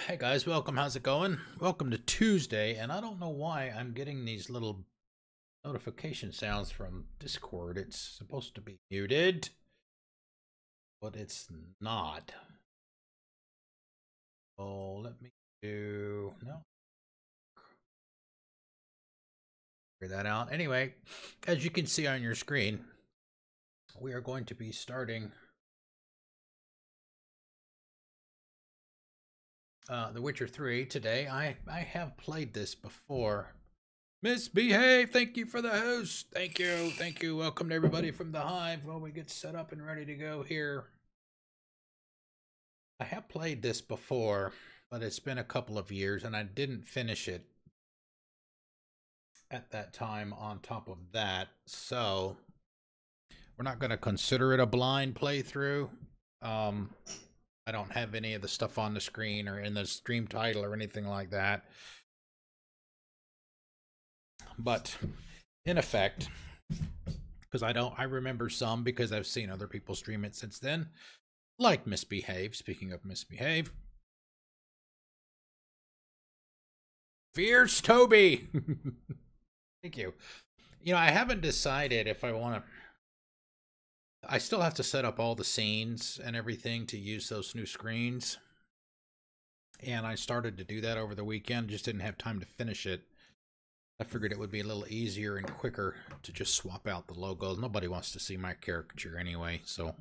Hey guys, welcome. How's it going? Welcome to Tuesday, and I don't know why I'm getting these little notification sounds from Discord. It's supposed to be muted, but it's not. Oh, let me do no. Figure that out. Anyway, as you can see on your screen, we are going to be starting The Witcher 3 today. I have played this before. Misbehave. Thank you for the host. Thank you. Thank you. Welcome to everybody from the Hive. Well, we get set up and ready to go here. I have played this before, but it's been a couple of years and I didn't finish it at that time on top of that. So we're not going to consider it a blind playthrough. I don't have any of the stuff on the screen or in the stream title or anything like that. But in effect, because I remember some because I've seen other people stream it since then, like Misbehave. Speaking of Misbehave, Fierce Toby. Thank you. You know, I haven't decided if I want to. I still have to set up all the scenes and everything to use those new screens. And I started to do that over the weekend, just didn't have time to finish it. I figured it would be a little easier and quicker to just swap out the logos. Nobody wants to see my caricature anyway, so.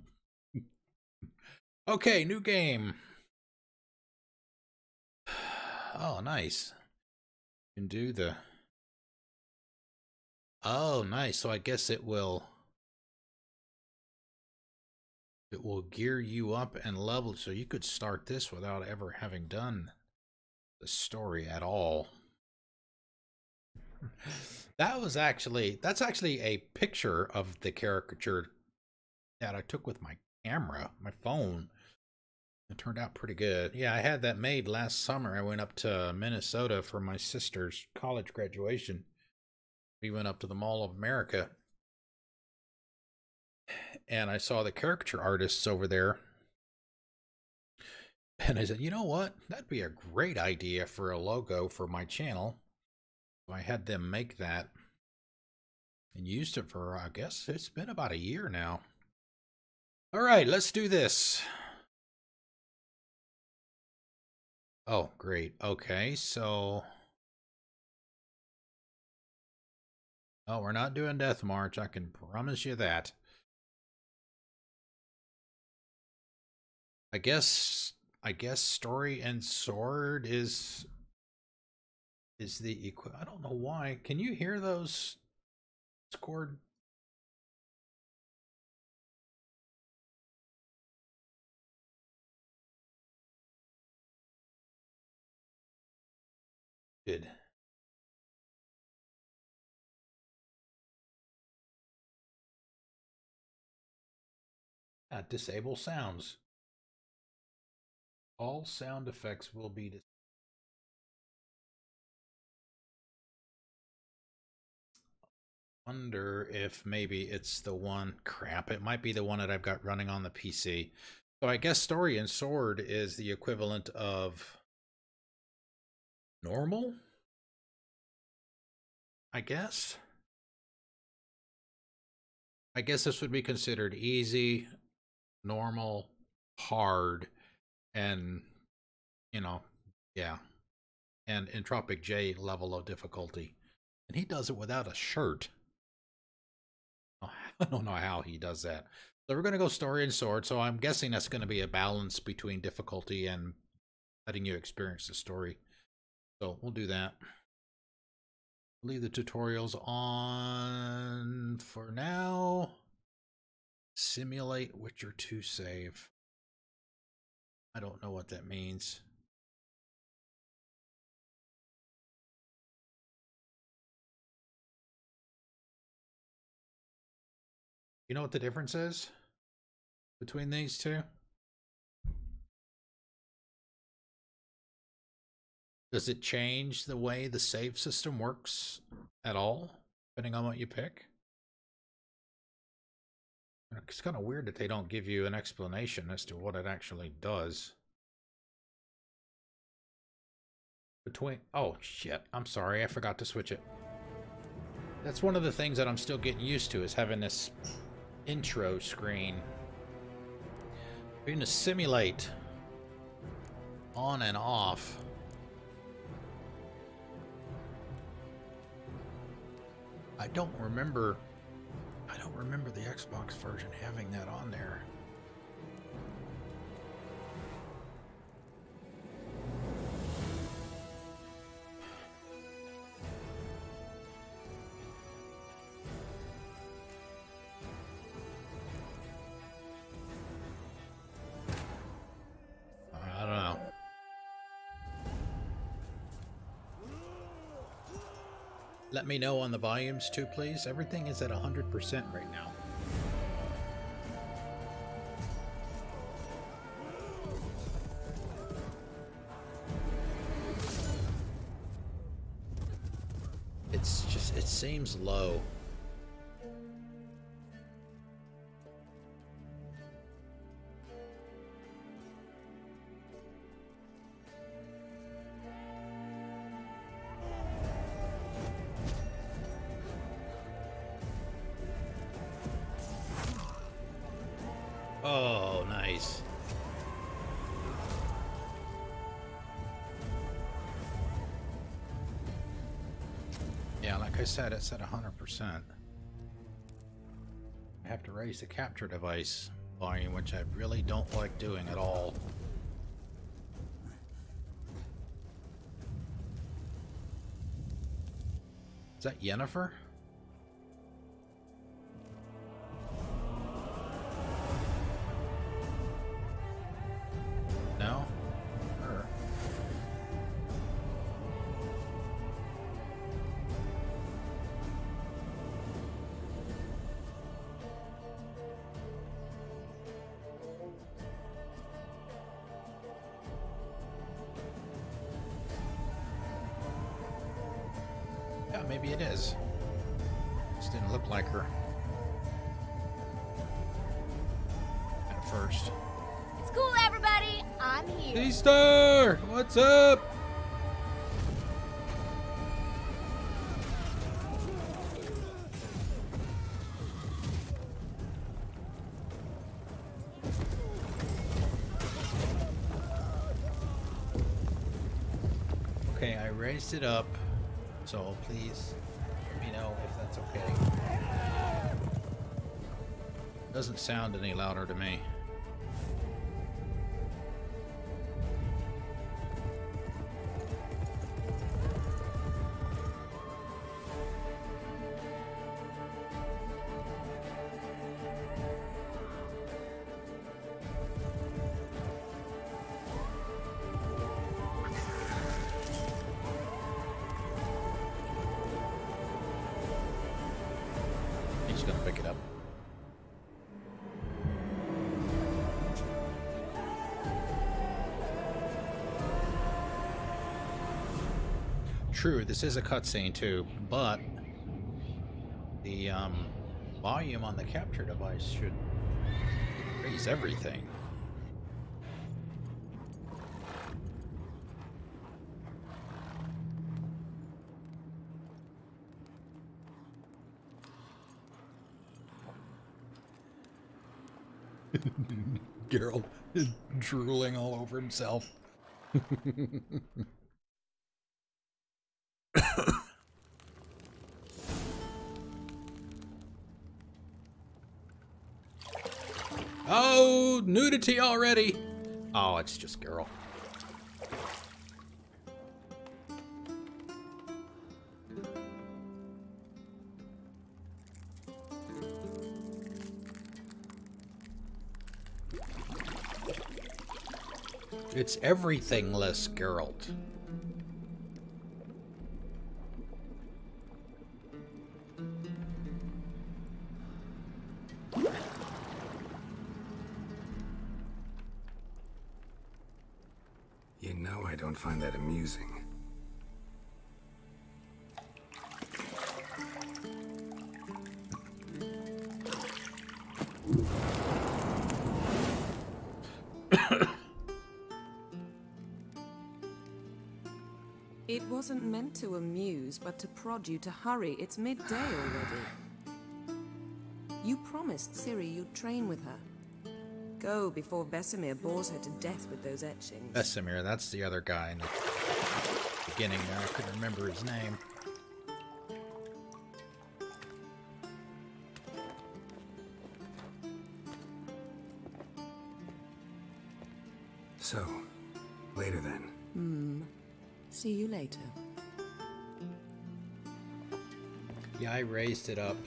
Okay, new game. Oh, nice. You can do the... Oh, nice. So I guess it will gear you up and level, so you could start this without ever having done the story at all. That's actually a picture of the caricature that I took with my camera, my phone. It turned out pretty good. Yeah, I had that made last summer. I went up to Minnesota for my sister's college graduation. We went up to the Mall of America, and I saw the caricature artists over there. And I said, you know what? That'd be a great idea for a logo for my channel. So I had them make that and used it for, I guess it's been about a year now. All right, let's do this. Oh, great. Okay, so... Oh, we're not doing Death March. I can promise you that. I guess Story and Sword is the I don't know why. Can you hear those Discord? Good. Disable sounds. All sound effects will be disabled. Wonder if maybe it's the one. Crap, it might be the one that I've got running on the PC. So I guess Story and Sword is the equivalent of normal, I guess. I guess this would be considered easy, normal, hard, and, you know, yeah, and Entropic J level of difficulty. And he does it without a shirt. I don't know how he does that. So we're going to go Story and Sword, so I'm guessing that's going to be a balance between difficulty and letting you experience the story. So we'll do that. Leave the tutorials on for now. Simulate Witcher 2 save. I don't know what that means. You know what the difference is between these two? Does it change the way the save system works at all, depending on what you pick? It's kind of weird that they don't give you an explanation as to what it actually does. between... Oh, shit. I'm sorry. I forgot to switch it. That's one of the things that I'm still getting used to, is having this intro screen. We're going to simulate on and off. I don't remember the Xbox version having that on there. I don't know. Let me know on the volumes too, please. Everything is at 100% right now. It's just, it seems low. Oh, nice. Yeah, like I said, it's at 100%. I have to raise the capture device volume, which I really don't like doing at all. Is that Yennefer? No? Her. Yeah, maybe it is. Just didn't look like her at first. It's cool, everybody. I'm here. Easter! What's up? Okay, I raised it up, so please let me know if that's okay. Doesn't sound any louder to me. He's gonna pick it up. True, this is a cutscene too, but the volume on the capture device should raise everything. Geralt is drooling all over himself. Oh, nudity already. Oh, it's just Geralt. It's everythingless Geralt. You know I don't find that amusing. It wasn't meant to amuse, but to prod you to hurry. It's midday already. You promised Ciri you'd train with her. Go before Vesemir bores her to death with those etchings. Vesemir, that's the other guy in the beginning there. I couldn't remember his name. So, later then. See you later. Yeah, I raised it up.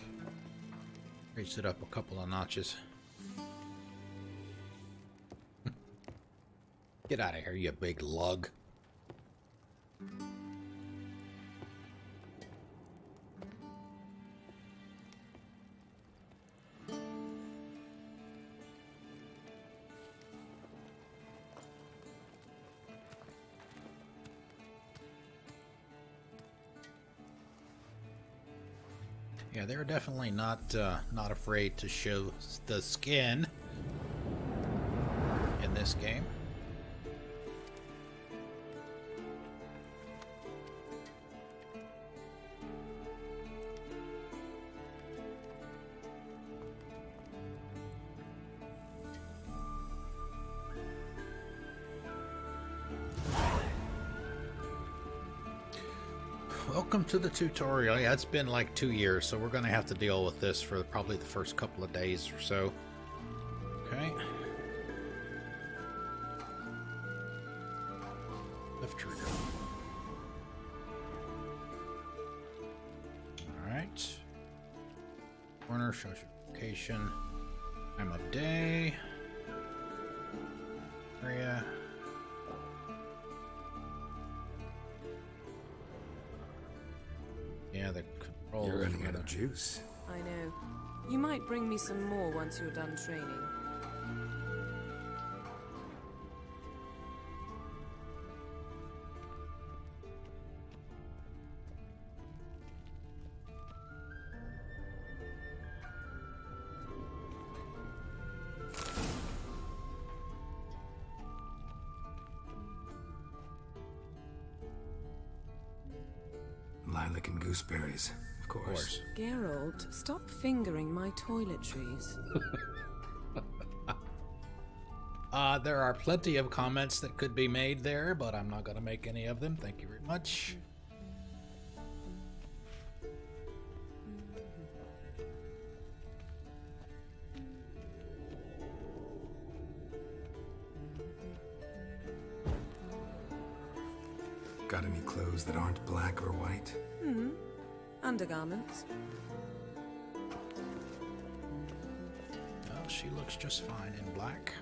Raised it up a couple of notches. Get out of here, you big lug. Yeah, they're definitely not afraid to show the skin in this game. Welcome to the tutorial. Yeah, it's been like 2 years, so we're going to have to deal with this for probably the first couple of days or so. Okay. Left trigger. Alright. Corner shows your location. Time of day. Area. Yeah, the controls. You're running out of juice. I know. You might bring me some more once you're done training. Lilac and Gooseberries, of course. Geralt, stop fingering my toiletries. There are plenty of comments that could be made there, but I'm not going to make any of them. Thank you very much. Got any clothes that aren't black or white? Undergarments. Well, she looks just fine in black.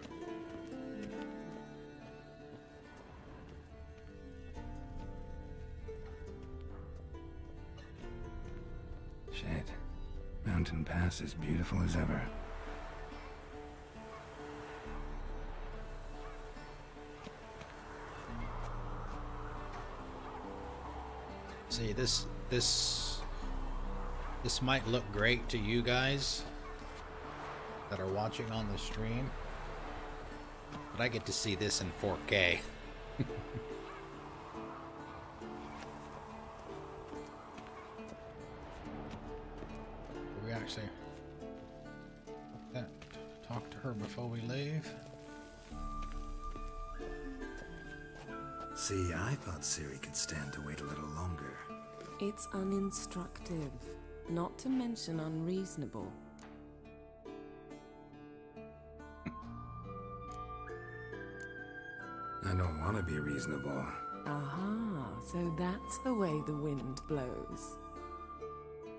Shit. Mountain Pass is beautiful as ever. See, this might look great to you guys that are watching on the stream, but I get to see this in 4K. We actually talk to her before we leave. See, I thought Ciri could stand to wait a little longer. It's uninstructive, not to mention unreasonable. I don't want to be reasonable. Aha, so that's the way the wind blows.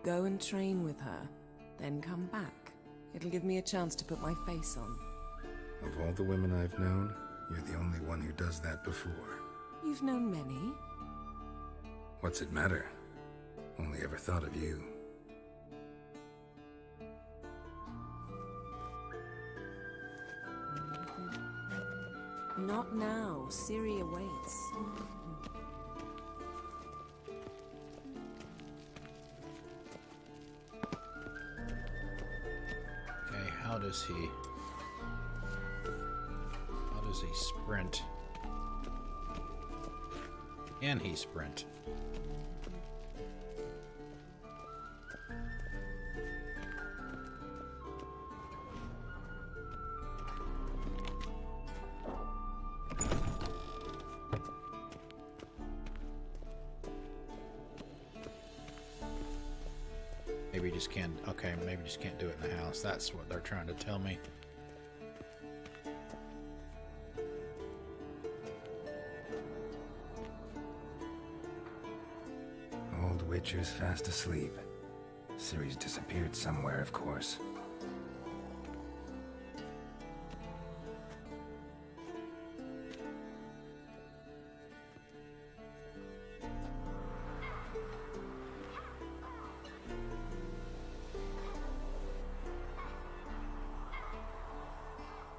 Go and train with her, then come back. It'll give me a chance to put my face on. Of all the women I've known, you're the only one who does that before. You've known many. What's it matter? Only ever thought of you. Not now. Ciri awaits. Okay, how does he sprint? And he sprint. Maybe you just can't, okay, maybe you just can't do it in the house. That's what they're trying to tell me. Old Witcher's fast asleep. Ciri's disappeared somewhere, of course.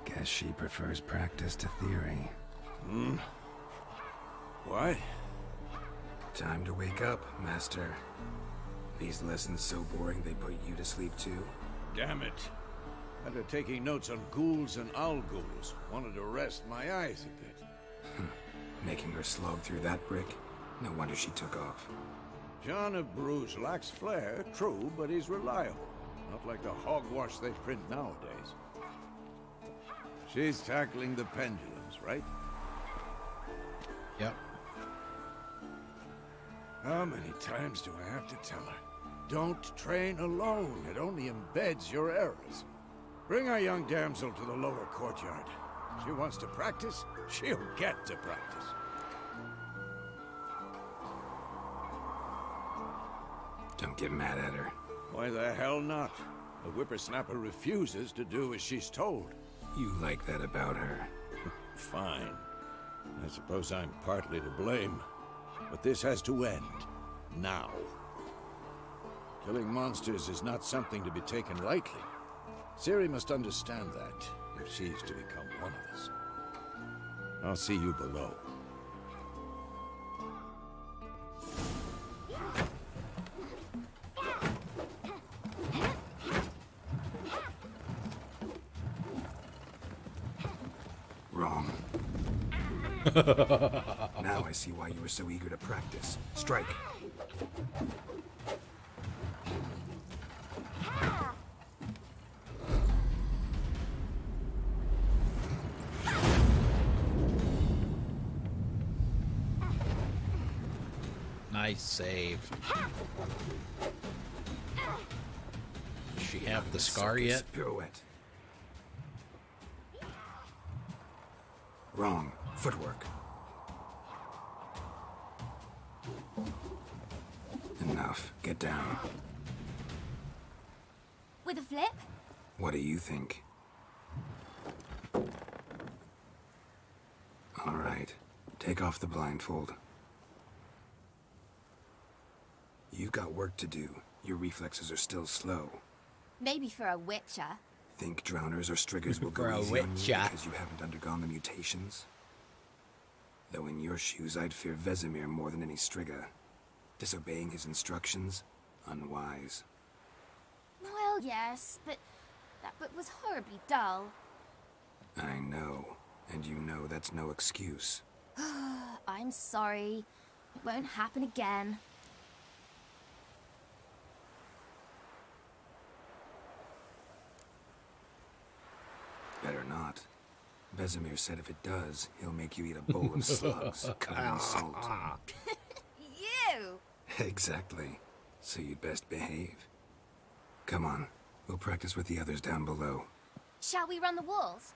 Guess she prefers practice to theory. What? Time to wake up, Master. These lessons so boring they put you to sleep too? Damn it. After taking notes on ghouls and owl ghouls, wanted to rest my eyes a bit. Making her slog through that brick? No wonder she took off. John of Bruges lacks flair, true, but he's reliable. Not like the hogwash they print nowadays. She's tackling the pendulums, right? Yep. How many times do I have to tell her? Don't train alone. It only embeds your errors. Bring our young damsel to the lower courtyard. She wants to practice, she'll get to practice. Don't get mad at her. Why the hell not? The whippersnapper refuses to do as she's told. You like that about her. Fine. I suppose I'm partly to blame. But this has to end. Now. Killing monsters is not something to be taken lightly. Ciri must understand that, if she's to become one of us. I'll see you below. Wrong. Now I see why you were so eager to practice. Strike. Nice save. Does she have the scar yet? Pirouette. Wrong. Footwork. Enough. Get down. With a flip? What do you think? All right. Take off the blindfold. You've got work to do. Your reflexes are still slow. Maybe for a witcher. Think drowners or striggers will For go a easy on you witcher. because you haven't undergone the mutations? Though in your shoes, I'd fear Vesemir more than any strigger. Disobeying his instructions? Unwise. Well, yes, but that book was horribly dull. I know. And you know that's no excuse. I'm sorry. It won't happen again. Better not. Vesemir said if it does, he'll make you eat a bowl of slugs covered in salt. You! Exactly. So you'd best behave. Come on. We'll practice with the others down below. Shall we run the walls?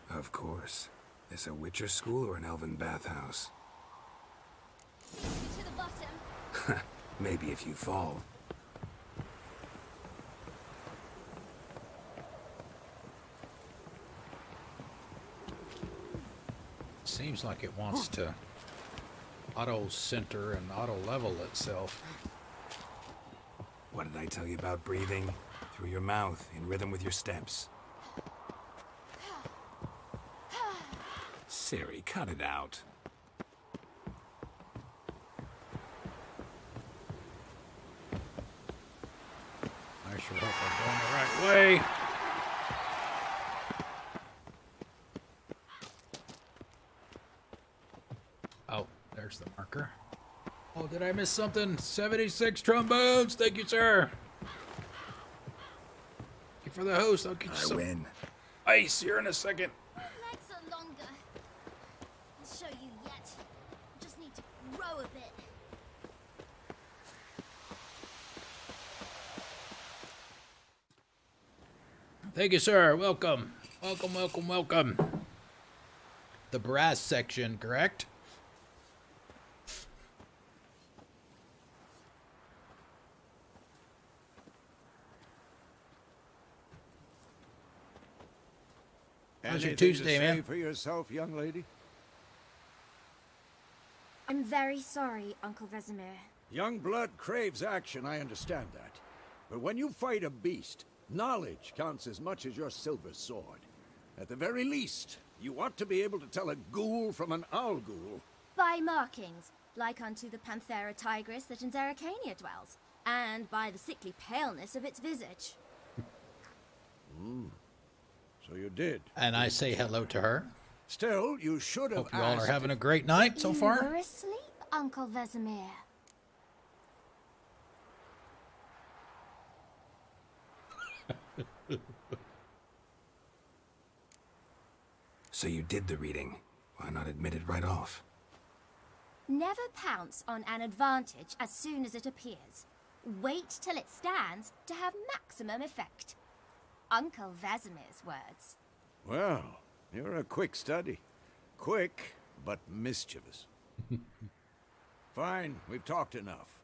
Of course. This a Witcher school or an elven bathhouse? To the bottom. Maybe if you fall. Seems like it wants to auto-center and auto-level itself. What did I tell you about breathing? Through your mouth, in rhythm with your steps. Ciri, cut it out. I sure hope I'm going the right way. Did I miss something? 76 trombones. Thank you, sir. Thank you for the host. I'll get you some win. ice here in a second. Legs are longer. I'll show you yet. Just need to grow a bit. Thank you, sir. Welcome. Welcome, welcome, welcome. The brass section, correct? How's your Anything Tuesday, to man? say for yourself, young lady? I'm very sorry, Uncle Vesemir. Young blood craves action, I understand that. But when you fight a beast, knowledge counts as much as your silver sword. At the very least, you ought to be able to tell a ghoul from an owl ghoul. By markings, like unto the Panthera tigris that in Zeracania dwells, and by the sickly paleness of its visage. So you did. And I say hello to her. Still, you should have Hope you all are asked having a if- great night so You far. were asleep, Uncle Vesemir. So you did the reading. Why not admit it right off? Never pounce on an advantage as soon as it appears. Wait till it stands to have maximum effect. Uncle Vesemir's words. Well, you're a quick study. Quick, but mischievous. Fine, we've talked enough.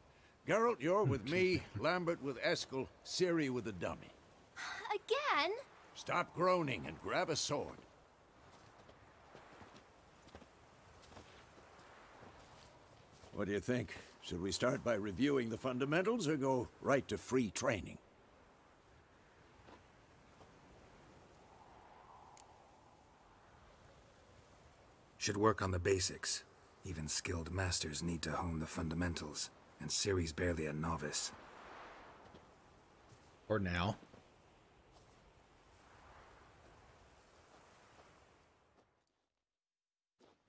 Geralt, you're with me, Lambert with Eskel, Ciri with the dummy. Again? Stop groaning and grab a sword. What do you think? Should we start by reviewing the fundamentals or go right to free training? Should work on the basics. Even skilled masters need to hone the fundamentals, and Ciri's barely a novice. Or now.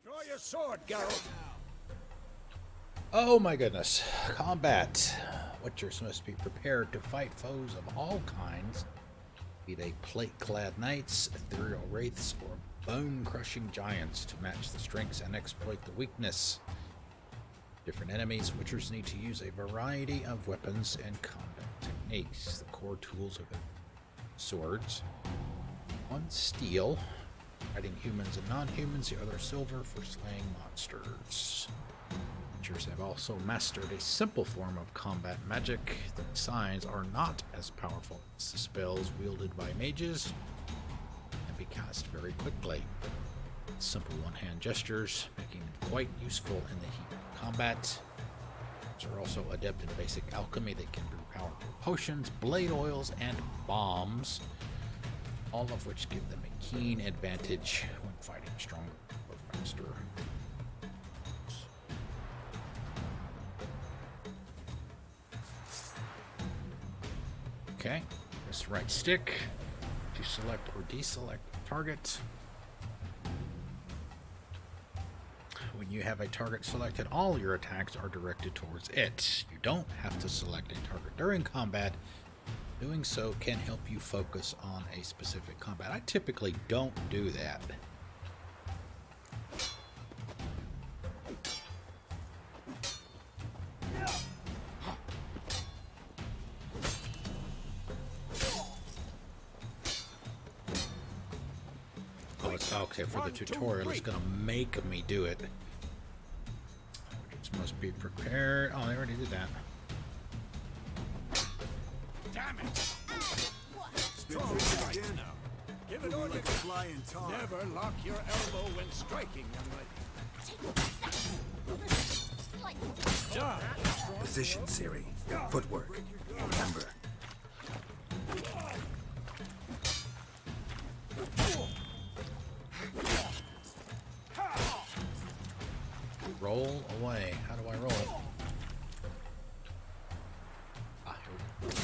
Draw your sword, Geralt. Oh my goodness. Combat. Witchers must be prepared to fight foes of all kinds, be they plate-clad knights, ethereal wraiths, or bone-crushing giants, to match the strengths and exploit the weakness. Different enemies, Witchers need to use a variety of weapons and combat techniques. The core tools of it: swords, one steel, fighting humans and non-humans, the other silver for slaying monsters. Witchers have also mastered a simple form of combat magic. The signs are not as powerful as the spells wielded by mages and be cast very quickly. Simple one-hand gestures, making them quite useful in the heat of combat. Witchers are also adept in basic alchemy. They can brew powerful potions, blade oils, and bombs, all of which give them a keen advantage when fighting stronger or faster. Okay, press right stick to select or deselect the target. When you have a target selected, all your attacks are directed towards it. You don't have to select a target during combat. Doing so can help you focus on a specific combat. I typically don't do that. Oh, it's okay for the tutorial. It's gonna make me do it. It must be prepared. Oh, they already did that. Damn it! Give it order. Never lock your elbow when striking, young lady. Done. Position, Ciri. Footwork. Remember. Roll away. How do I roll it? Ah, here we go.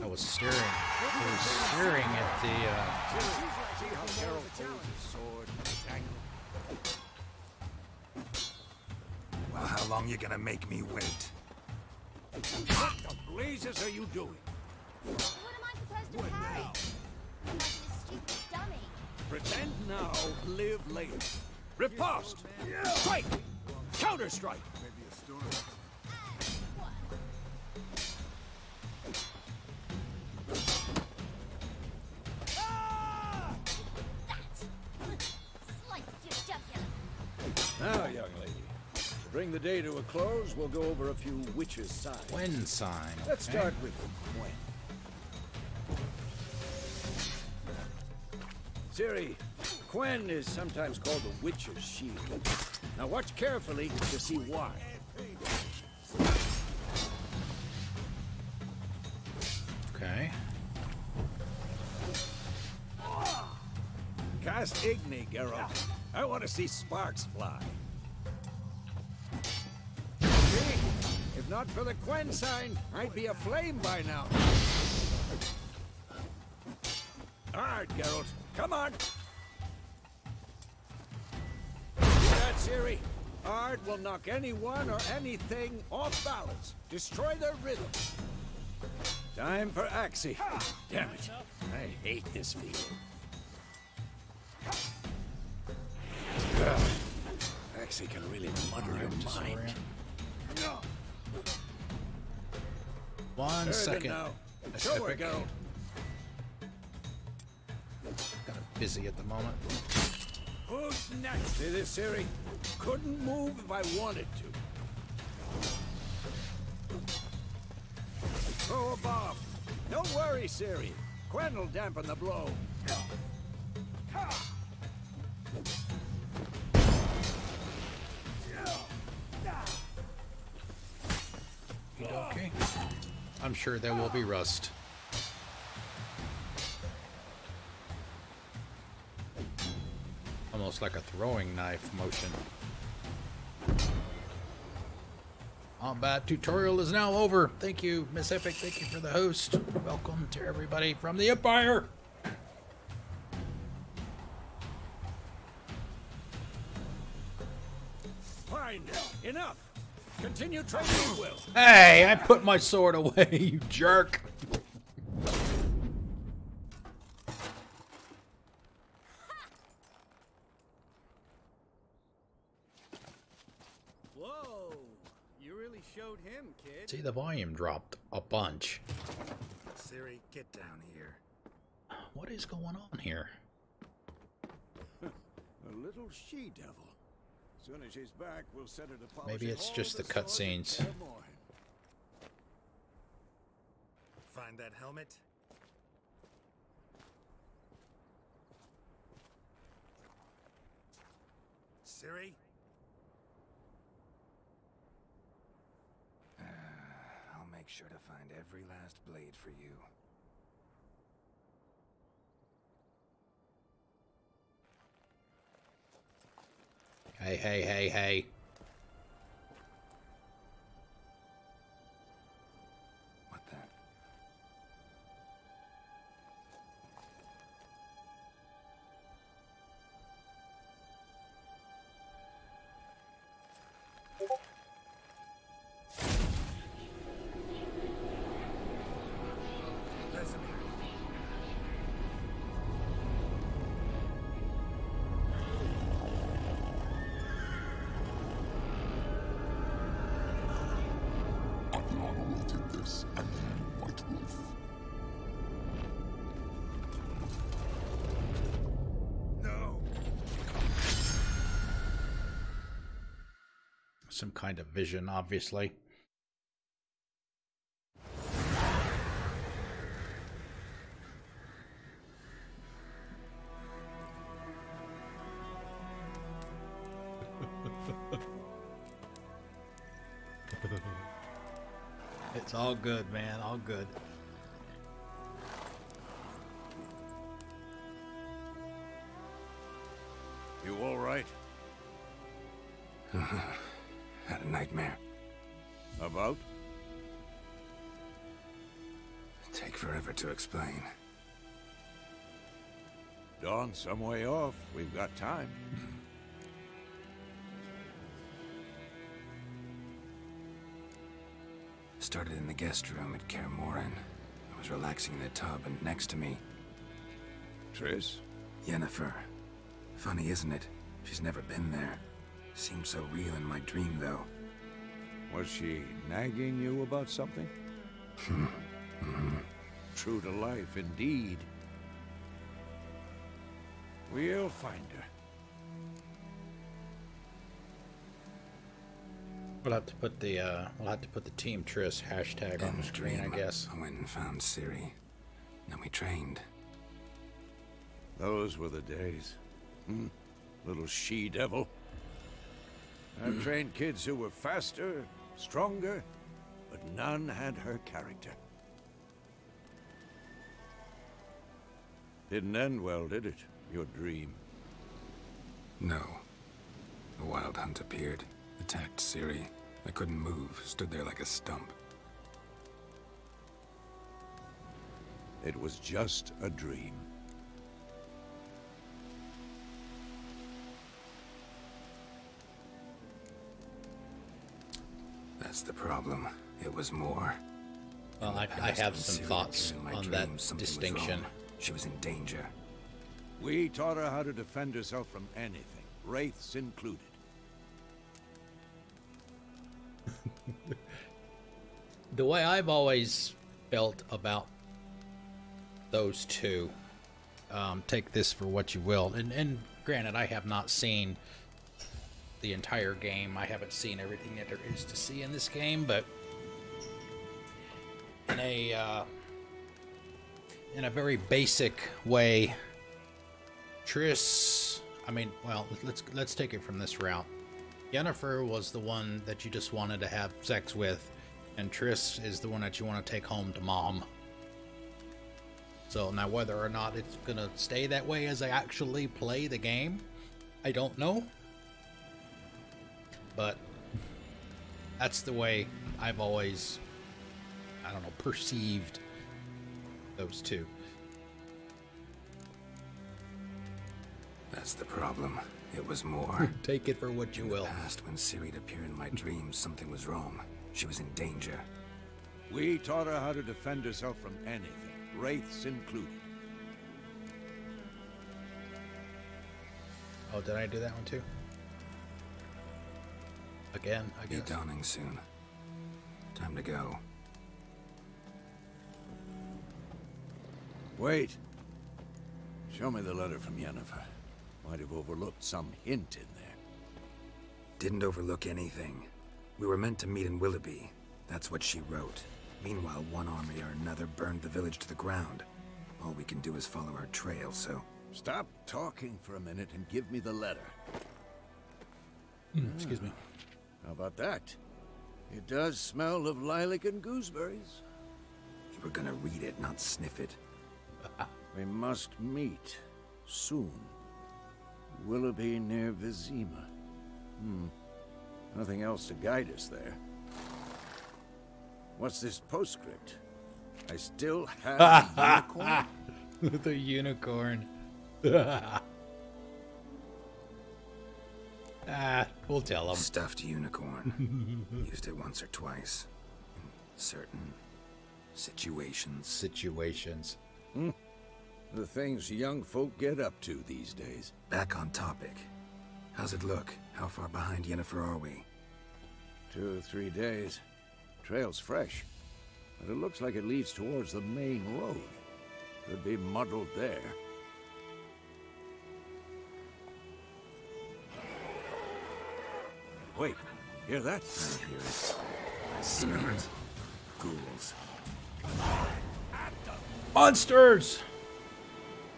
I was staring at the See how Geralt holds his sword dangled. long you gonna make me wait? What the blazes are you doing? What am I supposed to carry? I'm like this stupid dummy. Pretend now, live later. Riposte! Strike! Counter-strike! Now, young lady, to bring the day to a close, we'll go over a few witches' signs. Gwen sign. Let's okay. start with Gwen. Ciri, Gwen is sometimes called the witch's shield. Now watch carefully to see why. Okay. Cast Igni, Geralt. I want to see sparks fly. See? If not for the Gwen sign, I'd be aflame by now. All right, Geralt. Come on! See that, Ciri? Ard will knock anyone or anything off balance. Destroy their rhythm. Time for Axie. Damn it. I hate this feeling. Axie can really muddle your mind. One second. Now. That's Show her, epic. Geralt. Kind of busy at the moment. Who's next? See this, Ciri? Couldn't move if I wanted to. Throw a bomb. Don't worry, Ciri. Gwen will dampen the blow. Okay. I'm sure there will be rust. Almost like a throwing knife motion. Combat tutorial is now over. Thank you, Miss Epic. Thank you for the host. Welcome to everybody from the Empire. Fine. Enough. Continue training at will. Hey, I put my sword away, you jerk. Whoa! You really showed him, kid. See, the volume dropped a bunch. Ciri, get down here. What is going on here? A little she-devil. As soon as she's back, we'll set her to polish Maybe it's all just the swords in cutscenes. Kaer Morhen. Find that helmet? Ciri? I'll make sure to find every last blade for you. Hey, hey, hey, hey. What the? Vesemir. Adriana will take this, and then White Wolf. No! Some kind of vision, obviously. It's all good, man. All good. You all right? Had a nightmare. About? Take forever to explain. Dawn's some way off. We've got time. Started in the guest room at Kaer Morhen. I was relaxing in the tub, and next to me... Triss? Yennefer. Funny, isn't it? She's never been there. Seemed so real in my dream, though. Was she nagging you about something? True to life, indeed. We'll find her. We'll have to put the Team Triss hashtag on the screen, I guess. I went and found Ciri. Then we trained. Those were the days. Little she-devil. I've trained kids who were faster, stronger, but none had her character. Didn't end well, did it? Your dream? No. The Wild Hunt appeared, attacked Ciri. I couldn't move, stood there like a stump. It was just a dream. That's the problem. It was more. Well, I have some thoughts on that distinction. She was in danger. We taught her how to defend herself from anything, wraiths included. The way I've always felt about those two, take this for what you will, and granted, I have not seen the entire game. I haven't seen everything that there is to see in this game, but in a very basic way, Triss, I mean, well, let's take it from this route. Yennefer was the one that you just wanted to have sex with, and Triss is the one that you want to take home to mom. So now whether or not it's gonna stay that way as I actually play the game, I don't know. But that's the way I've always, I don't know, perceived those two. That's the problem. It was more. Take it for what you will. In the past, when Ciri'd appear in my dreams, something was wrong. She was in danger. We taught her how to defend herself from anything, wraiths included. Oh, did I do that one too? Again, I guess. Be dawning soon. Time to go. Wait. Show me the letter from Yennefer. Might have overlooked some hint in there. Didn't overlook anything. We were meant to meet in Willoughby. That's what she wrote. Meanwhile, one army or another burned the village to the ground. All we can do is follow our trail, so... Stop talking for a minute and give me the letter. Excuse me. How about that? It does smell of lilac and gooseberries. You were gonna read it, not sniff it. We must meet. Soon. Willoughby near Vizima. Nothing else to guide us there. What's this postscript? I still have the unicorn? The unicorn. We'll tell him. Stuffed unicorn. Used it once or twice. In certain situations. The things young folk get up to these days. Back on topic. How's it look? How far behind Yennefer are we? 2 or 3 days. Trail's fresh, but it looks like it leads towards the main road. Could be muddled there. Wait, hear that? I hear it. I smell it. Ghouls. Monsters!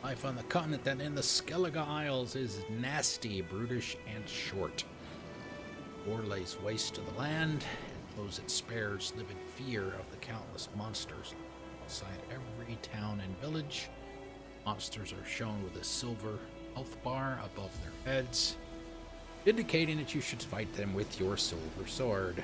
Life on the continent and in the Skellige Isles is nasty, brutish, and short. War lays waste to the land, and those it spares live in fear of the countless monsters outside every town and village. Monsters are shown with a silver health bar above their heads, indicating that you should fight them with your silver sword.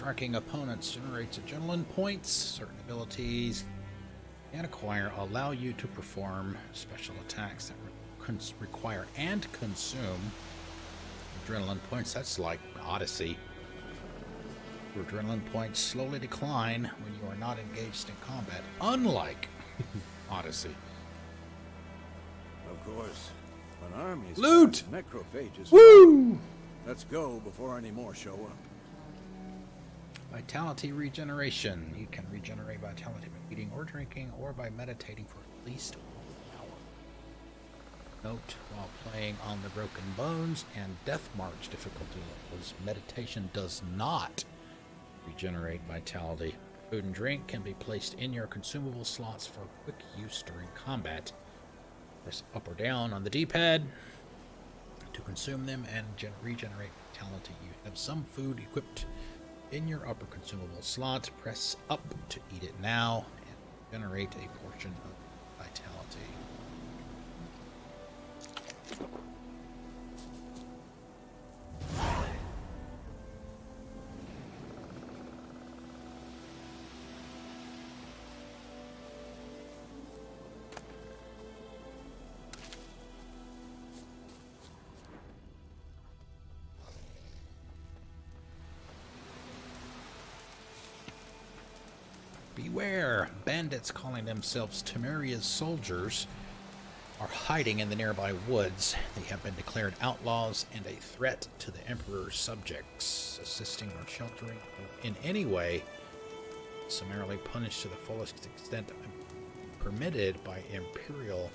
striking opponents generates adrenaline points. Certain abilities and acquire allow you to perform special attacks that require and consume adrenaline points. That's like Odyssey. Your adrenaline points slowly decline when you are not engaged in combat, unlike Odyssey. Of course, an army's Loot! Necrophages. Woo! Let's go before any more show up. Vitality regeneration. You can regenerate vitality by eating or drinking or by meditating for at least 1 hour. Note, while playing on the Broken Bones and Death March difficulty levels, meditation does not regenerate vitality. Food and drink can be placed in your consumable slots for quick use during combat. Press up or down on the D-pad to consume them and regenerate vitality. You have some food equipped in your upper consumable slot. Press up to eat it now and generate a portion of vitality. Beware! Bandits calling themselves Temeria's soldiers are hiding in the nearby woods. They have been declared outlaws and a threat to the Emperor's subjects. Assisting or sheltering in any way, summarily punished to the fullest extent permitted by Imperial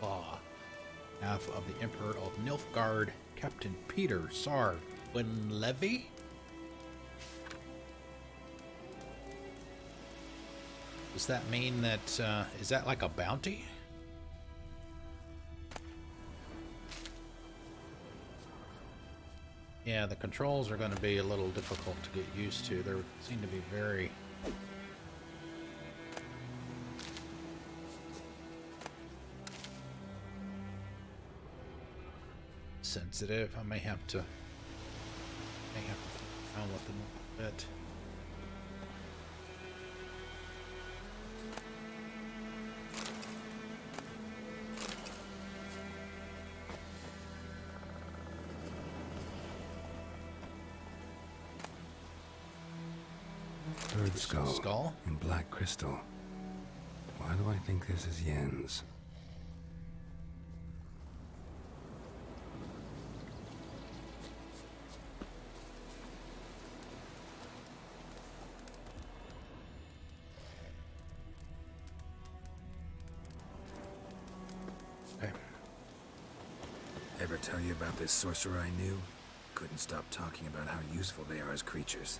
law. Half of the Emperor of Nilfgaard, Captain Peter Sar Gwynlevy. Does that mean that, is that like a bounty? Yeah, the controls are going to be a little difficult to get used to. They seem to be very sensitive. I may have to deal with them a bit. Bird skull and black crystal. Why do I think this is Yen's? Okay. Ever tell you about this sorcerer I knew? Couldn't stop talking about how useful they are as creatures.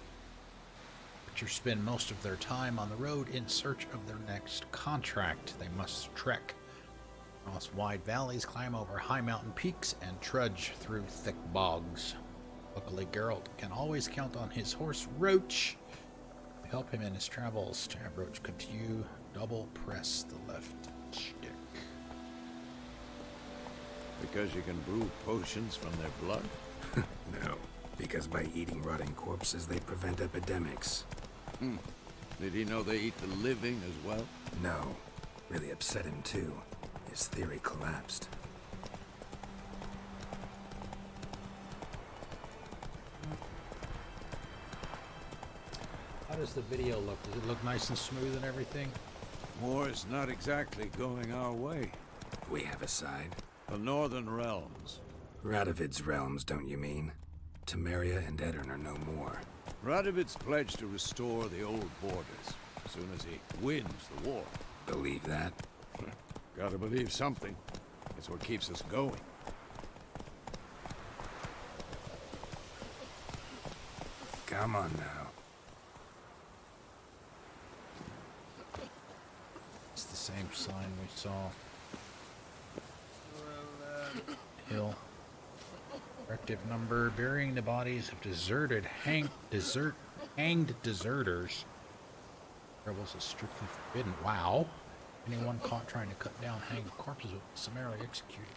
Creatures spend most of their time on the road in search of their next contract. They must trek across wide valleys, climb over high mountain peaks, and trudge through thick bogs. Luckily, Geralt can always count on his horse, Roach, to help him in his travels. To have Roach continue, double press the left stick. Because you can brew potions from their blood? No, because by eating rotting corpses, they prevent epidemics. Did he know they eat the living as well? No. Really upset him, too. His theory collapsed. How does the video look? Does it look nice and smooth and everything? War's not exactly going our way. We have a side. The Northern Realms. Radovid's realms, don't you mean? Temeria and Edirn are no more. Radovid's pledged to restore the old borders as soon as he wins the war. Believe that? Gotta believe something. It's what keeps us going. Come on now. It's the same sign we saw. Hill. Directive number: burying the bodies of hanged deserters. Rebels is strictly forbidden. Wow. Anyone caught trying to cut down hanged corpses will be summarily executed.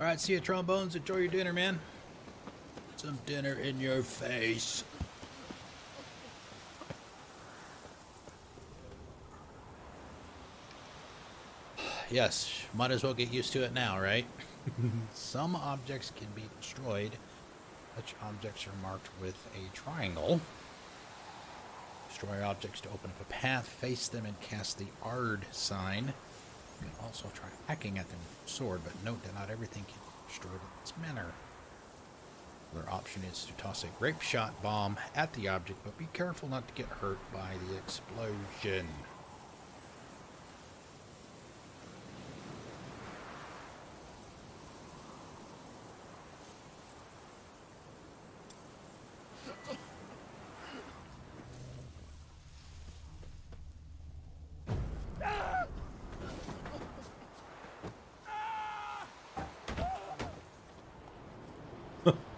Alright, see you, Trombones. Enjoy your dinner, man. Some dinner in your face. Yes, might as well get used to it now, right? Some objects can be destroyed. Such objects are marked with a triangle. Destroy objects to open up a path, face them, and cast the Ard sign. You can also try hacking at them with a sword, but note that not everything can be destroyed in this manner. Another option is to toss a grape shot bomb at the object, but be careful not to get hurt by the explosion.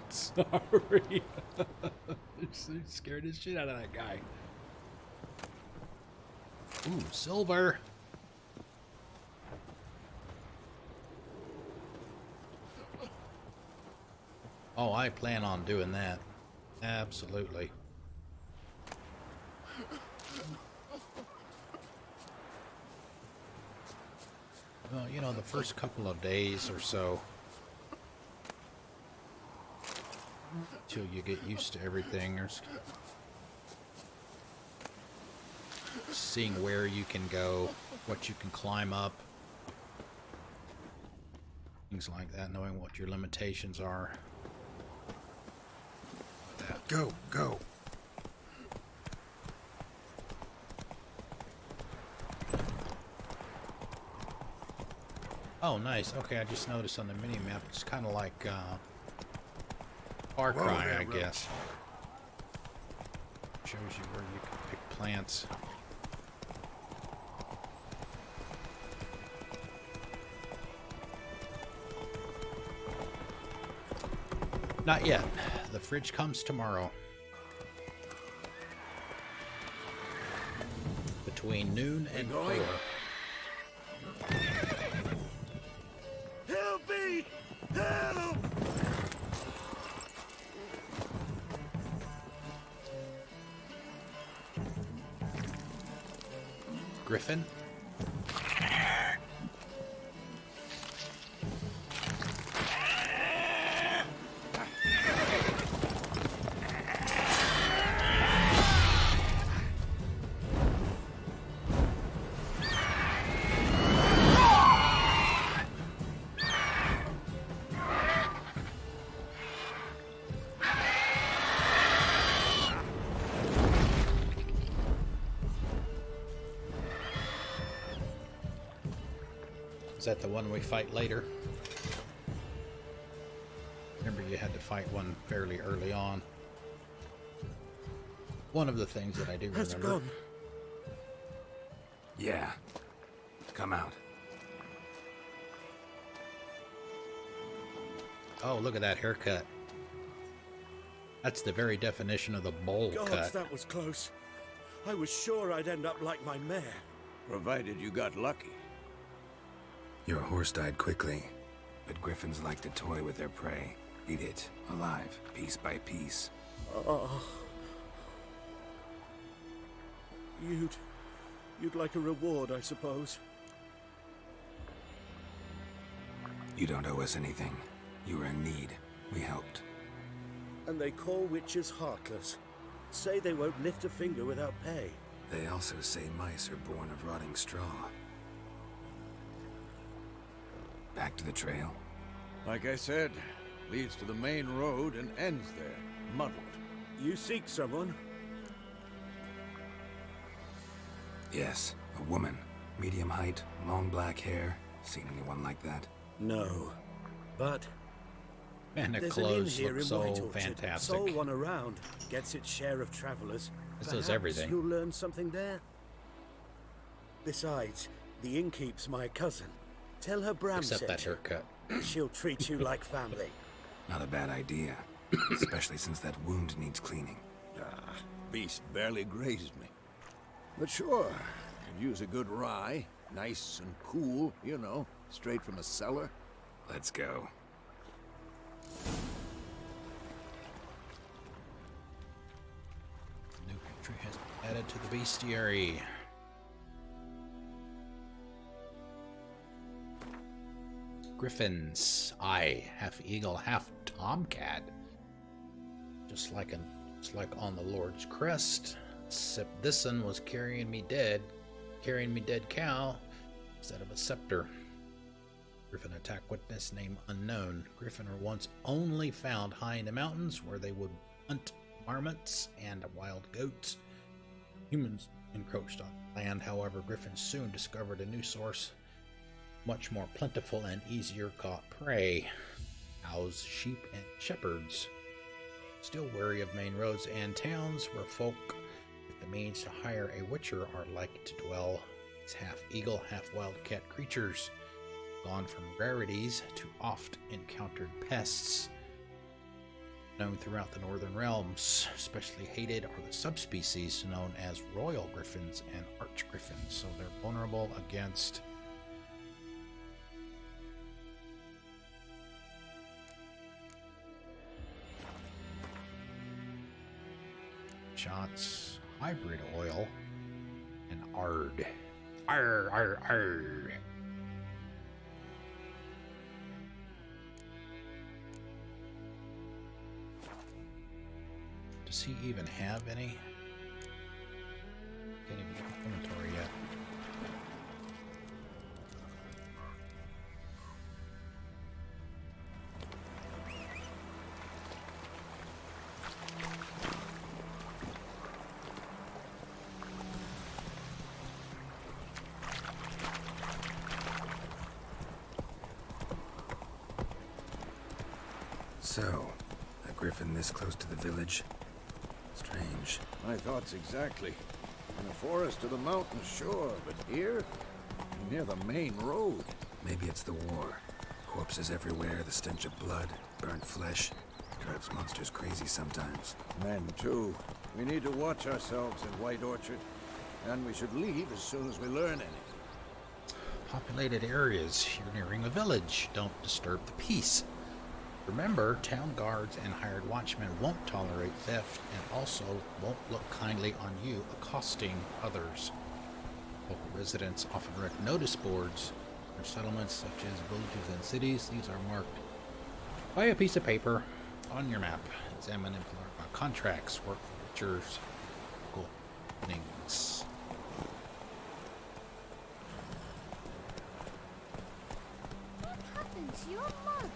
Sorry. You scared the shit out of that guy. Ooh, silver. Oh, I plan on doing that. Absolutely. Well, you know, the first couple of days or so, till you get used to everything, there's seeing where you can go, what you can climb up, things like that, knowing what your limitations are. Go, go. Oh, nice. Okay, I just noticed on the mini-map, it's kind of like Far Cry, I guess. Shows you where you can pick plants. Not yet. The fridge comes tomorrow. Between noon and 4. Help me! Help! Griffin? Is that the one we fight later? Remember, you had to fight one fairly early on. One of the things that I do remember. Gone. Yeah. Come out. Oh, look at that haircut. That's the very definition of the bowl Gods, cut. that was close. I was sure I'd end up like my mare. Provided you got lucky. Your horse died quickly, but griffins like to toy with their prey. Eat it, alive, piece by piece. Oh. You'd like a reward, I suppose. You don't owe us anything. You were in need. We helped. And they call witches heartless. Say they won't lift a finger without pay. They also say mice are born of rotting straw. Back to the trail? Like I said, leads to the main road and ends there, muddled. You seek someone? Yes, a woman. Medium height, long black hair. Seen anyone like that? No. But Man, the there's an inn clothes here look in so White Orchard. fantastic. Sole one around. Gets its share of travelers. This does Perhaps everything. you'll learn something there. Besides, the innkeep's my cousin. Tell her Bram Except sent that you. haircut. She'll treat you like family. Not a bad idea. Especially since that wound needs cleaning. Ah, beast barely grazed me. But sure, could use a good rye. Nice and cool, you know, straight from a cellar. Let's go. New country has been added to the bestiary. Griffins. Aye, half eagle, half tomcat. Just like on the Lord's crest. Except this one was carrying me dead cow instead of a scepter. Griffin attack witness name unknown. Griffin are once only found high in the mountains where they would hunt marmots and wild goats. Humans encroached on land, however, Griffin soon discovered a new source, much more plentiful and easier caught prey. Cows, sheep, and shepherds. Still wary of main roads and towns where folk with the means to hire a witcher are like to dwell. It's half eagle, half wildcat creatures, gone from rarities to oft encountered pests. Known throughout the northern realms, especially hated are the subspecies known as royal griffins and arch griffins, so they're vulnerable against shots, hybrid oil, and ard. Arr, arr, arr. Does he even have any? Can't even get the inventory yet. So, a griffin this close to the village? Strange. My thoughts exactly. In the forest or the mountains, sure, but here? Near the main road. Maybe it's the war. Corpses everywhere, the stench of blood, burnt flesh. Drives monsters crazy sometimes. Men, too. We need to watch ourselves in White Orchard. And we should leave as soon as we learn anything. Populated areas. You're nearing a village. Don't disturb the peace. Remember, town guards and hired watchmen won't tolerate theft and also won't look kindly on you accosting others. Local residents often erect notice boards for settlements such as villages and cities. These are marked by a piece of paper on your map. Examine and contracts, work for witchers, local openings. What happened to your mug?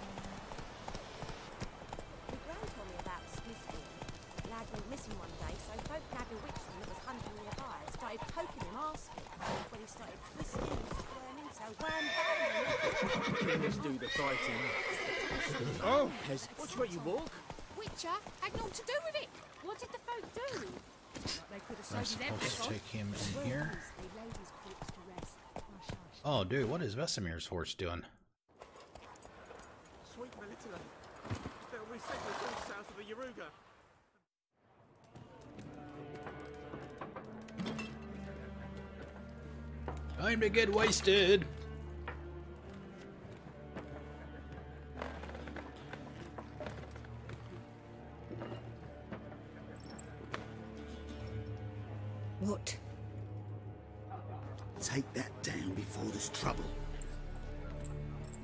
Missing one day, so folk nabbed a witchman that was hunting nearby and started poking him, asking. When he started twisting and squirming, so wham bam. Let's do the fighting. Oh, watch where you walk. Witcher had naught to do with it. What did the folk do? They could have I'm sold him supposed to take him in here. They laid his corpse to rest. Hush, hush. Oh, dude, what is Vesemir's horse doing? Sweet Melitula. There'll be signals all south of the Yaruga. Time to get wasted. What? Take that down before there's trouble.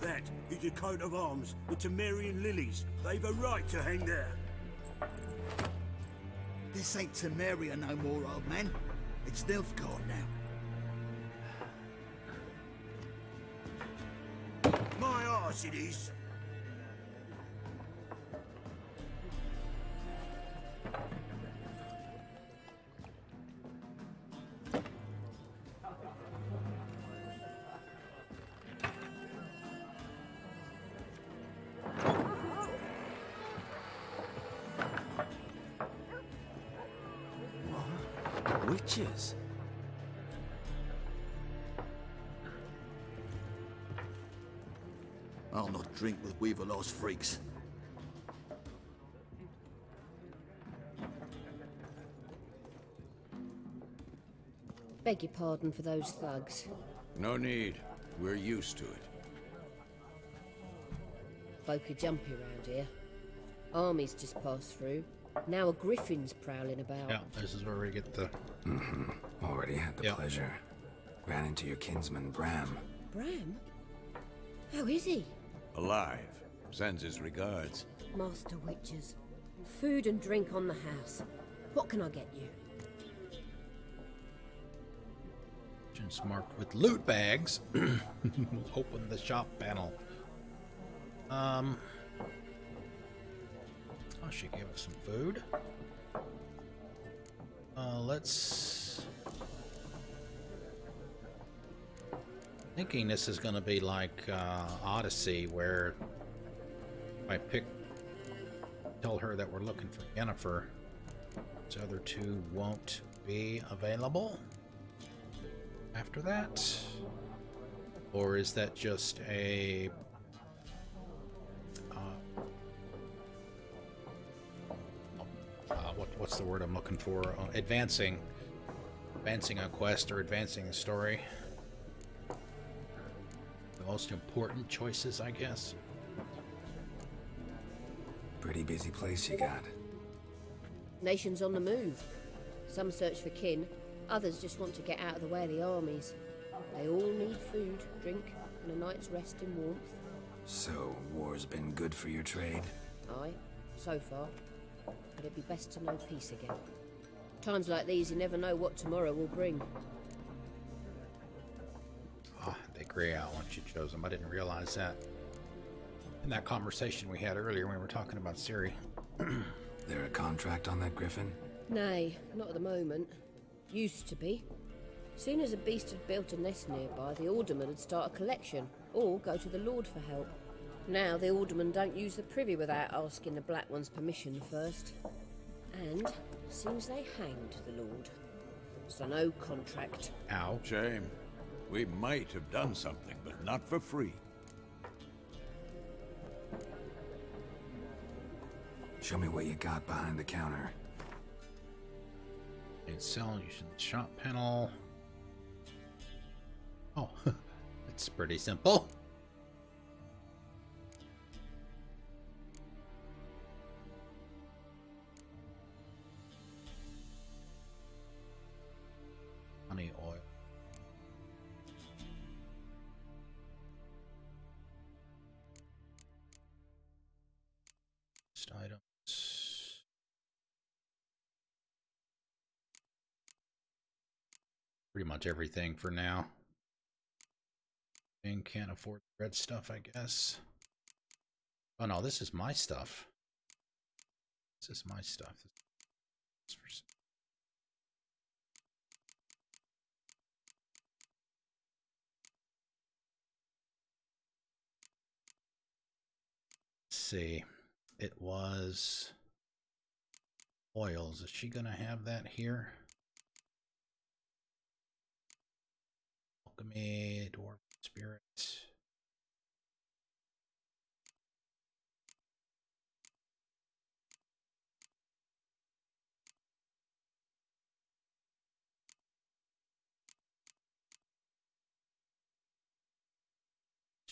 That is a coat of arms, the Temerian lilies. They've a right to hang there. This ain't Temeria no more, old man. It's Nilfgaard now. My arse it is. Witches? I'll not drink with Weaverlaw's freaks. Beg your pardon for those thugs. No need. We're used to it. Folk are jumpy around here. Armies just passed through. Now a griffin's prowling about. Yeah, this is where we get the... Already had the pleasure. Ran into your kinsman, Bram. Bram? How is he? Alive. Sends his regards. Master Witches. Food and drink on the house. What can I get you? It's marked with loot bags. Open the shop panel. Oh, she gave us some food. Let's... Thinking this is going to be like Odyssey, where I tell her that we're looking for Yennefer. These other two won't be available after that. Or is that just a what's the word I'm looking for? Advancing a quest or advancing a story. The most important choices, I guess. Pretty busy place you got. Nations on the move. Some search for kin, others just want to get out of the way of the armies. They all need food, drink, and a night's rest in warmth. So, war's been good for your trade? Aye, so far. But it'd be best to know peace again. Times like these, you never know what tomorrow will bring. Ah, they grey out once you chose them. I didn't realize that. In that conversation we had earlier when we were talking about Ciri. There a contract on that griffin? Nay, not at the moment. Used to be. Soon as a beast had built a nest nearby, the alderman would start a collection, or go to the Lord for help. Now the aldermen don't use the privy without asking the Black One's permission first. And seems they hanged the Lord. So no contract. Ow. Shame. We might have done something, but not for free. Show me what you got behind the counter. It's sell using the shop panel. Oh, it's pretty simple. Honey oil. Just items. Pretty much everything for now. And can't afford the red stuff, I guess. Oh no, this is my stuff. This is my stuff. This is for... Let's see. It was oils. Is she gonna have that here? Alchemy, dwarf spirit.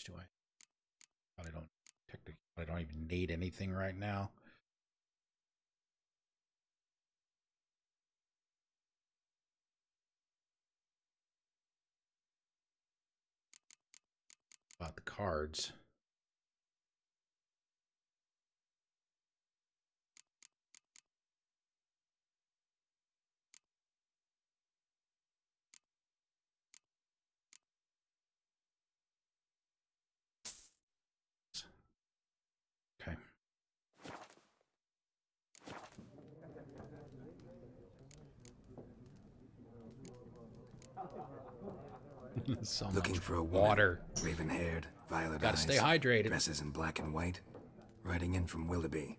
Do I? Probably don't. Technically, I don't even need anything right now. About the cards. Okay. So Looking much for a water. Raven-haired, violet Gotta eyes. stay hydrated. Dresses in black and white. Riding in from Willoughby.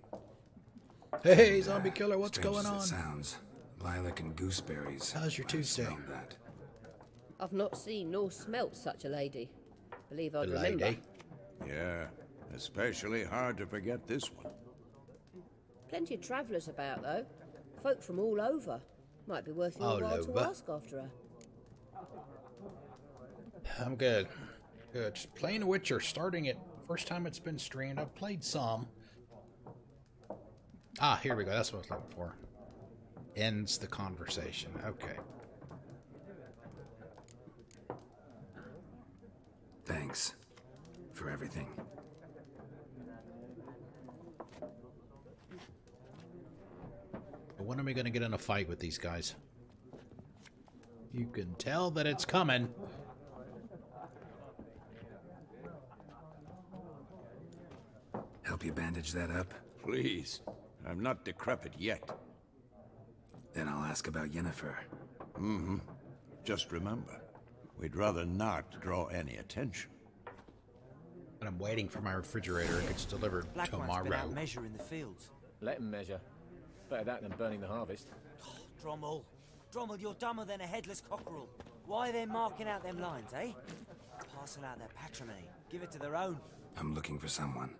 Hey, And, zombie killer, what's strange going as on? it sounds. Lilac and Gooseberries. How's your I've Tuesday? smelled that. I've not seen nor smelt such a lady. Believe I'd A remember. lady. Yeah, especially hard to forget this one. Plenty of travellers about, though. Folk from all over. Might be worth your All while to over. ask after her. I'm good. Good. Just playing Witcher, starting it. First time it's been streamed. I've played some. Ah, here we go. That's what I was looking for. Ends the conversation. Okay. Thanks for everything. When are we going to get in a fight with these guys? You can tell that it's coming. Help you bandage that up? Please. I'm not decrepit yet. Then I'll ask about Yennefer. Mm-hmm. Just remember, we'd rather not draw any attention. And I'm waiting for my refrigerator. It gets delivered Black one's been tomorrow. out measuring the fields. Let them measure. Better that than burning the harvest. Oh, Drommel. Drommel, you're dumber than a headless cockerel. Why are they marking out them lines, eh? Parcel out their patrimony. Give it to their own. I'm looking for someone.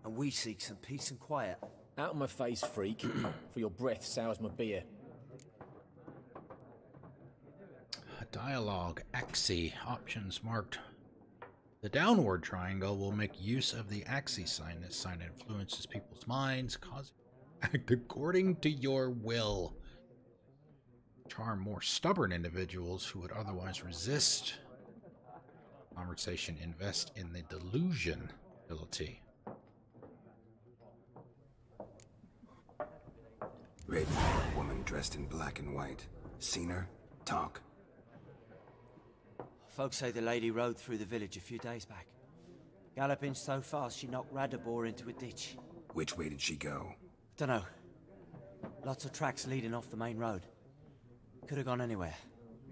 And we seek some peace and quiet. Out of my face, freak. For your breath sours my beer. Dialogue. Axis. Options marked. The downward triangle will make use of the Axis sign. This sign influences people's minds, causing act according to your will. Charm more stubborn individuals who would otherwise resist. Conversation. Invest in the delusion ability. Raven-haired woman dressed in black and white. Seen her? Talk. Folks say the lady rode through the village a few days back. Galloping so fast she knocked Radabor into a ditch. Which way did she go? Dunno. Lots of tracks leading off the main road. Could have gone anywhere.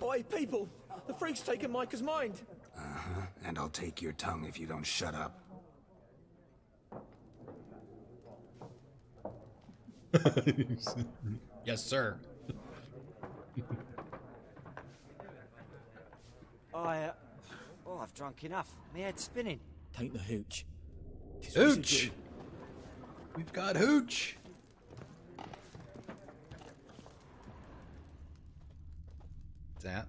Oi, people! The freak's taken Micah's mind! Uh-huh. And I'll take your tongue if you don't shut up. Yes, sir. I've drunk enough. My head's spinning. Tain't the hooch. Hooch! We've got hooch! What's that?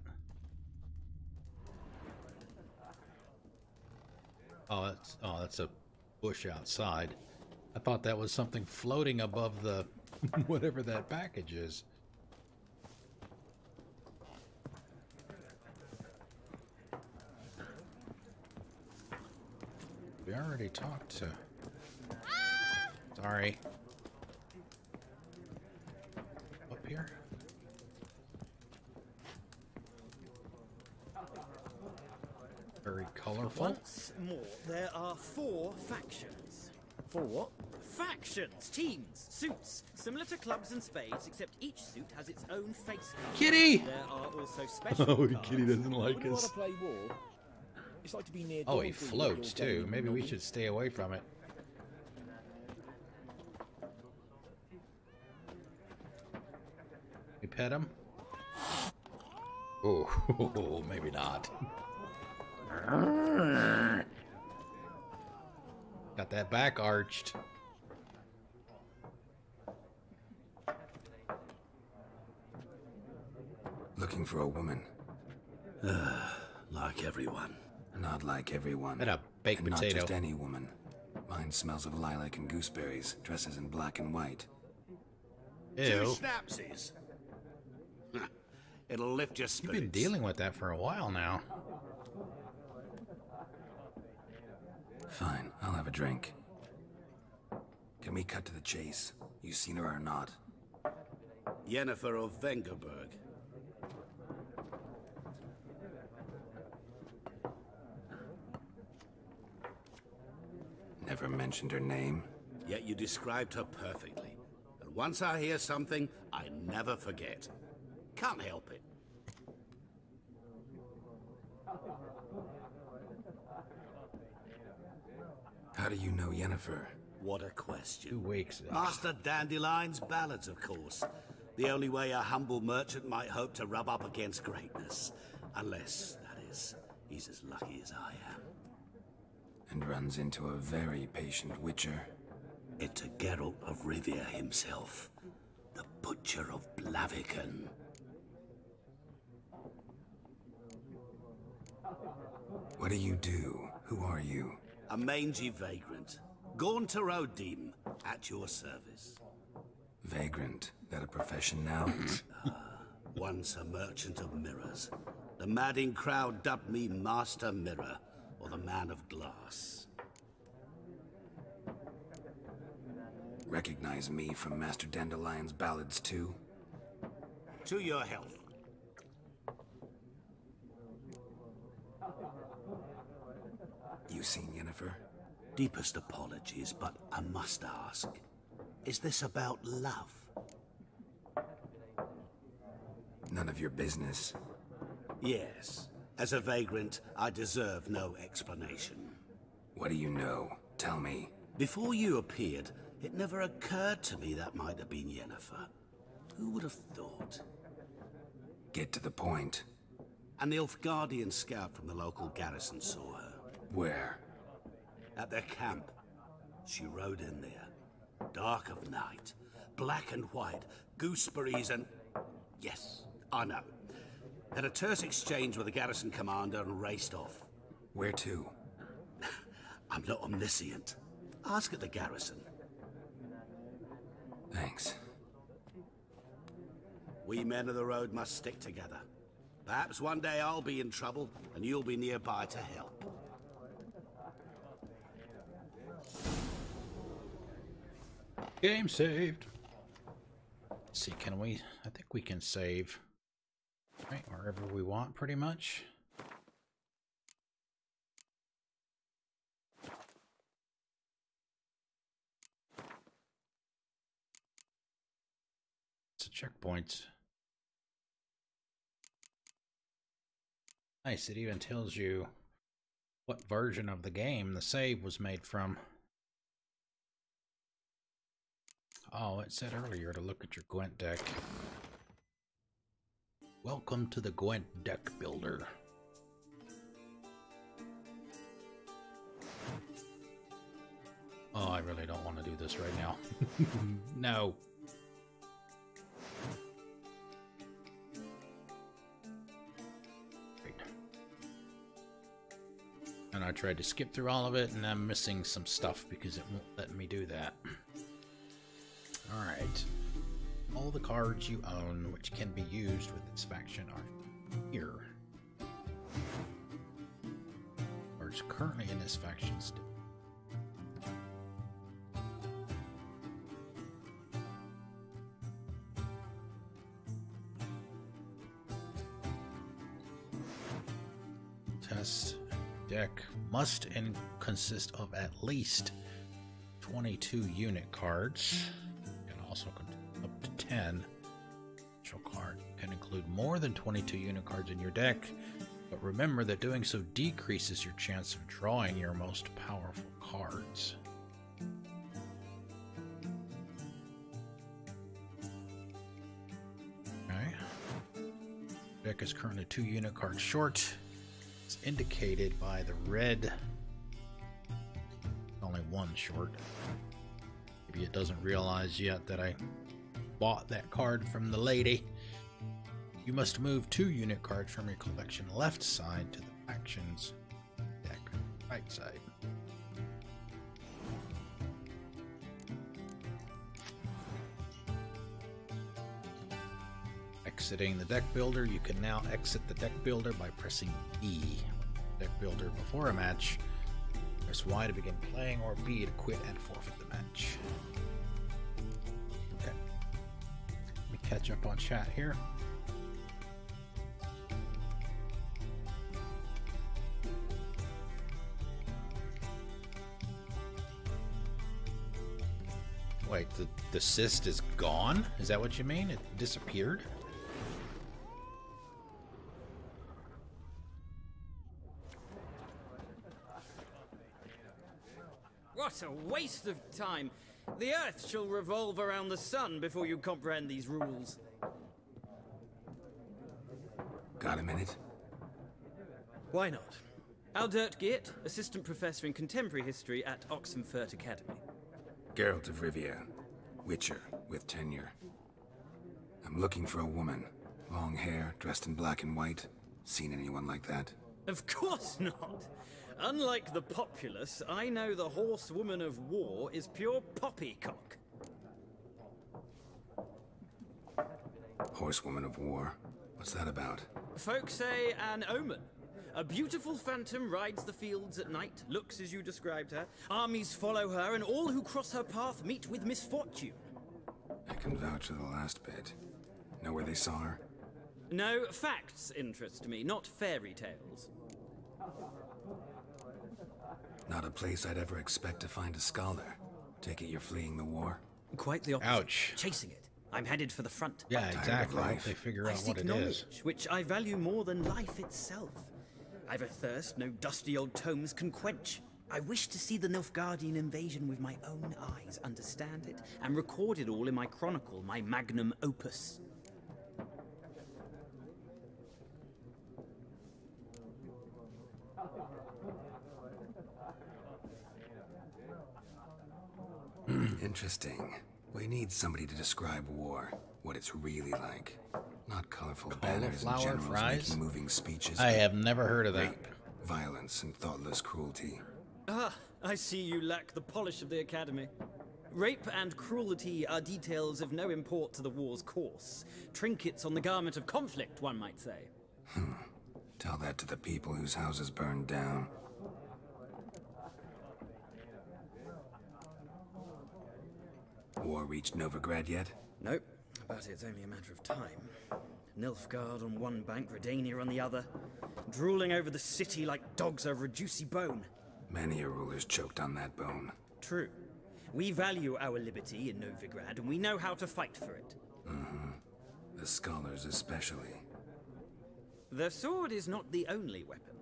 Oh, that's a bush outside. I thought that was something floating above the whatever that package is. We already talked to... Sorry. Up here? Very colorful. Once more, there are 4 factions. 4 what? Factions, teams, suits, similar to clubs and spades, except each suit has its own face card. Kitty! There are also special Oh, cards. Kitty doesn't like Wouldn't us. want to play war. It's like to be near. Oh, he Dorothy, floats you're too. getting Maybe we noggy. should stay away from it. We pet him? Oh, maybe not. Got that back arched. Looking for a woman. Like everyone. Not like everyone. And a baked and potato. Not just any woman. Mine smells of lilac and gooseberries, dresses in black and white. Ew. 2 snapsies. It'll lift your You've spirits. been dealing with that for a while now. Fine, I'll have a drink. Can we cut to the chase? You seen her or not? Yennefer of Vengerberg. Never mentioned her name. Yet you described her perfectly. And once I hear something, I never forget. Can't help it. How do you know Yennefer? What a question. 2 weeks. Master Dandelion's ballads, of course. The only way a humble merchant might hope to rub up against greatness. Unless, that is, he's as lucky as I am. And runs into a very patient witcher. Into Geralt of Rivia himself. The Butcher of Blaviken. What do you do? Who are you? A mangy vagrant. Gone to Rodim, At your service. Vagrant, that a profession now? Once a merchant of mirrors. The madding crowd dubbed me Master Mirror, or the Man of Glass. Recognize me from Master Dandelion's ballads too? To your health. You seen Yennefer? Deepest apologies, but I must ask. Is this about love? None of your business. Yes. As a vagrant, I deserve no explanation. What do you know? Tell me. Before you appeared, it never occurred to me that might have been Yennefer. Who would have thought? Get to the point. An Nilfgaardian scout from the local garrison saw her. Where? At their camp. She rode in there. Dark of night. Black and white. Gooseberries and... Yes, I know. Had a terse exchange with the garrison commander and raced off. Where to? I'm not omniscient. Ask at the garrison. Thanks. We men of the road must stick together. Perhaps one day I'll be in trouble and you'll be nearby to help. Game saved. Let's see, can we? I think we can save. Right, wherever we want, pretty much. It's a checkpoint. Nice, it even tells you what version of the game the save was made from. Oh, it said earlier to look at your Gwent deck. Welcome to the Gwent deck builder. Oh, I really don't want to do this right now. No. Great. And I tried to skip through all of it, and I'm missing some stuff because it won't let me do that. Alright. All the cards you own which can be used with this faction are here. Cards currently in this faction still. Test deck must consist of at least 22 unit cards. Also up to 10 special cards. Can include more than 22 unit cards in your deck, but remember that doing so decreases your chance of drawing your most powerful cards. Okay. Deck is currently 2 unit cards short. It's indicated by the red. Only 1 short. Maybe it doesn't realize yet that I bought that card from the lady. You must move 2 unit cards from your collection left side to the faction's deck right side. Exiting the deck builder, you can now exit the deck builder by pressing E. Deck builder before a match. Press Y to begin playing, or B to quit and forfeit the match. Okay. Let me catch up on chat here. Wait, the cyst is gone? Is that what you mean? It disappeared? What a waste of time! The Earth shall revolve around the sun before you comprehend these rules. Got a minute? Why not? Aldert Geert, Assistant Professor in Contemporary History at Oxenfurt Academy. Geralt of Rivia, Witcher, with tenure. I'm looking for a woman. Long hair, dressed in black and white. Seen anyone like that? Of course not. Unlike the populace, I know the horsewoman of war is pure poppycock. Horsewoman of war? What's that about? Folk say an omen. A beautiful phantom rides the fields at night, looks as you described her. Armies follow her, and all who cross her path meet with misfortune. I can vouch for the last bit. Know where they saw her? No, facts interest me, not fairy tales. Not a place I'd ever expect to find a scholar. Take it you're fleeing the war? Quite the opposite. Ouch. Chasing it. I'm headed for the front. Yeah, exactly. They figure out what it is. Which I value more than life itself. I've a thirst no dusty old tomes can quench. I wish to see the Nilfgaardian invasion with my own eyes, understand it, and record it all in my chronicle, my magnum opus. Interesting. We need somebody to describe war, what it's really like. Not colorful banners and generals making moving speeches. I have never heard of that. Rape, violence, and thoughtless cruelty. Ah, I see you lack the polish of the Academy. Rape and cruelty are details of no import to the war's course. Trinkets on the garment of conflict, one might say. Tell that to the people whose houses burned down. War reached Novigrad yet? Nope, but it's only a matter of time. Nilfgaard on one bank, Redania on the other, drooling over the city like dogs over a juicy bone. Many a ruler's choked on that bone. True. We value our liberty in Novigrad, and we know how to fight for it. The scholars especially. The sword is not the only weapon.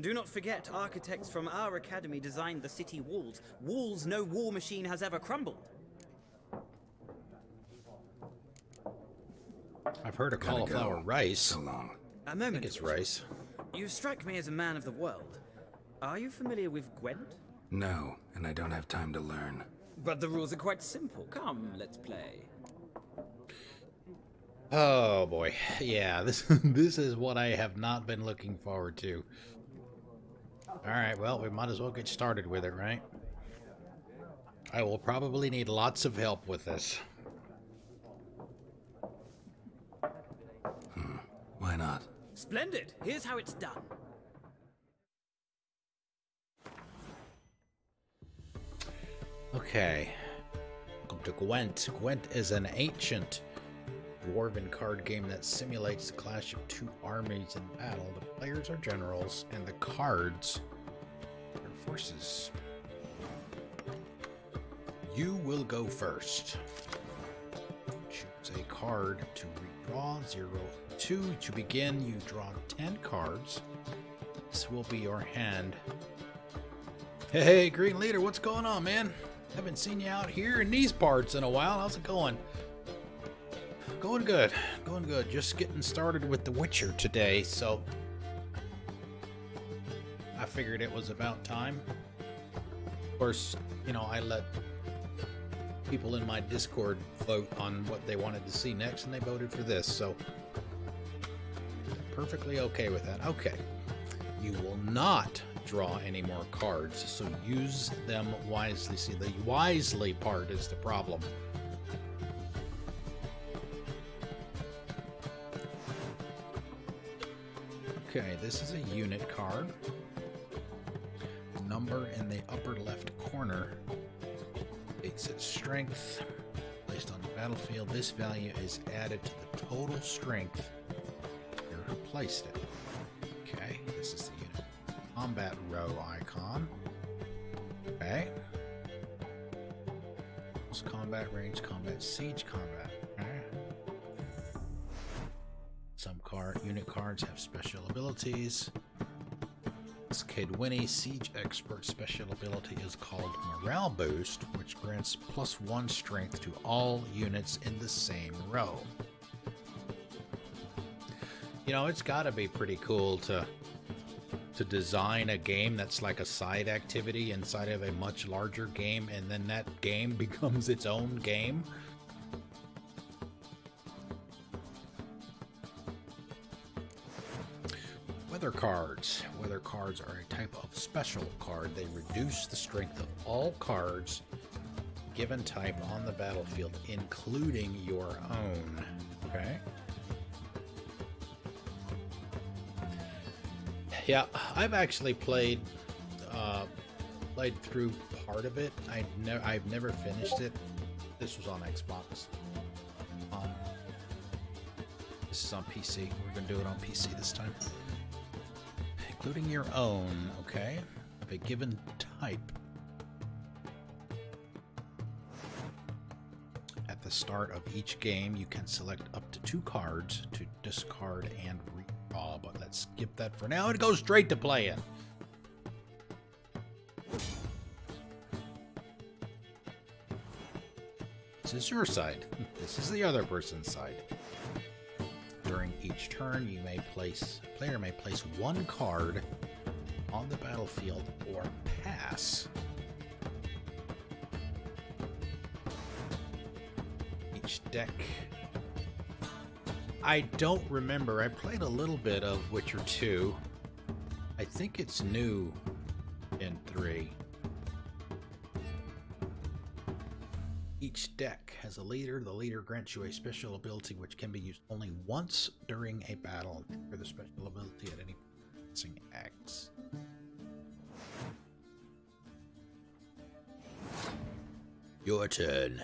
Do not forget, architects from our academy designed the city walls. Walls no war machine has ever crumbled. I've heard of cauliflower rice. So long. A moment. I think it's rice. You strike me as a man of the world. Are you familiar with Gwent? No, and I don't have time to learn. But the rules are quite simple. Come, let's play. Oh boy, yeah, this is what I have not been looking forward to. Alright, well, we might as well get started with it, right? I will probably need lots of help with this. Why not? Splendid! Here's how it's done. Okay. Welcome to Gwent. Gwent is an ancient dwarven card game that simulates the clash of two armies in battle. The players are generals, and the cards are forces. You will go first. Choose a card to redraw. 0, 2. To begin, you draw 10 cards. This will be your hand. Hey, Green Leader, what's going on, man? Haven't seen you out here in these parts in a while. How's it going? Going good. Going good. Just getting started with The Witcher today, so I figured it was about time. Of course, you know, I let people in my Discord vote on what they wanted to see next, and they voted for this, so perfectly okay with that. Okay. You will not draw any more cards, so use them wisely. See, the wisely part is the problem. Okay, this is a unit card. The number in the upper left corner states its strength. Placed on the battlefield, this value is added to the total strength who placed it. Okay, this is the unit combat row icon. Okay. Combat, range combat, siege combat. Okay. Some unit cards have special abilities. This Cadwini Siege Expert special ability is called Morale Boost, which grants +1 strength to all units in the same row. You know, it's got to be pretty cool to design a game that's like a side activity inside of a much larger game, and then that game becomes its own game. Weather cards. Weather cards are a type of special card. They reduce the strength of all cards given type on the battlefield, including your own. Okay. Yeah, I've actually played through part of it. I've never finished it. This was on Xbox. This is on PC. We're gonna do it on PC this time, including your own. Okay, of a given type. At the start of each game, you can select up to 2 cards to discard and redraw, but let's skip that for now and go straight to playing. This is your side. This is the other person's side. During each turn, player may place 1 card on the battlefield or pass. Each deck. I don't remember. I played a little bit of Witcher 2. I think it's new in 3. Each deck has a leader. The leader grants you a special ability which can be used only once during a battle. Trigger the special ability at any pressing X. Your turn.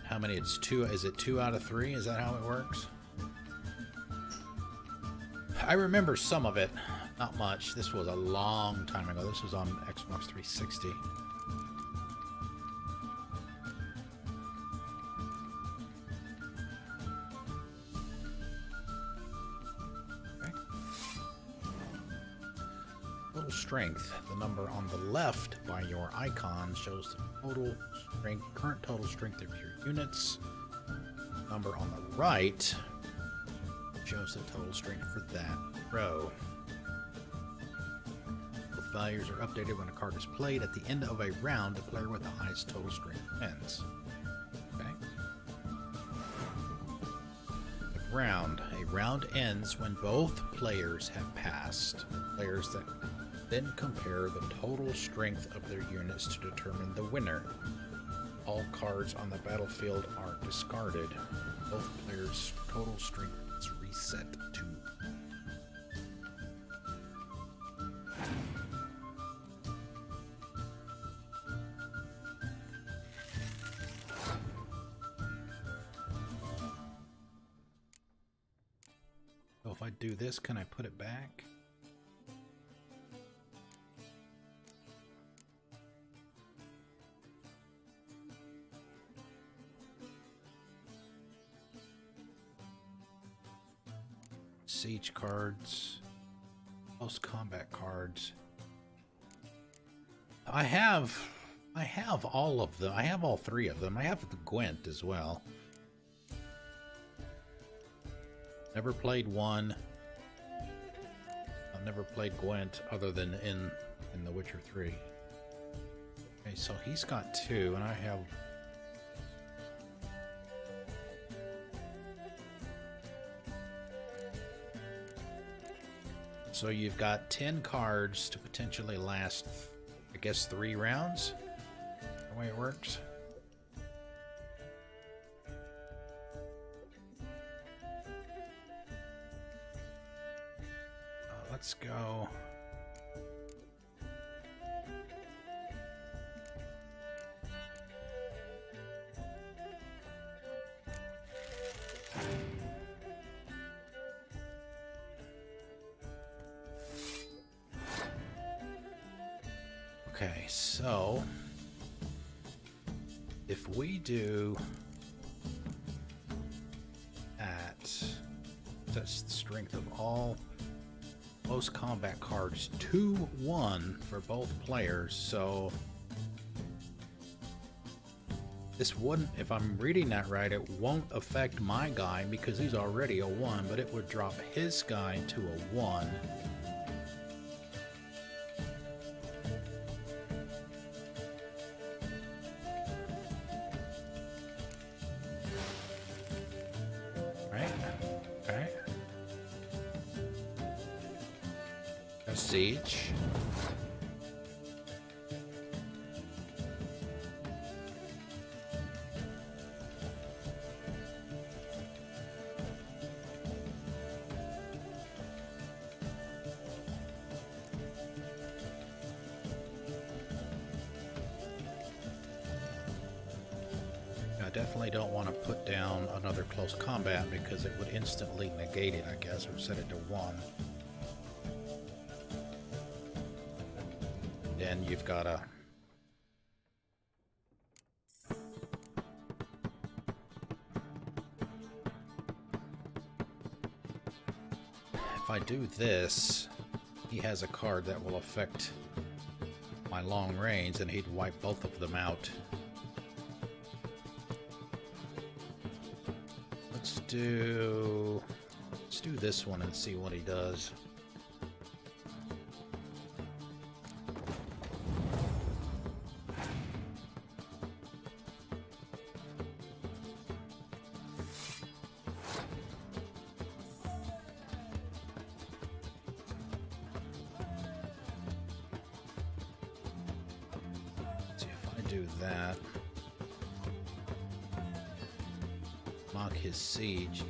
How many? It's 2. Is it 2 out of 3? Is that how it works? I remember some of it. Not much. This was a long time ago. This was on Xbox 360. Okay. Total strength. The number on the left by your icon shows the total strength, current total strength of your units. The number on the right shows the total strength for that row. Values are updated when a card is played. At the end of a round, the player with the highest total strength wins. Okay. A round ends when both players have passed. Players that then compare the total strength of their units to determine the winner. All cards on the battlefield are discarded. Both players' total strength is reset to if I do this, can I put it back? Siege cards, close combat cards. I have all of them. I have all 3 of them. I have the Gwent as well. Never played one. I've never played Gwent other than in The Witcher 3. Okay, so he's got 2, and I have... So you've got 10 cards to potentially last, I guess, 3 rounds? The way it works? Let's go. Okay, so if we do that's the strength of all close combat cards, 2-1 for both players, so this wouldn't, if I'm reading that right, it won't affect my guy because he's already a 1, but it would drop his guy to a 1. siege. I definitely don't want to put down another close combat because it would instantly negate it, I guess, or set it to 1. Then you've got to... If I do this, he has a card that will affect my long range, and he'd wipe both of them out. Let's do this one and see what he does. See if I do that. Knock his siege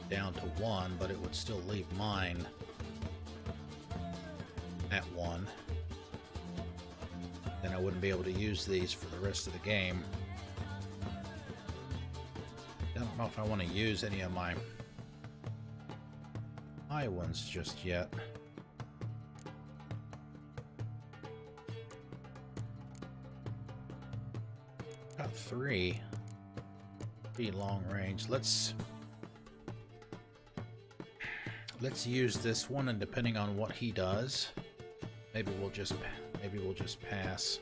down to 1, but it would still leave mine at 1. Then I wouldn't be able to use these for the rest of the game. I don't know if I want to use any of my high ones just yet. Got 3. Pretty long range. Let's use this one, and depending on what he does, maybe we'll just pass.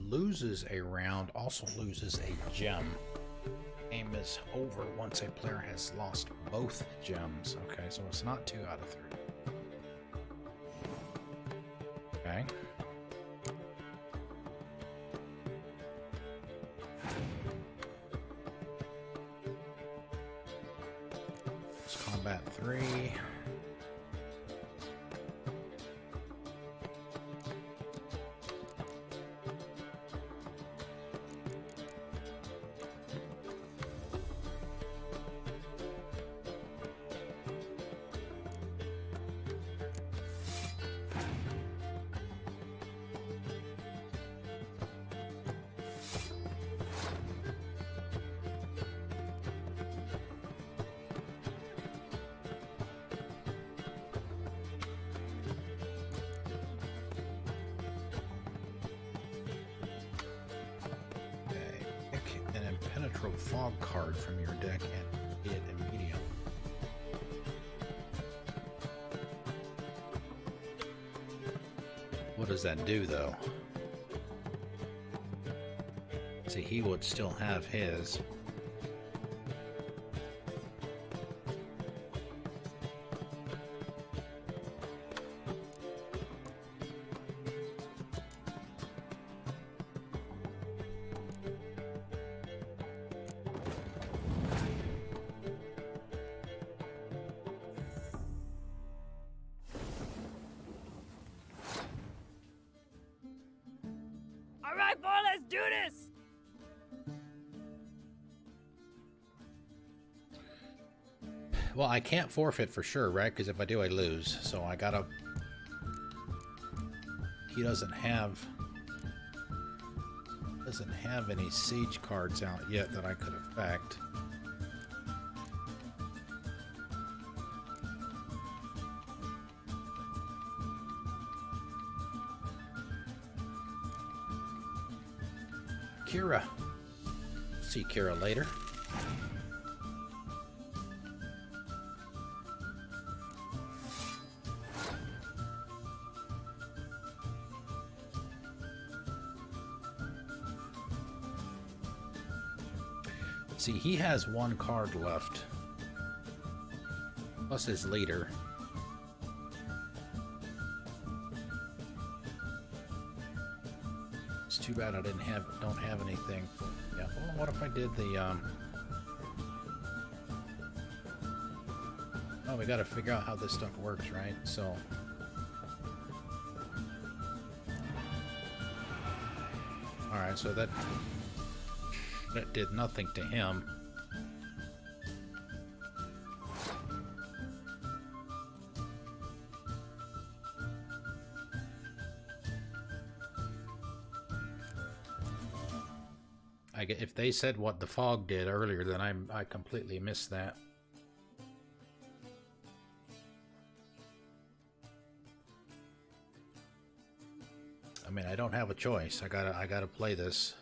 Loses a round also loses a gem. Game is over once a player has lost both gems. Okay, so it's not 2 out of 3. Okay. Let's combat 3. Fog card from your deck and hit it immediately. What does that do, though? See, he would still have his. Alright, boy, let's do this! Well, I can't forfeit for sure, right? Because if I do, I lose. So I gotta... He doesn't have any siege cards out yet that I could affect. Kira. See Kira later. See, he has one card left. Plus his leader. It's too bad I don't have anything. Yeah. Well, what if I did the Oh, we gotta figure out how this stuff works, right? So alright, so that did nothing to him. If they said what the fog did earlier, then I completely missed that. I mean, I don't have a choice. I gotta play this.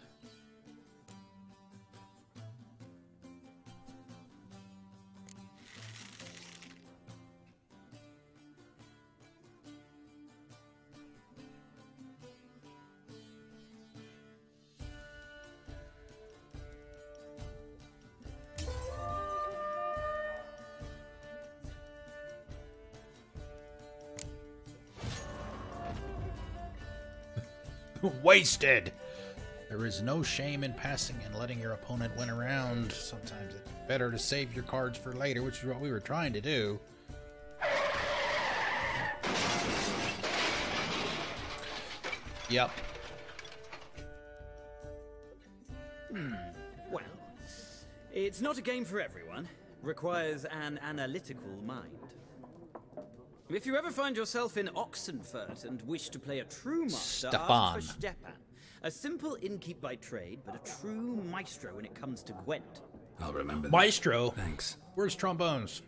Wasted! There is no shame in passing and letting your opponent win a round. Sometimes it's better to save your cards for later, which is what we were trying to do. Yep. Well, it's not a game for everyone. Requires an analytical mind. If you ever find yourself in Oxenfurt and wish to play a true master, ask for Stepan. A simple innkeep by trade, but a true maestro when it comes to Gwent. I'll remember that. Maestro? Thanks. Where's trombones?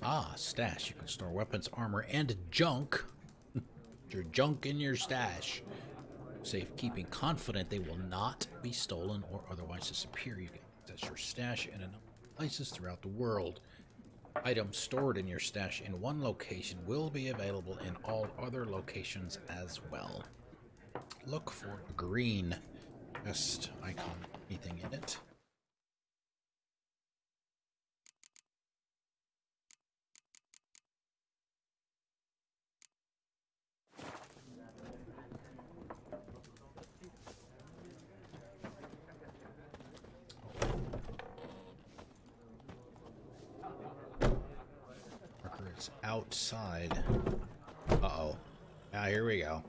Ah, stash. You can store weapons, armor, and junk. Your junk in your stash. Safekeeping, confident they will not be stolen or otherwise disappear. You can access your stash in a number of places throughout the world. Items stored in your stash in one location will be available in all other locations as well. Look for a green chest icon. Anything in it? Outside. Uh-oh. Now here we go.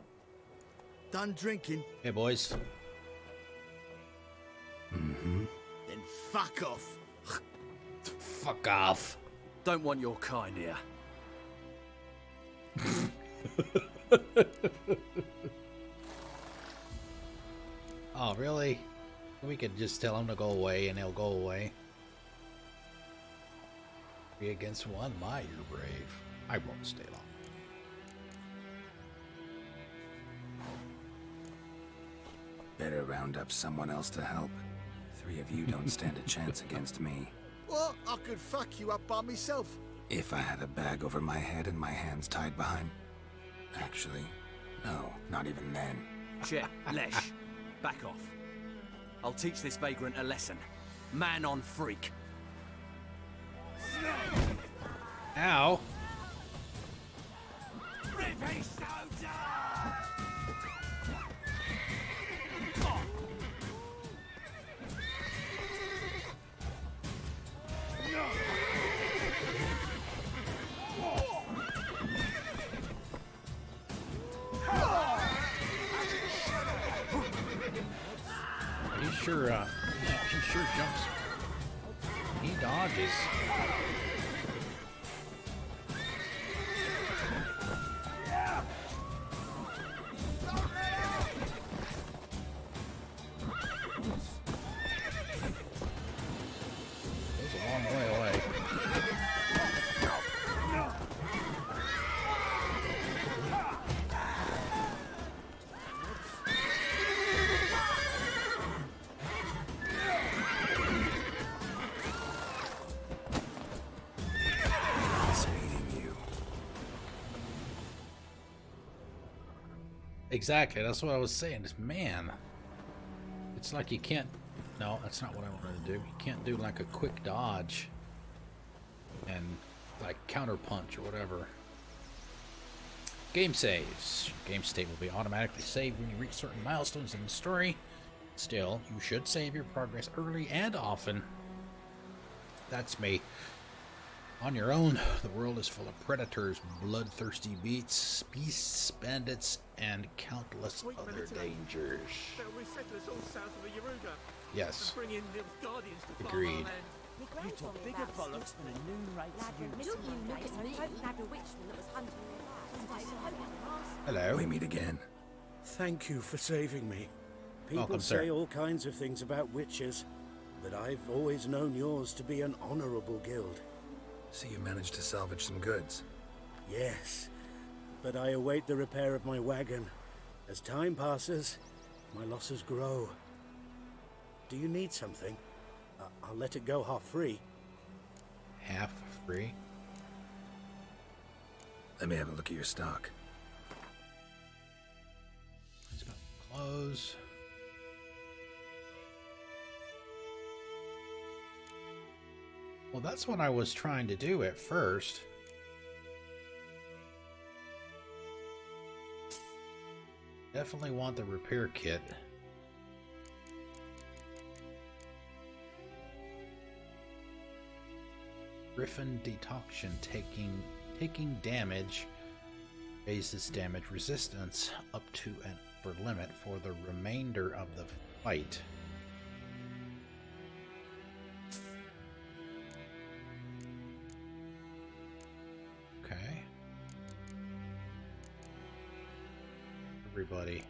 Done drinking? Hey, boys. Mm-hmm. Then fuck off. Fuck off. Don't want your kind here. Oh, really? We could just tell him to go away and he'll go away. 3 against 1? My, you're brave. I won't stay long. Better round up someone else to help. 3 of you don't stand a chance against me. Well, I could fuck you up by myself. If I had a bag over my head and my hands tied behind... Actually, no, not even then. Shit, Lesh, back off. I'll teach this vagrant a lesson. Man on freak. Ow. He sure jumps. He dodges. Goes a long way away. Exactly, that's what I was saying. Man, it's like you can't... No, that's not what I wanted to do. You can't do like a quick dodge and like counter punch or whatever. Game saves. Game state will be automatically saved when you reach certain milestones in the story. Still, you should save your progress early and often. That's me. On your own, the world is full of predators, bloodthirsty beasts, bandits, and countless other dangers. Yes. Agreed. You took bigger bollocks than a noon raid Hello. We meet again. Thank you for saving me. People Welcome, say sir. all kinds of things about witches, but I've always known yours to be an honorable guild. So you managed to salvage some goods? Yes, but I await the repair of my wagon. As time passes, my losses grow. Do you need something? I'll let it go half free. Half free? Let me have a look at your stock. It's got clothes. Well, that's what I was trying to do at first. Definitely want the repair kit. Griffin Detoxion taking damage raises damage resistance up to an upper limit for the remainder of the fight. Okay. Everybody.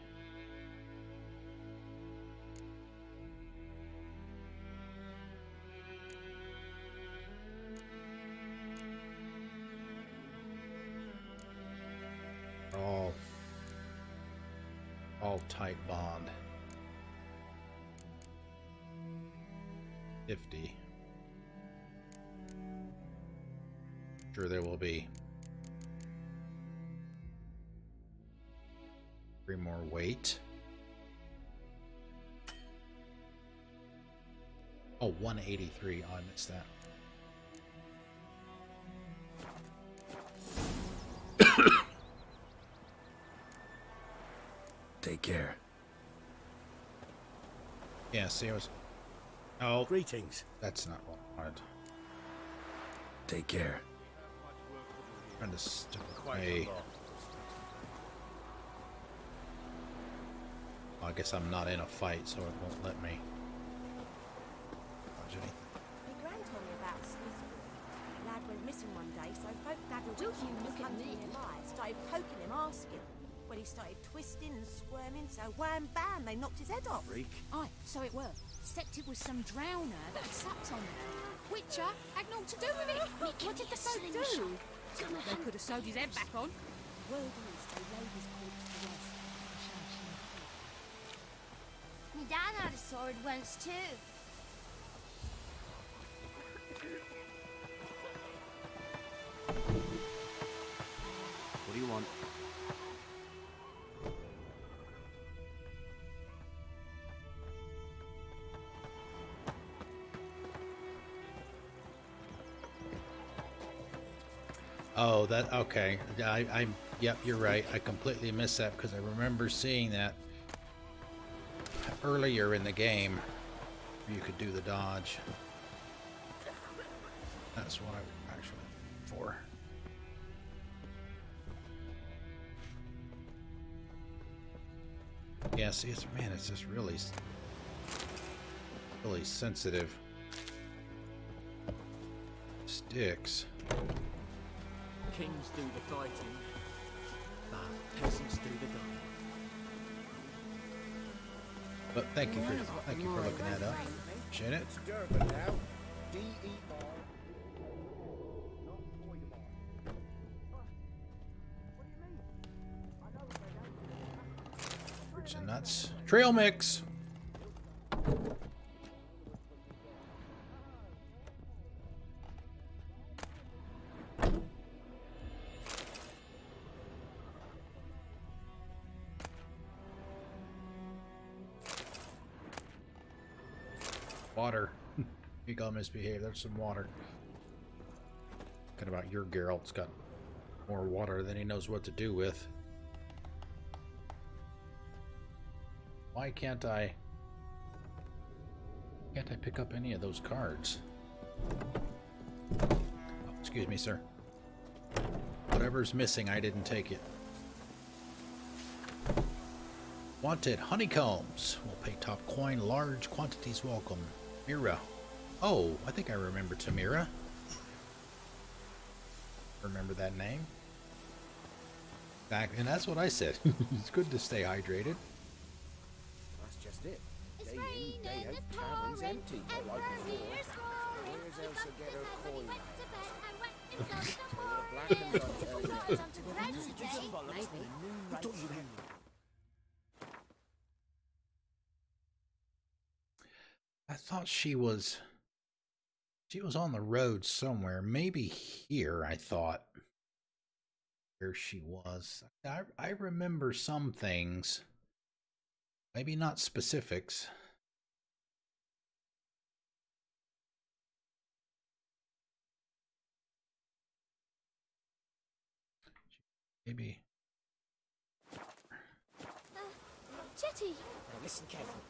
All tight bond. 50. Sure there will be 3 more weight. Oh, 183. Oh, I missed that. Take care. Yeah, see, I was... Oh. Greetings. That's not what I wanted. Take care. Trying to stick with me. Well, I guess I'm not in a fight, so it won't let me. Dodge anything. My gran told me about a sleuth. Lad went missing one day, so folk gathered Do which you was look at hunting me? him alive, started poking him, asking. When he started twisting and squirming, so wham bam, they knocked his head off. Freak. Aye, so it were. Except it was some drowner that had supped on it. Witcher had naught to do with it. What did the folk do? They could have sewed his head back on. Word is they laid his corpse to rest. My dad had a sword once too. What do you want? Oh, that... Okay. Yep, you're right. I completely missed that because I remember seeing that earlier in the game. You could do the dodge. That's what I actually for. Yeah, see, it's... Man, it's just really sensitive. Sticks. Kings do the fighting, but peasants do the dying. But thank you for looking that up. Appreciate it. Fruits and nuts. Trail mix. Water. You gotta misbehave. There's some water. Talking about your Geralt's got more water than he knows what to do with. Why can't I pick up any of those cards? Oh, excuse me, sir. Whatever's missing, I didn't take it. Wanted honeycombs. We'll pay top coin, large quantities welcome. Mira. Oh, I think I remember Tamira. Remember that name? And that's what I said. It's good to stay hydrated. That's just it. Day in, day out, tavern's empty. Like before. Where's else to get her coin I thought she was on the road somewhere. Maybe here, I thought. Where she was. I remember some things. Maybe not specifics. Maybe. Jetty! Now listen carefully.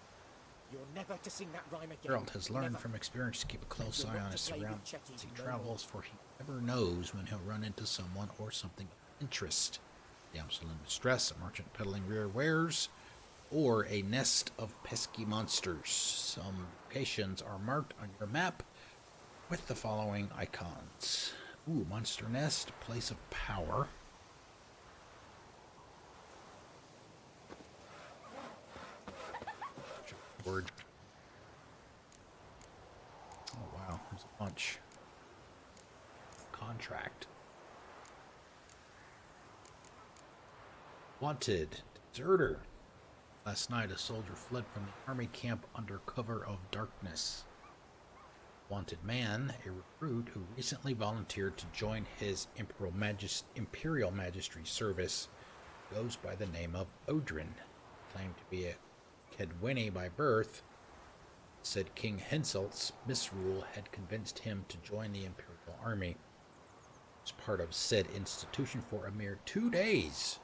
You're never to sing that rhyme again. Geralt has learned from experience to keep a close eye on his surroundings as he travels, for he never knows when he'll run into someone or something of interest. Damsel in distress, a merchant peddling rare wares, or a nest of pesky monsters. Some locations are marked on your map with the following icons. Ooh, monster nest, place of power. Word. Oh wow, there's a bunch. Contract. Wanted. Deserter. Last night a soldier fled from the army camp under cover of darkness. Wanted man, a recruit who recently volunteered to join his Imperial Majesty service, goes by the name of Odrin. Claimed to be a Kedwini by birth, said King Henselt's misrule had convinced him to join the Imperial Army. As part of said institution for a mere 2 days.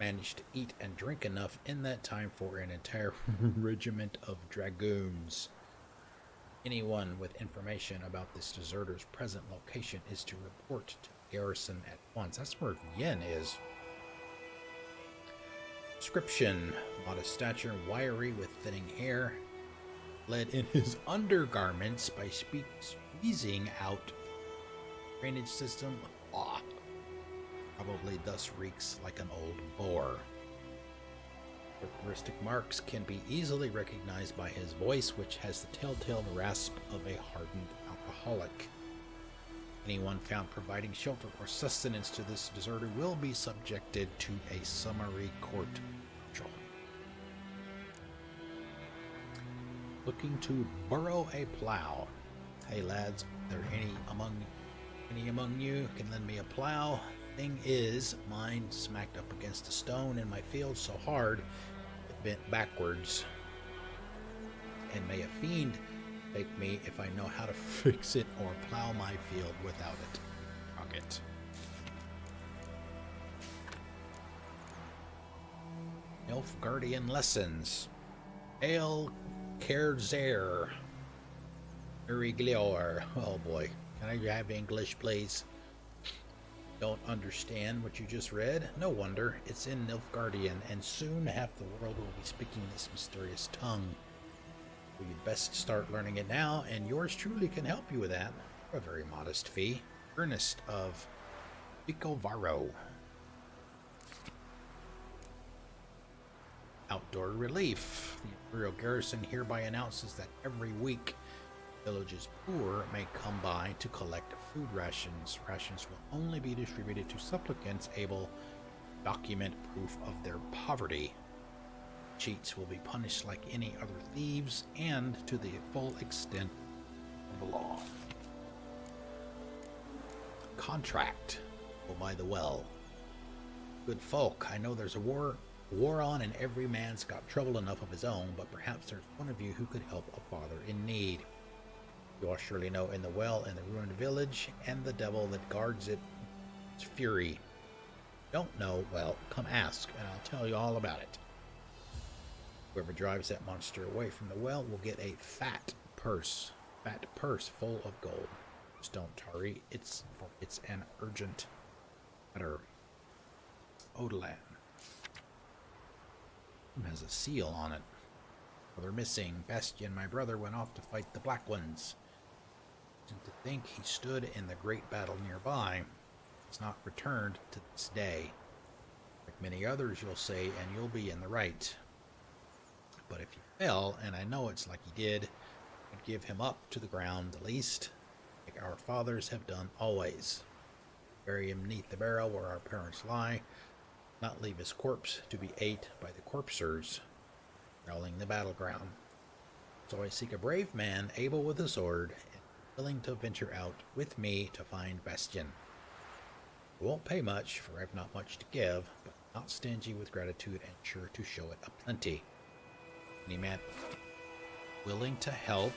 Managed to eat and drink enough in that time for an entire regiment of dragoons. Anyone with information about this deserter's present location is to report to the garrison at once. That's where Yen is. Description: modest stature, wiry with thinning hair, led in his undergarments by squeezing out drainage system. Probably thus reeks like an old boar. Characteristic marks can be easily recognized by his voice, which has the telltale rasp of a hardened alcoholic. Anyone found providing shelter or sustenance to this deserter will be subjected to a summary court martial. Looking to borrow a plow. Hey lads, are there any among you can lend me a plow? Thing is, mine smacked up against a stone in my field so hard it bent backwards. And may a fiend take me if I know how to fix it or plow my field without it. Rocket. Nilfgaardian lessons. El Kerzer. Uriglior. Oh boy. Can I have English, please? Don't understand what you just read? No wonder. It's in Nilfgaardian, and soon half the world will be speaking this mysterious tongue. Well, you'd best start learning it now, and yours truly can help you with that for a very modest fee. Ernest of Vicovaro. Outdoor relief. The Imperial Garrison hereby announces that every week village's poor may come by to collect food rations. Rations will only be distributed to supplicants able to document proof of their poverty. Cheats will be punished like any other thieves and to the full extent of the law. Contract. Go by the well. Good folk, I know there's a war War on and every man's got trouble enough of his own, but perhaps there's one of you who could help a father in need. You all surely know in the well in the ruined village, and the devil that guards it, its fury. Don't know? Well, come ask, and I'll tell you all about it. Whoever drives that monster away from the well will get a fat purse full of gold. Just don't tarry. It's an urgent matter. Odolan has a seal on it. Well, they're missing. Bastian, my brother, went off to fight the Black Ones. To think he stood in the great battle nearby. It's not returned to this day. Like many others, you'll say, and you'll be in the right. But if he fell, and I know it's like he did, I'd give him up to the ground the least, like our fathers have done always. Bury him neath the barrow where our parents lie, not leave his corpse to be ate by the corpsers, prowling the battleground. So I seek a brave man, able with a sword, and willing to venture out with me to find Bastian. I won't pay much, for I've not much to give, but not stingy with gratitude and sure to show it aplenty. Any man willing to help?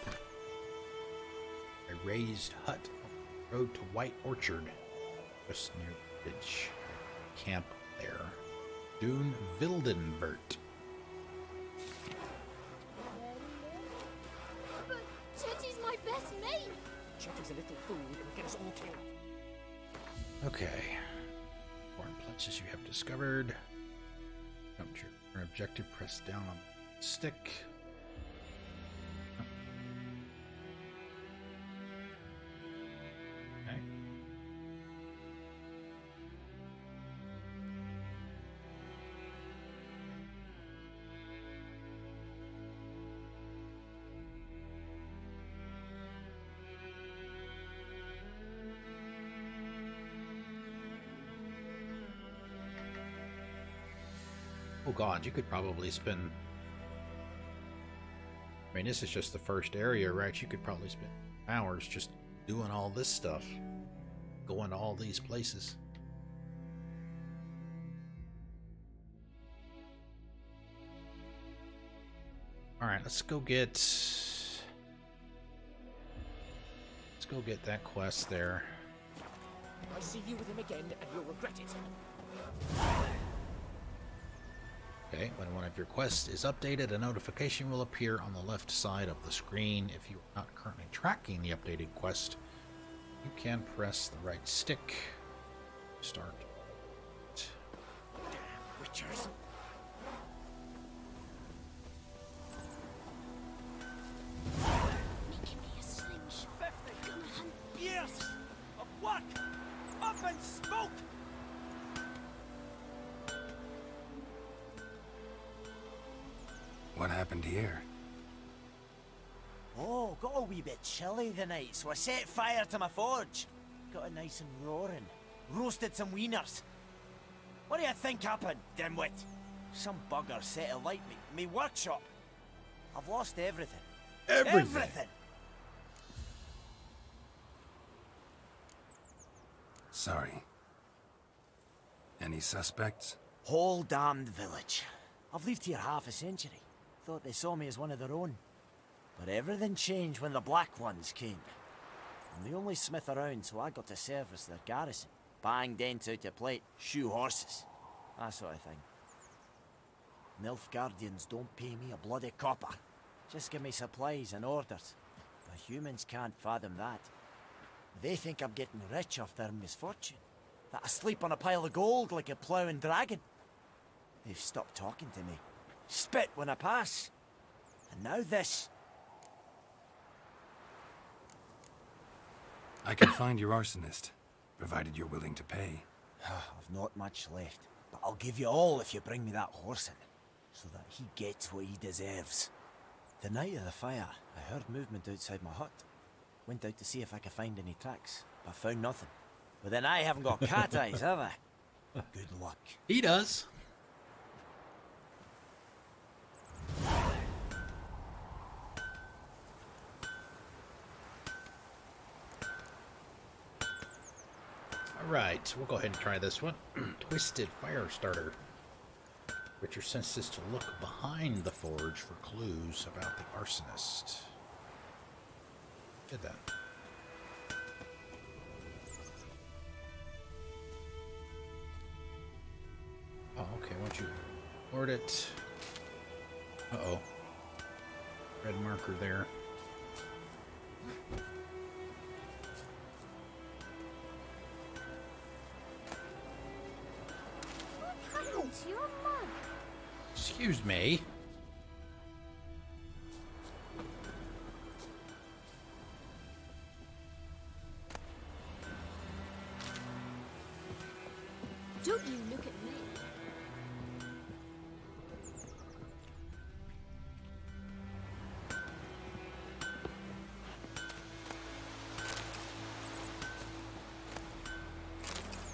A raised hut on the road to White Orchard, just near the village. Camp there. Dune Wildenvert. But Chetty's my best mate. Chetty's a little fool who will get us all killed. Okay. Foreign places you have discovered. Jump to your objective, press down on the stick. Okay. Oh god, you could probably spend... I mean, this is just the first area, right? You could probably spend hours just doing all this stuff. Going to all these places. Alright, let's go get that quest there. I see you with him again, and you'll regret it. Okay, when one of your quests is updated, a notification will appear on the left side of the screen. If you are not currently tracking the updated quest, you can press the right stick. Start. Damn witchers. Making me a slingshot. 50 years of work up in smoke. What happened here? Oh, got a wee bit chilly the night, so I set fire to my forge. Got it nice and roaring. Roasted some wieners. What do you think happened, dimwit? Some bugger set alight me workshop. I've lost everything. Everything! Sorry. Any suspects? Whole damned village. I've lived here half a century. Thought they saw me as one of their own. But everything changed when the Black Ones came. I'm the only smith around, so I got to service their garrison. Bang dents out of plate, shoe horses. That sort of thing. Nilfgaardians don't pay me a bloody copper. Just give me supplies and orders. The humans can't fathom that. They think I'm getting rich off their misfortune. That I sleep on a pile of gold like a ploughing dragon. They've stopped talking to me. Spit when I pass. And now this. I can find your arsonist, provided you're willing to pay. I've not much left, but I'll give you all if you bring me that horse in, so that he gets what he deserves. The night of the fire, I heard movement outside my hut. Went out to see if I could find any tracks, but found nothing. But then I haven't got cat eyes, have I? Good luck. He does. Alright, we'll go ahead and try this one. Twisted Firestarter. But your sense is to look behind the forge for clues about the arsonist. Did that. Oh, okay, once you board it. Uh-oh. Red marker there. What happened to your mug? Excuse me. Don't you look at me.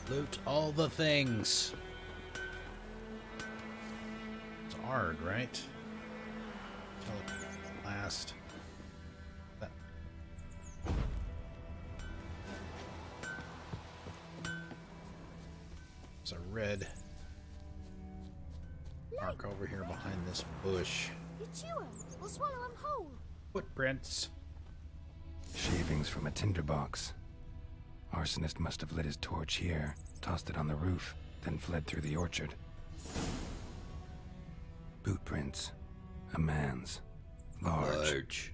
Loot all the things. It's hard, right? Last. That. There's a red mark over here behind this bush. You chew 'em or swallow 'em whole. Footprints. Shavings from a tinderbox. Arsonist must have lit his torch here, tossed it on the roof, then fled through the orchard. Boot prints. A man's. Large.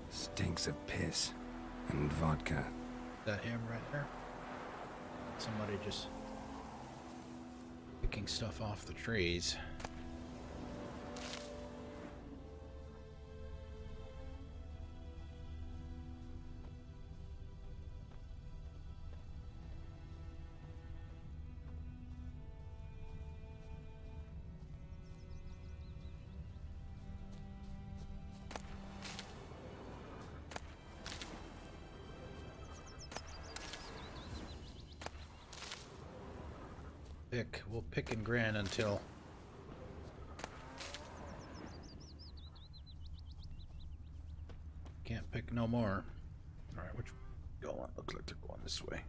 Stinks of piss and vodka. That him right there? Somebody just picking stuff off the trees. We'll pick and grin until can't pick no more. All right, which go on? Looks like they're going this way.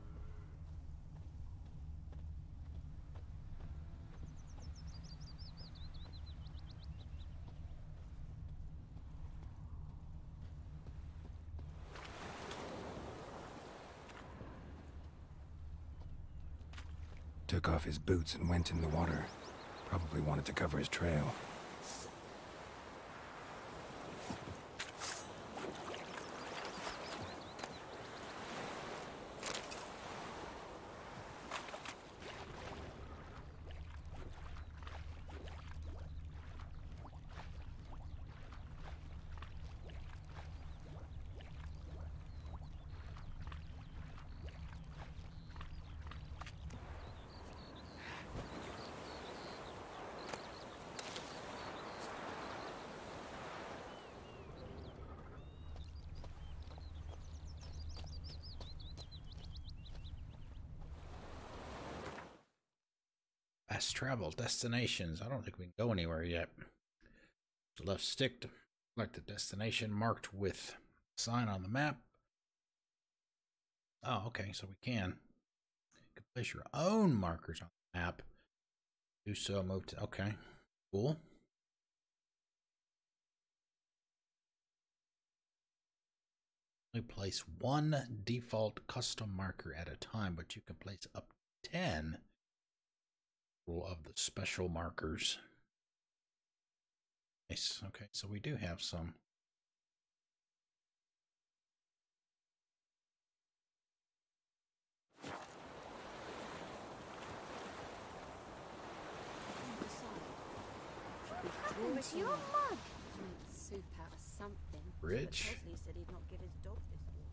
Took off his boots and went in the water. Probably wanted to cover his trail. Fast travel destinations. I don't think we can go anywhere yet. Left stick to select a destination marked with sign on the map. Oh, okay, so we can. You can place your own markers on the map. Do so, move to, okay, cool. Only place one default custom marker at a time, but you can place up to 10 of the special markers. Nice. Okay, so we do have some. What happened to your mug? Make soup out of something. Rich. He said he'd not give his dog this walk.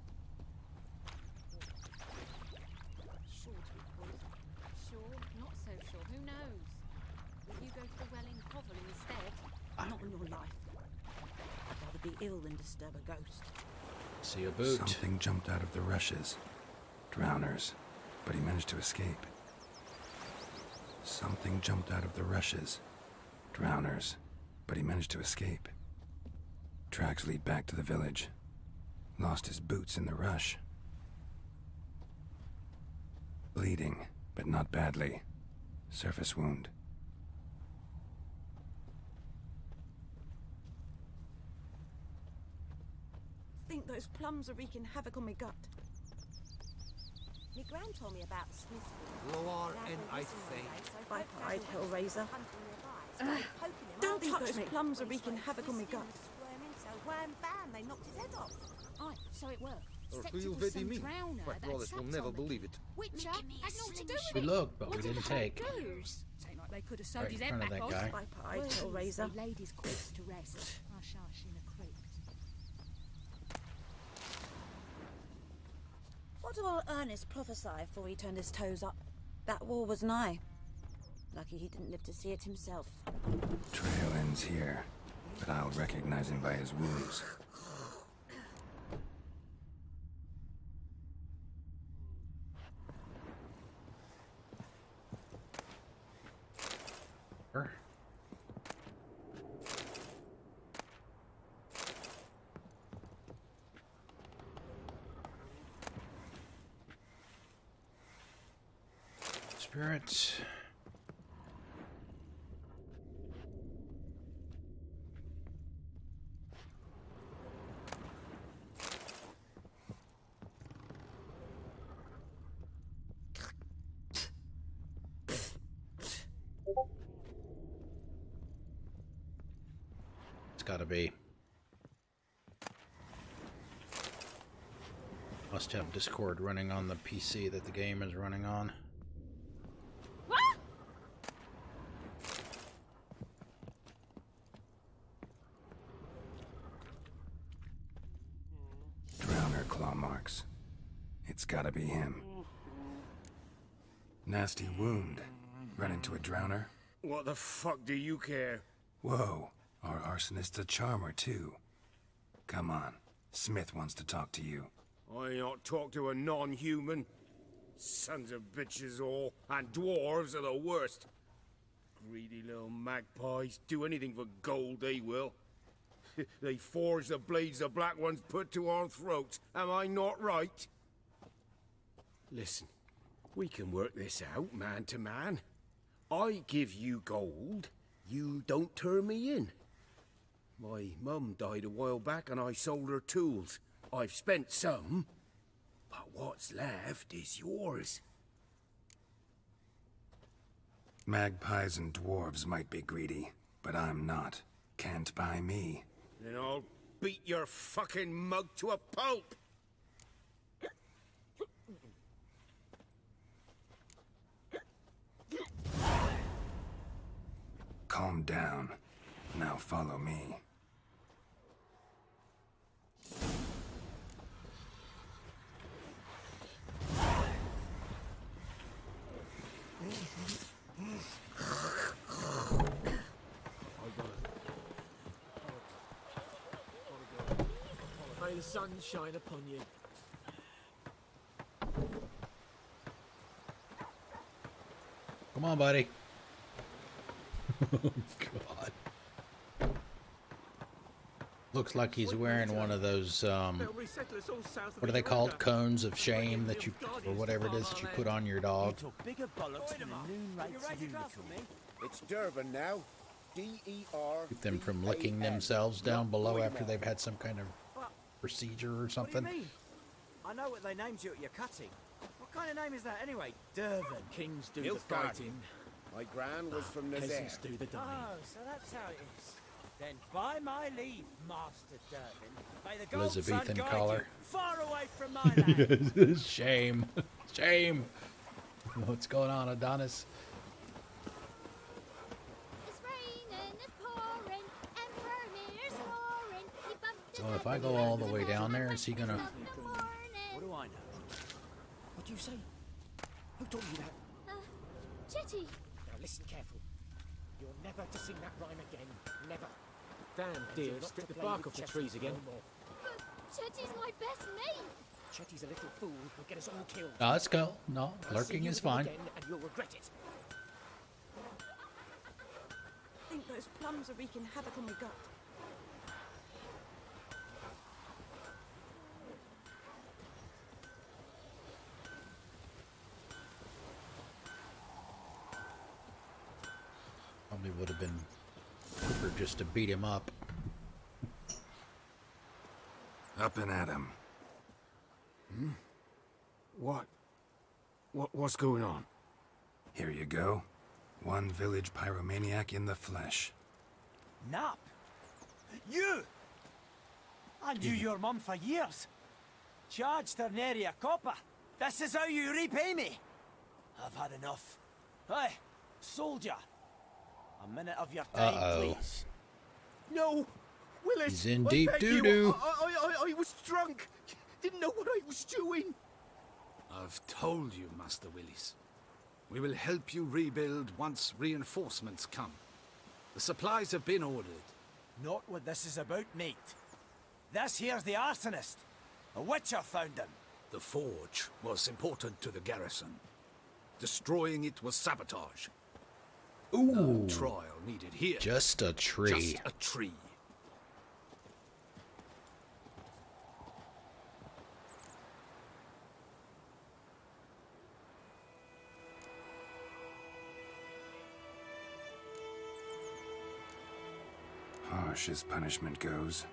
Sure to be poison. Sure, not so sure. Who knows? Will you go to the well in Hovel instead? Not on your life. I'd rather be ill than disturb a ghost. See a boot. Something jumped out of the rushes. Drowners. But he managed to escape. Something jumped out of the rushes. Drowners. But he managed to escape. Tracks lead back to the village. Lost his boots in the rush. Bleeding, but not badly. Surface wound. I think those plums are wreaking havoc on my gut. Me gran told me about Smith's. Lower in, I think. By Pride Hellraiser. Don't touch those plums are wreaking havoc on my gut. So wham bam, they knocked his head off. Aye, so it worked. Or Except who it you was very some mean? drowner My that brothers will sapped never on them. believe it. Witcher had naught to do with We it. looked, but we What did didn't the hell take. do's? Ain't like they could have sewed Right his in head front of back that on. guy. By Pride Hellraiser. They laid his corpse to rest. Hush, hush, in a crypt. What did old Ernest prophesy before he turned his toes up? That war was nigh. Lucky he didn't live to see it himself. Trail ends here, but I'll recognize him by his wounds. Spirits. It's gotta be. Must have Discord running on the PC that the game is running on. Drowner claw marks. It's gotta be him. Nasty wound. Run into a drowner? What the fuck do you care? Whoa, our arsonist's a charmer too. Come on, Smith wants to talk to you. I ain't not talk to a non-human. Sons of bitches all, and dwarves are the worst. Greedy little magpies, do anything for gold they will. They forge the blades the black ones put to our throats, am I not right? Listen, we can work this out man to man. I give you gold, you don't turn me in. My mum died a while back and I sold her tools. I've spent some, but what's left is yours. Magpies and dwarves might be greedy, but I'm not. Can't buy me. Then I'll beat your fucking mug to a pulp! Calm down. Now follow me. May the sun shine upon you. Come on, buddy. Oh, God. Looks like he's wearing one of those, what are they called? Cones of shame that you, or whatever it is that you put on your dog. It's Durban now. D-E-R. Keep them from licking themselves down below after they've had some kind of procedure or something. What do you mean? I know what they named you at your cutting. What kind of name is that anyway? Durban. Kings do the fighting. My gran was from Nazaire. Peasants do the dying. Oh, so that's how it is. Then by my leave, Master Durban, may the gold Elizabethan sun guide collar. you far away from my land. Shame. Shame. What's going on, Adonis? So if I go all the way down there, is he gonna... What do I know? What do you say? Who told you that? Chetty. Now listen careful. You're never to sing that rhyme again. Never. Damn, dear, strip the bark off the trees again. But Chetty's my best mate. Chetty's a little fool who'll get us all killed. No, let's go. No, lurking is fine. Again and you'll regret it. think those plums are wreaking havoc on my gut. Probably would have been quicker just to beat him up. Up and at him. Hmm? What's going on? Here you go. One village pyromaniac in the flesh. Nap? You! I knew your mum for years. Charged her nary a copper. This is how you repay me. I've had enough. Hey, soldier. A minute of your time, please. No! Willis! He's in deep doo-doo. I was drunk! Didn't know what I was doing! I've told you, Master Willis. We will help you rebuild once reinforcements come. The supplies have been ordered. Not what this is about, mate. This here's the arsonist. A witcher found him. The forge was important to the garrison. Destroying it was sabotage. Ooh. No trial needed here. Just a tree. Just a tree. Harsh as punishment goes.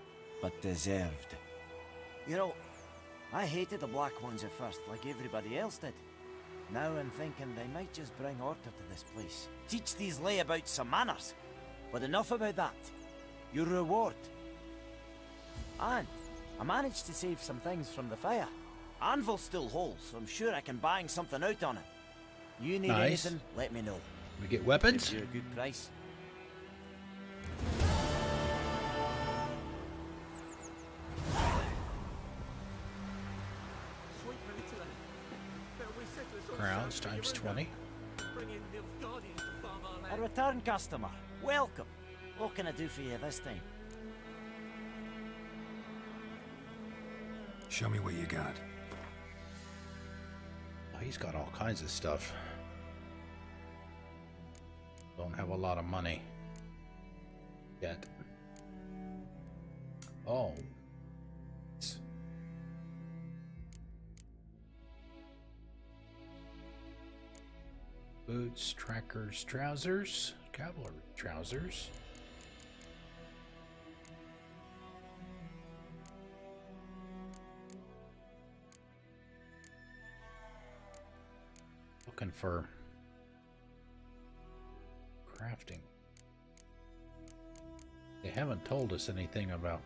But deserved. You know, I hated the Black Ones at first, like everybody else did. Now I'm thinking they might just bring order to this place. Teach these layabouts some manners. But enough about that. Your reward. And I managed to save some things from the fire. Anvil's still whole, so I'm sure I can bang something out on it. You need anything, let me know. We get weapons? Give you a good price. Crowns times 20. A return customer. Welcome. What can I do for you this time? Show me what you got. Oh, he's got all kinds of stuff. Don't have a lot of money yet. Oh. Boots, trackers, trousers, cavalry trousers. Looking for crafting. They haven't told us anything about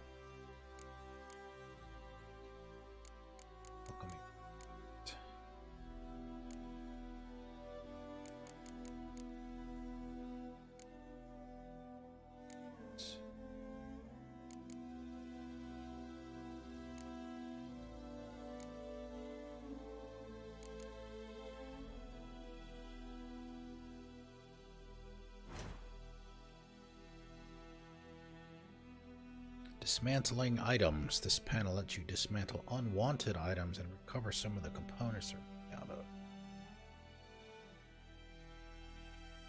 dismantling items. This panel lets you dismantle unwanted items and recover some of the components out of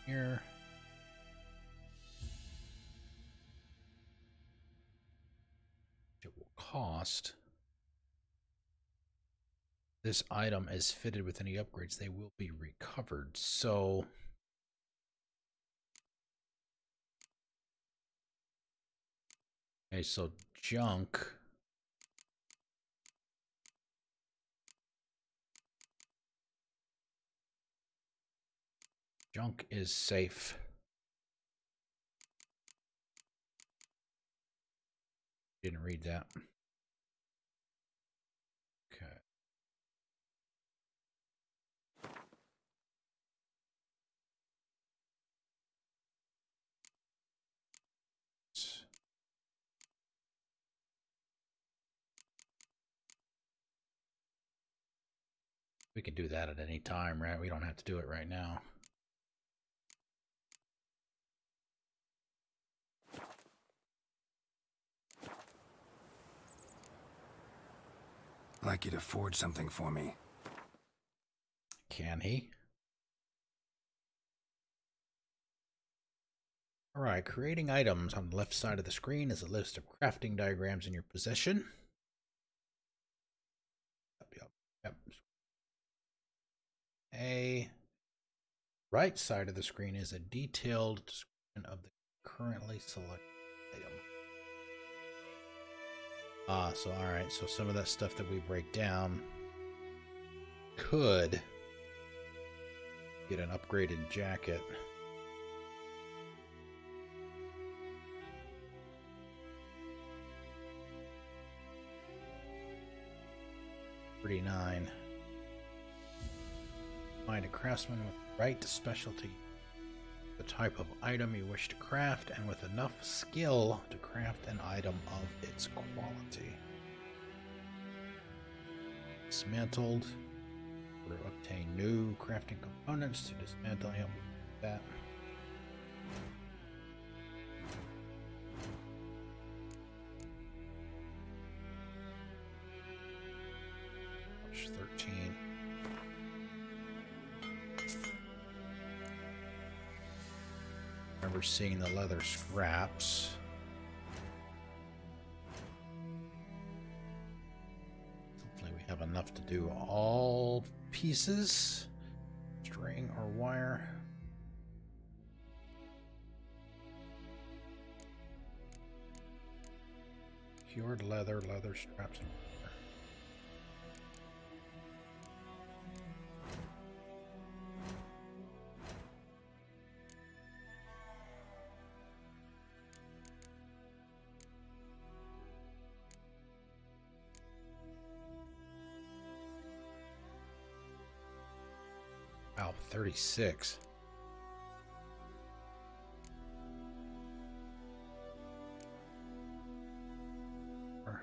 here. It will cost. This item is fitted with any upgrades. They will be recovered. So okay, so junk. Junk is safe. Didn't read that. Okay. We can do that at any time, right? We don't have to do it right now. I'd like you to forge something for me. Can he? Alright, creating items. On the left side of the screen is a list of crafting diagrams in your possession. Yep. A right side of the screen is a detailed description of the currently selected item. So alright, so some of that stuff that we break down could get an upgraded jacket. $39. Find a craftsman with the right specialty, the type of item you wish to craft, and with enough skill to craft an item of its quality. Dismantled. Or obtain new crafting components to dismantle. Help with that. Push 13. Remember seeing the leather scraps. Hopefully we have enough to do all pieces, string or wire. Cured leather, leather straps, and wire. Wow, 36. Or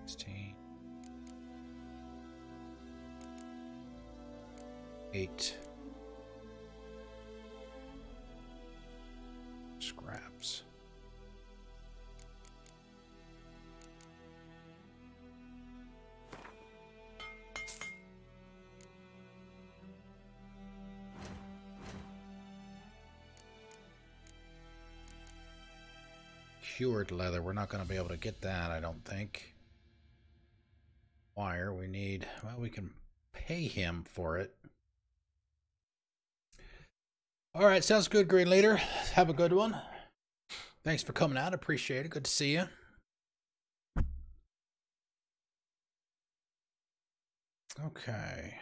16. 8. Scraps. Cured leather. We're not going to be able to get that, I don't think. Wire. We need... Well, we can pay him for it. Alright, sounds good, Green Leader. Have a good one. Thanks for coming out. Appreciate it. Good to see you. Okay.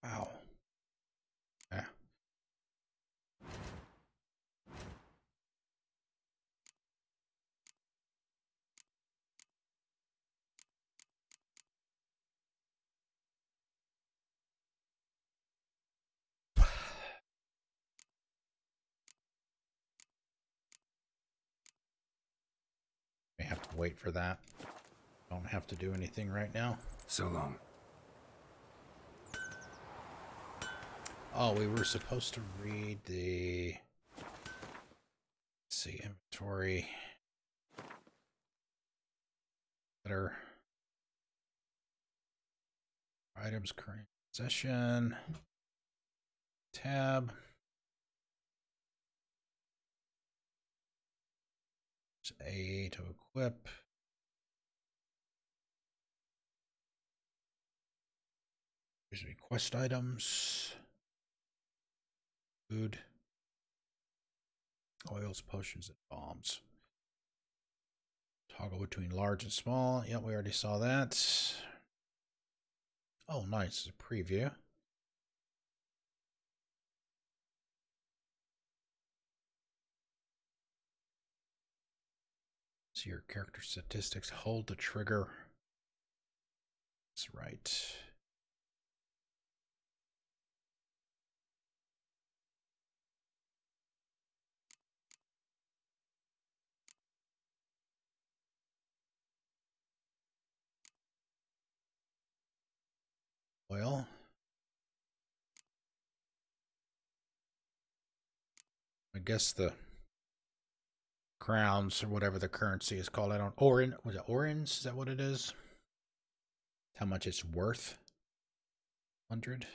Wow. Yeah. We have to wait for that. Don't have to do anything right now. So long. Oh, we were supposed to read the... Let's see, inventory. Better. Items current possession. Tab. A to equip. Here's me quest items. Food. Oils, potions, and bombs. Toggle between large and small. Yep, we already saw that. Oh, nice. It's a preview. See your character statistics. Hold the trigger. That's right. Well, I guess the crowns or whatever the currency is called. I don't. Orin, was it Orins? Is that what it is? How much it's worth? 100.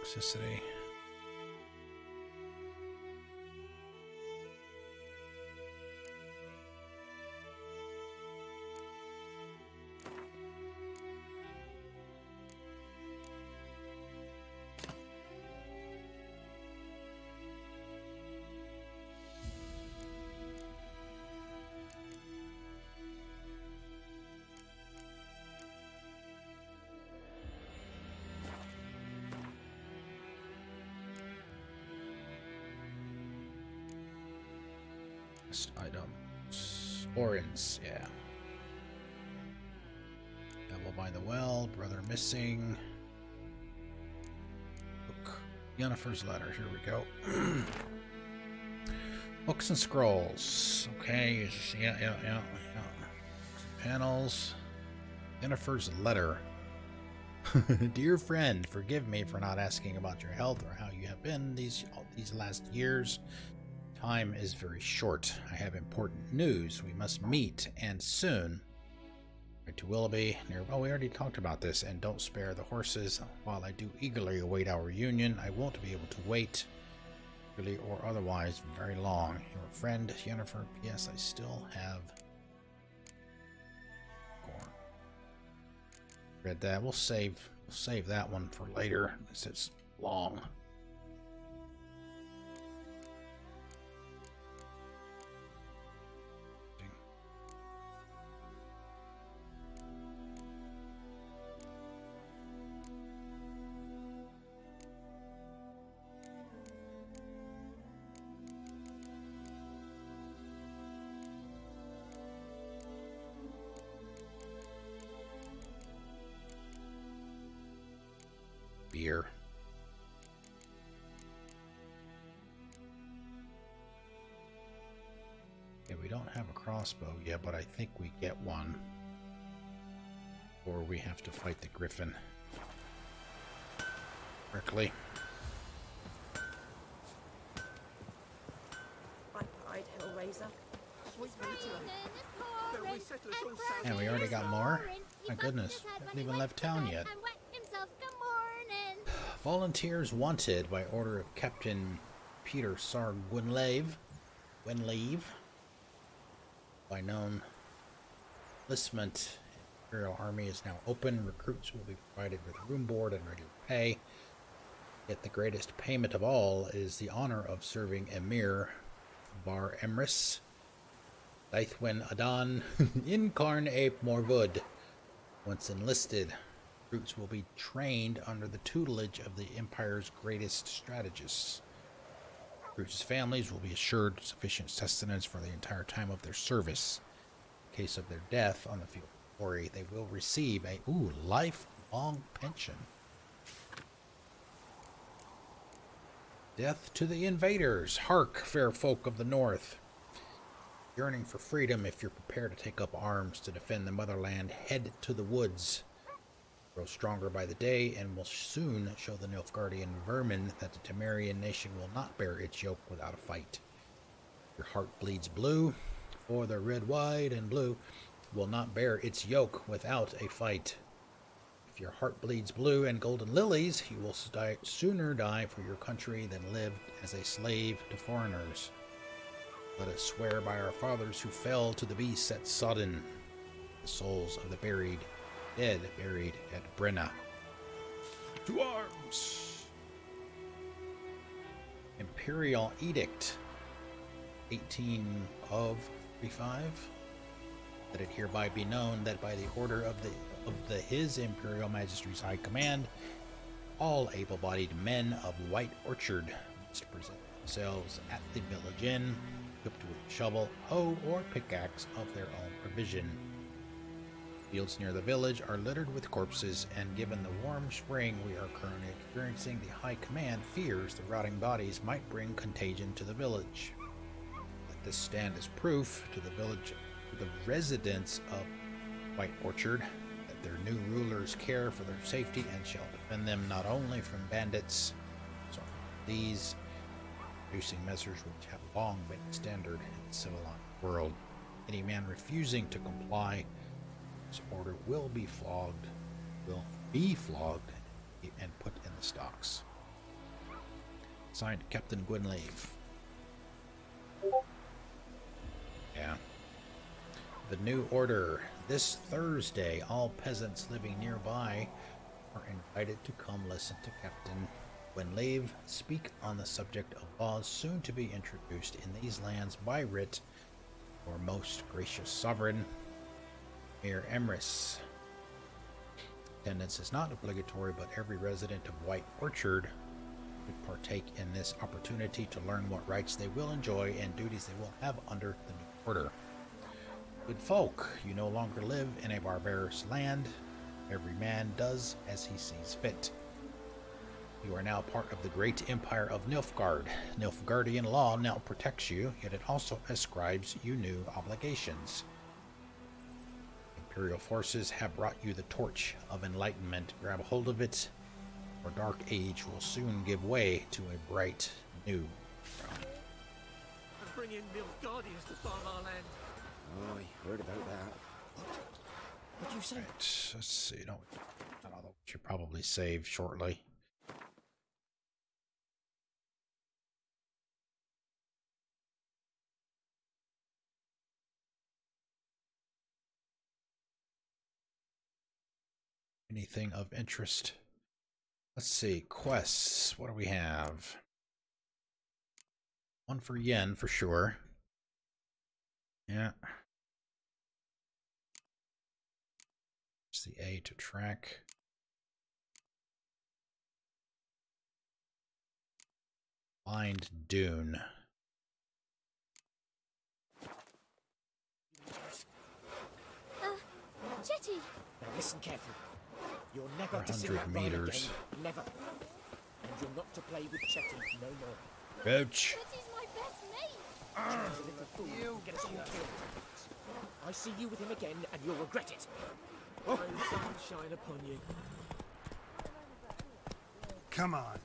Toxicity. Items. Orins, yeah. Devil by the well, brother missing. Book. Yennefer's letter, here we go. Books and scrolls. Okay, yeah. Panels. Yennefer's letter. Dear friend, forgive me for not asking about your health or how you have been these last years. Time is very short. I have important news. We must meet, and soon. Right to Willoughby. Oh, we already talked about this. And don't spare the horses. While I do eagerly await our union, I won't be able to wait, really or otherwise, very long. Your friend, Yennefer. P.S. I still have corn. Read that. We'll save that one for later. It's long. Beer. Okay, we don't have a crossbow yet, but I think we get one. Or we have to fight the griffin. Berkeley. Right, Hellraiser. Yeah, we already got more. My goodness, we haven't even left town yet. Volunteers wanted by order of Captain Peter Sar Gwynlave. By known enlistment, Imperial Army is now open. Recruits will be provided with room, board, and regular pay. Yet the greatest payment of all is the honor of serving Emir Bar Emrys Daithwen Adan Incarn Ape Morvud. Once enlisted, recruits will be trained under the tutelage of the Empire's greatest strategists. Recruits' families will be assured sufficient sustenance for the entire time of their service. In case of their death on the field of glory, they will receive a lifelong pension. Death to the invaders! Hark, fair folk of the north! Yearning for freedom, if you're prepared to take up arms to defend the motherland, head to the woods. Grow stronger by the day, and will soon show the Nilfgaardian vermin that the Temerian nation will not bear its yoke without a fight. Your heart bleeds blue, for the red, white, and blue will not bear its yoke without a fight. If your heart bleeds blue and golden lilies, you will sooner die for your country than live as a slave to foreigners. Let us swear by our fathers who fell to the beasts at Sodden, the souls of the dead buried at Brenna. To arms! Imperial Edict 18 of 35. Let it hereby be known that by the order of His Imperial Majesty's High Command, all able-bodied men of White Orchard must present themselves at the village inn, equipped with a shovel, hoe, or pickaxe of their own provision. Fields near the village are littered with corpses, and given the warm spring we are currently experiencing, the High Command fears the rotting bodies might bring contagion to the village. Let this stand as proof to the residents of White Orchard that their new rulers care for their safety and shall defend them not only from bandits, these reducing measures which have long been standard in the civilized world. Any man refusing to comply with this order will be flogged, and put in the stocks. Signed, Captain Gwynlave. Yeah. The new order. This Thursday, all peasants living nearby are invited to come listen to Captain Gwynlave speak on the subject of laws soon to be introduced in these lands by writ or most gracious sovereign, Mayor Emrys. Attendance is not obligatory, but every resident of White Orchard should partake in this opportunity to learn what rights they will enjoy and duties they will have under the new order. Good folk, you no longer live in a barbarous land. Every man does as he sees fit. You are now part of the great empire of Nilfgaard. Nilfgaardian law now protects you, yet it also ascribes you new obligations. Imperial forces have brought you the torch of enlightenment. Grab hold of it, or dark age will soon give way to a bright new throne. And bring in Nilfgaardians to farm our land. Oh, I heard about that. What'd you say? Right, let's see. I don't know. We should probably save shortly. Anything of interest? Let's see. Quests. What do we have? One for Yen for sure. Yeah. It's the A to track. Find Dune. Jetty! Now listen carefully. You're never to sing 100 that line meters. again. Never. And you're not to play with Chetty no more. Roach. Jetty's my best mate! Chetty's a little fool. You get us all killed. I see you with him again, and you'll regret it. Oh. Sunshine upon you. Come on.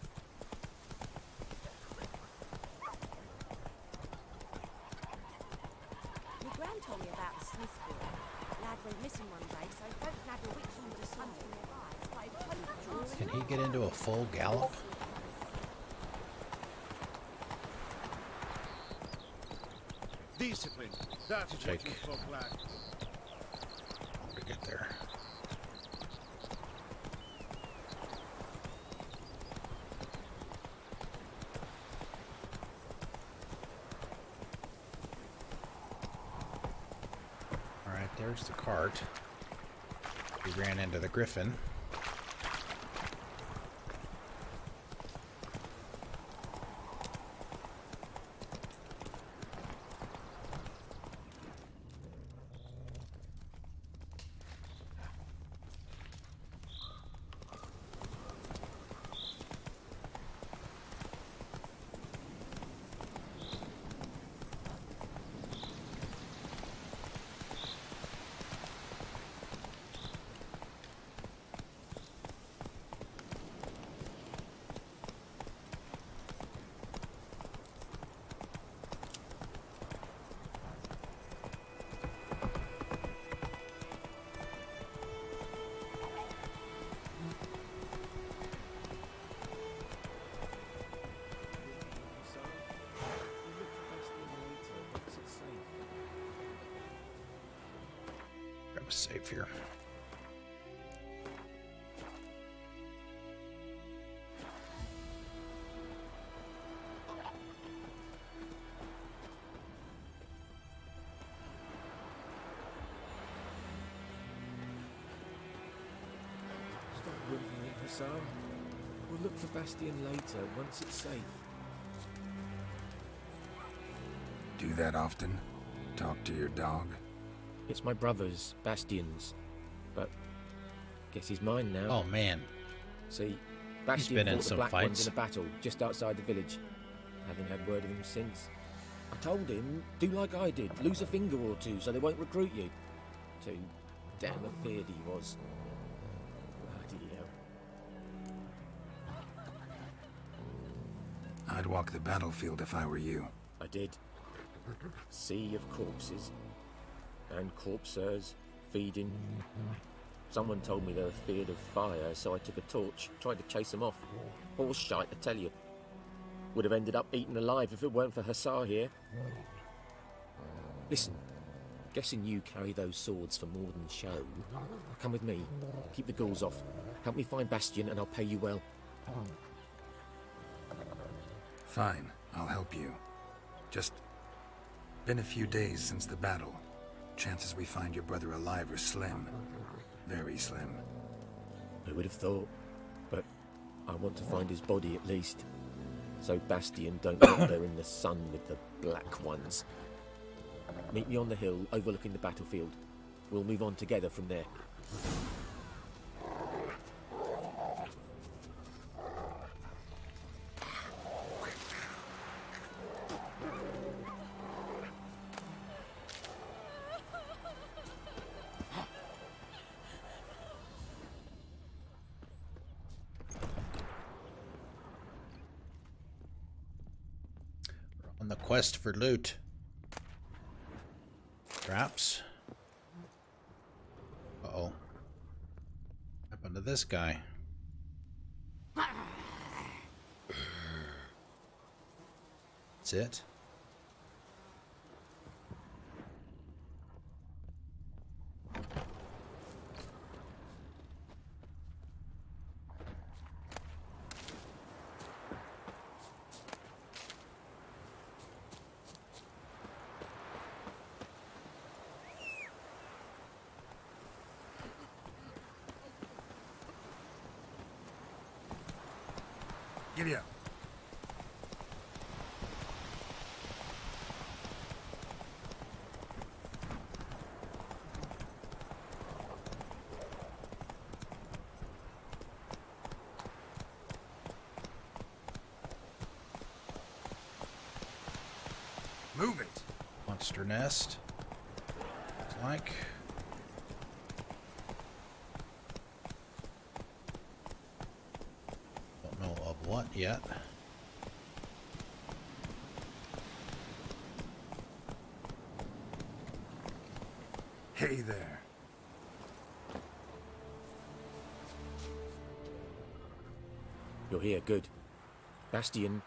My gran told me about the Smith boy. Lad went missing one day, so folk nagged a witch into the sun nearby. Can he get into a full gallop? Discipline. That's what Take. you folk lack. To get there. All right, there's the cart. We ran into the griffin. Grab a safe here. Stop whimpering, Hassan. We'll look for Bastion later, once it's safe. Do that often? Talk to your dog? It's my brother's, Bastion's. But guess he's mine now. Oh man. See, Bastion been in fought the some Black fights. Ones in a battle just outside the village. Haven't had word of him since. I told him, do like I did, lose a finger or two so they won't recruit you. Too damn afeard he was. Bloody hell. I'd walk the battlefield if I were you. I did. Sea of corpses. And corpsers feeding. Someone told me they were feared of fire, so I took a torch, tried to chase them off. Horse shite, I tell you. Would have ended up eaten alive if it weren't for Hussar here. Listen, guessing you carry those swords for more than show. Come with me, keep the ghouls off. Help me find Bastion and I'll pay you well. Fine, I'll help you. Just been a few days since the battle. Chances we find your brother alive are slim. Very slim. I would have thought, but I want to find his body at least. So Bastion don't get there in the sun with the black ones. Meet me on the hill overlooking the battlefield. We'll move on together from there. On the quest for loot. Traps. Uh-oh. What happened to this guy? That's it. Giddy up. Move it. Monster nest. Looks like. Don't know of what yet. Hey there. You're here, good. Bastion...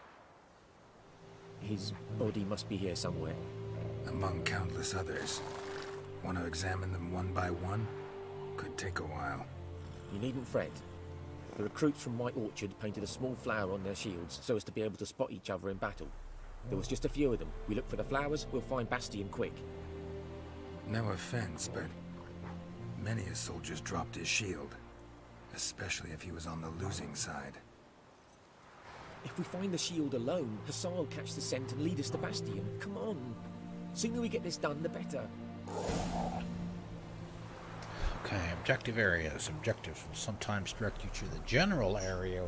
his body must be here somewhere. Among countless others. Want to examine them one by one? Could take a while. You needn't fret. The recruits from White Orchard painted a small flower on their shields so as to be able to spot each other in battle. There was just a few of them. We look for the flowers, we'll find Bastion quick. No offense, but many a soldier's dropped his shield. Especially if he was on the losing side. If we find the shield alone, Hussar will catch the scent and lead us to Bastion. Come on. Sooner we get this done, the better. Okay, objective areas. Objectives will sometimes direct you to the general area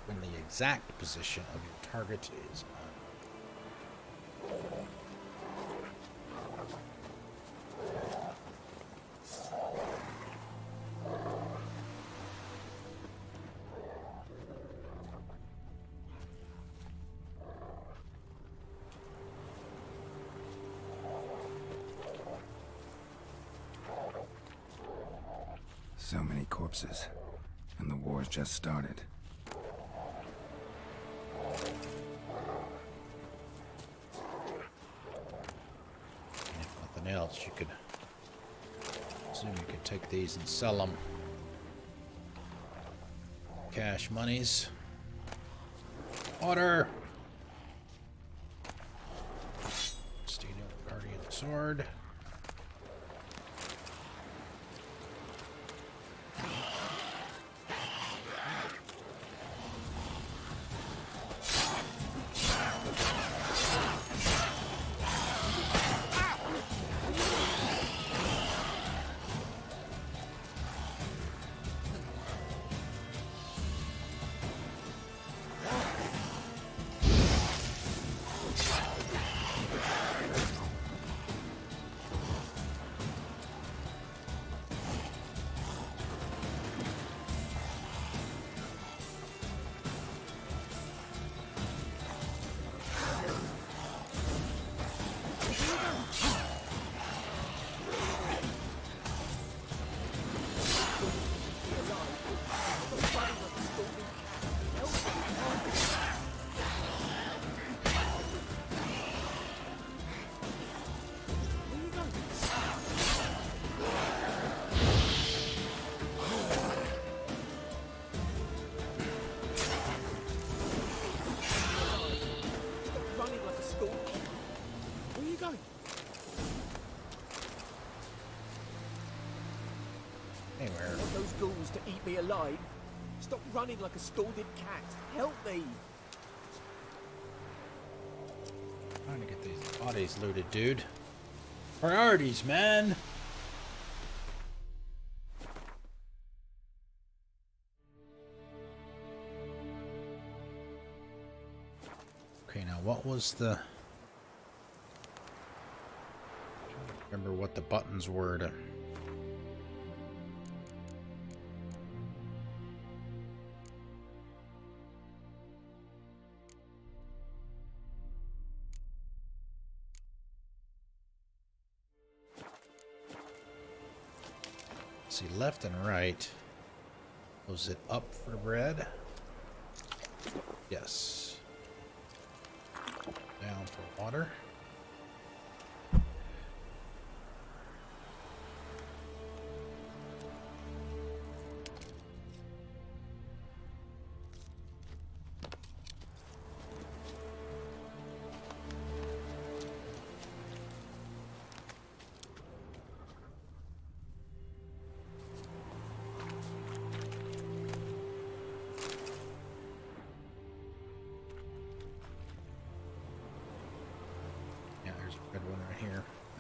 when the exact position of your target is unknown. So many corpses, and the war's just started. If nothing else, you could assume you could take these and sell them. Cash monies. Water. Steel Guardian Sword. alive. Stop running like a scalded cat. Help me. Trying to get these bodies looted, dude. Priorities, man. Okay, now what was the... Remember what the buttons were to... See, left and right. Was it up for bread? Yes. Down for water.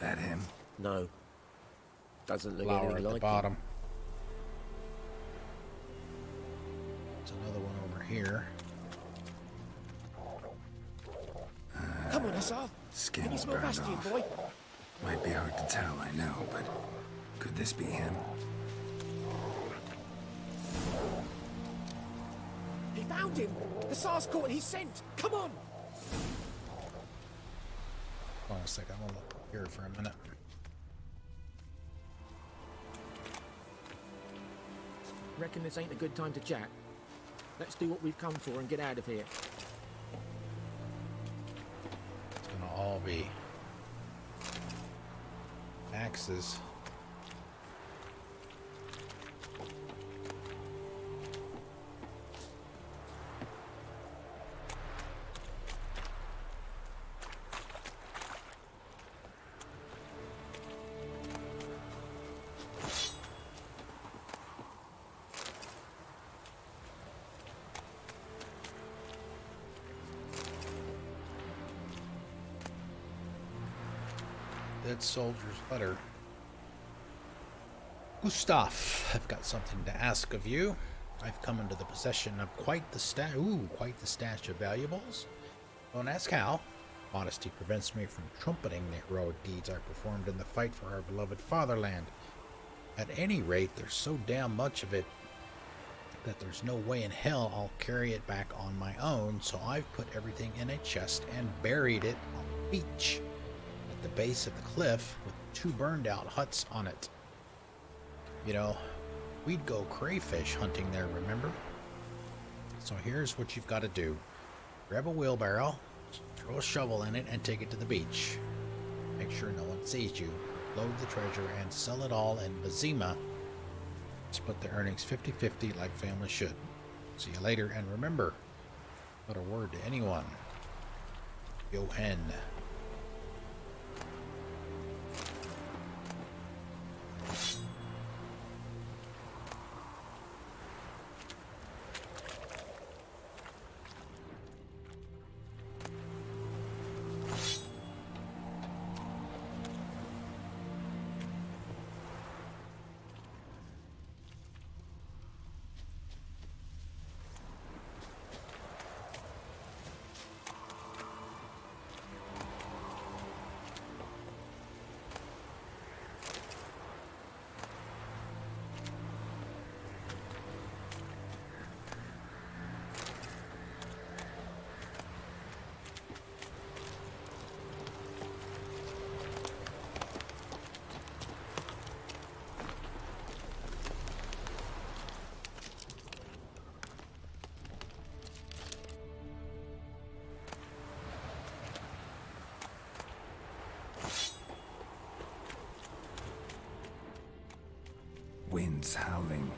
That him? No. Doesn't look Flower anything at like the bottom. There's another one over here. Come on, Hussar. Can you Skin's smell burned Bastian, off. boy? Might be hard to tell, I know, but could this be him? He found him. Hussar's caught his scent. Come on. Hold on a second, I'm gonna look here for a minute. Reckon this ain't a good time to chat. Let's do what we've come for and get out of here. It's gonna all be axes. Dead soldier's letter. Gustav, I've got something to ask of you. I've come into the possession of quite the stash of valuables. Don't ask how. Modesty prevents me from trumpeting the heroic deeds I performed in the fight for our beloved fatherland. At any rate, there's so damn much of it that there's no way in hell I'll carry it back on my own, so I've put everything in a chest and buried it on the beach at the base of the cliff with 2 burned out huts on it. You know, we'd go crayfish hunting there, remember? So here's what you've got to do. Grab a wheelbarrow, throw a shovel in it, and take it to the beach. Make sure no one sees you. Load the treasure and sell it all in Bazima. Split the earnings 50-50 like family should. See you later, and remember, not a word to anyone. Johan. Winds howling.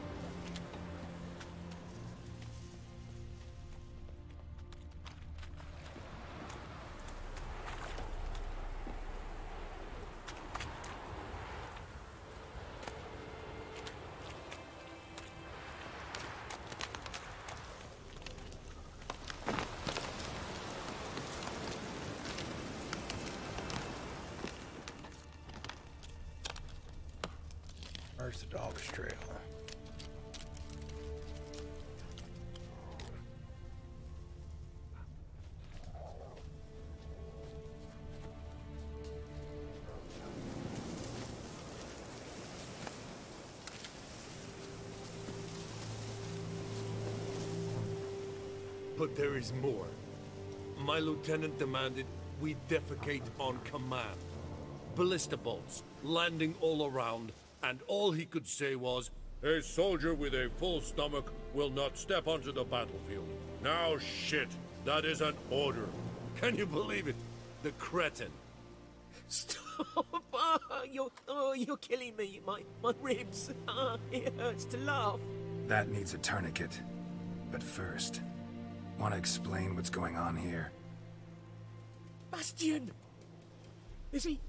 Where's the dog's trail? But there is more. My lieutenant demanded we defecate on command. Ballista bolts, landing all around, and all he could say was, "A soldier with a full stomach will not step onto the battlefield." Now shit, that is an order. Can you believe it? The cretin. Stop! You're killing me. My ribs. It hurts to laugh. That needs a tourniquet. But first, want to explain what's going on here? Bastian! Is he...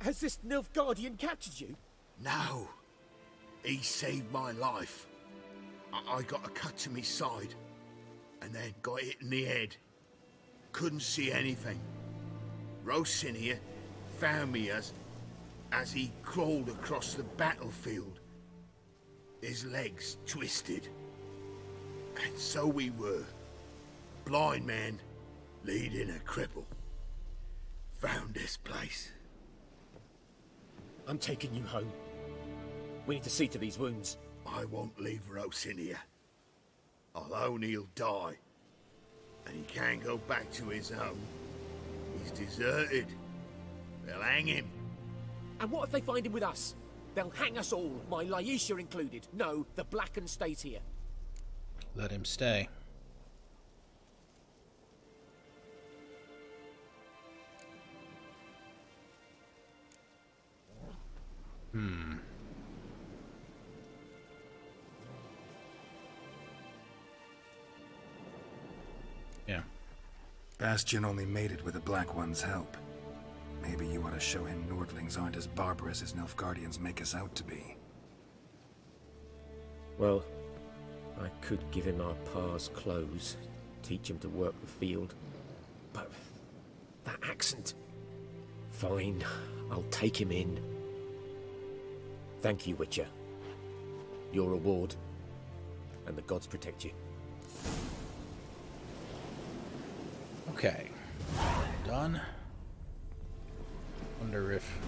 Has this Nilfgaardian captured you? No. He saved my life. I got a cut to my side, and then got hit in the head. Couldn't see anything. Rosinia found me as he crawled across the battlefield. His legs twisted. And so we were. Blind man leading a cripple. Found this place. I'm taking you home. We need to see to these wounds. I won't leave Rosinia. Alone he'll die. And he can't go back to his home. He's deserted. They'll hang him. And what if they find him with us? They'll hang us all, my Laisha included. No, the Blacken stays here. Let him stay. Yeah. Bastion only made it with the Black One's help. Maybe you ought to show him Nordlings aren't as barbarous as Nilfgaardians make us out to be. Well, I could give him our pa's clothes, teach him to work the field. But that accent... Fine, I'll take him in. Thank you, Witcher. Your reward. And the gods protect you. Okay. Done. Wonder if...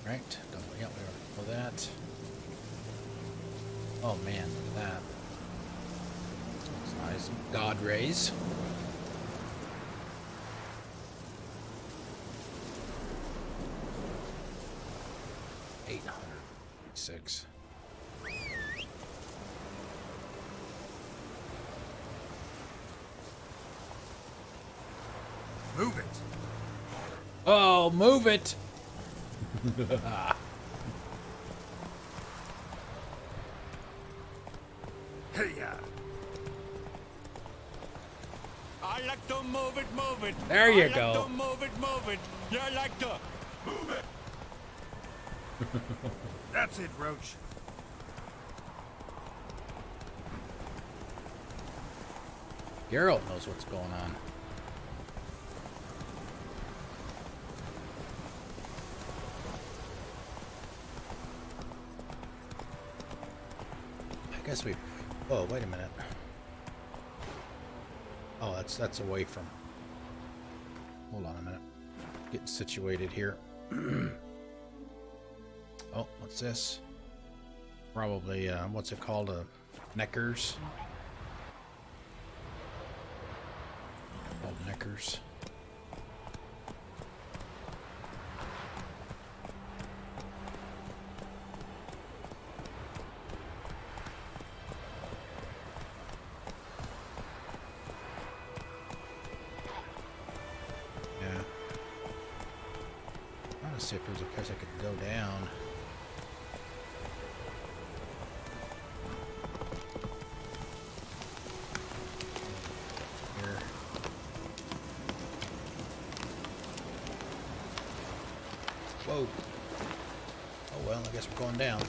Right. Double. Yep, we already know that. Oh man, look at that. That's nice. God rays. $806. Move it. Oh, move it. Hey-ya. I like to move it. There you I go. like to move it. You like to move it. That's it, Roach. Geralt knows what's going on. I guess we... Oh, wait a minute. Oh, that's away from... Hold on a minute. Getting situated here. Oh, what's this? Probably, what's it called? Neckers. Called Neckers. Yeah. I'm trying to see if there's a place I could go down. Whoa. Oh well, I guess we're going down.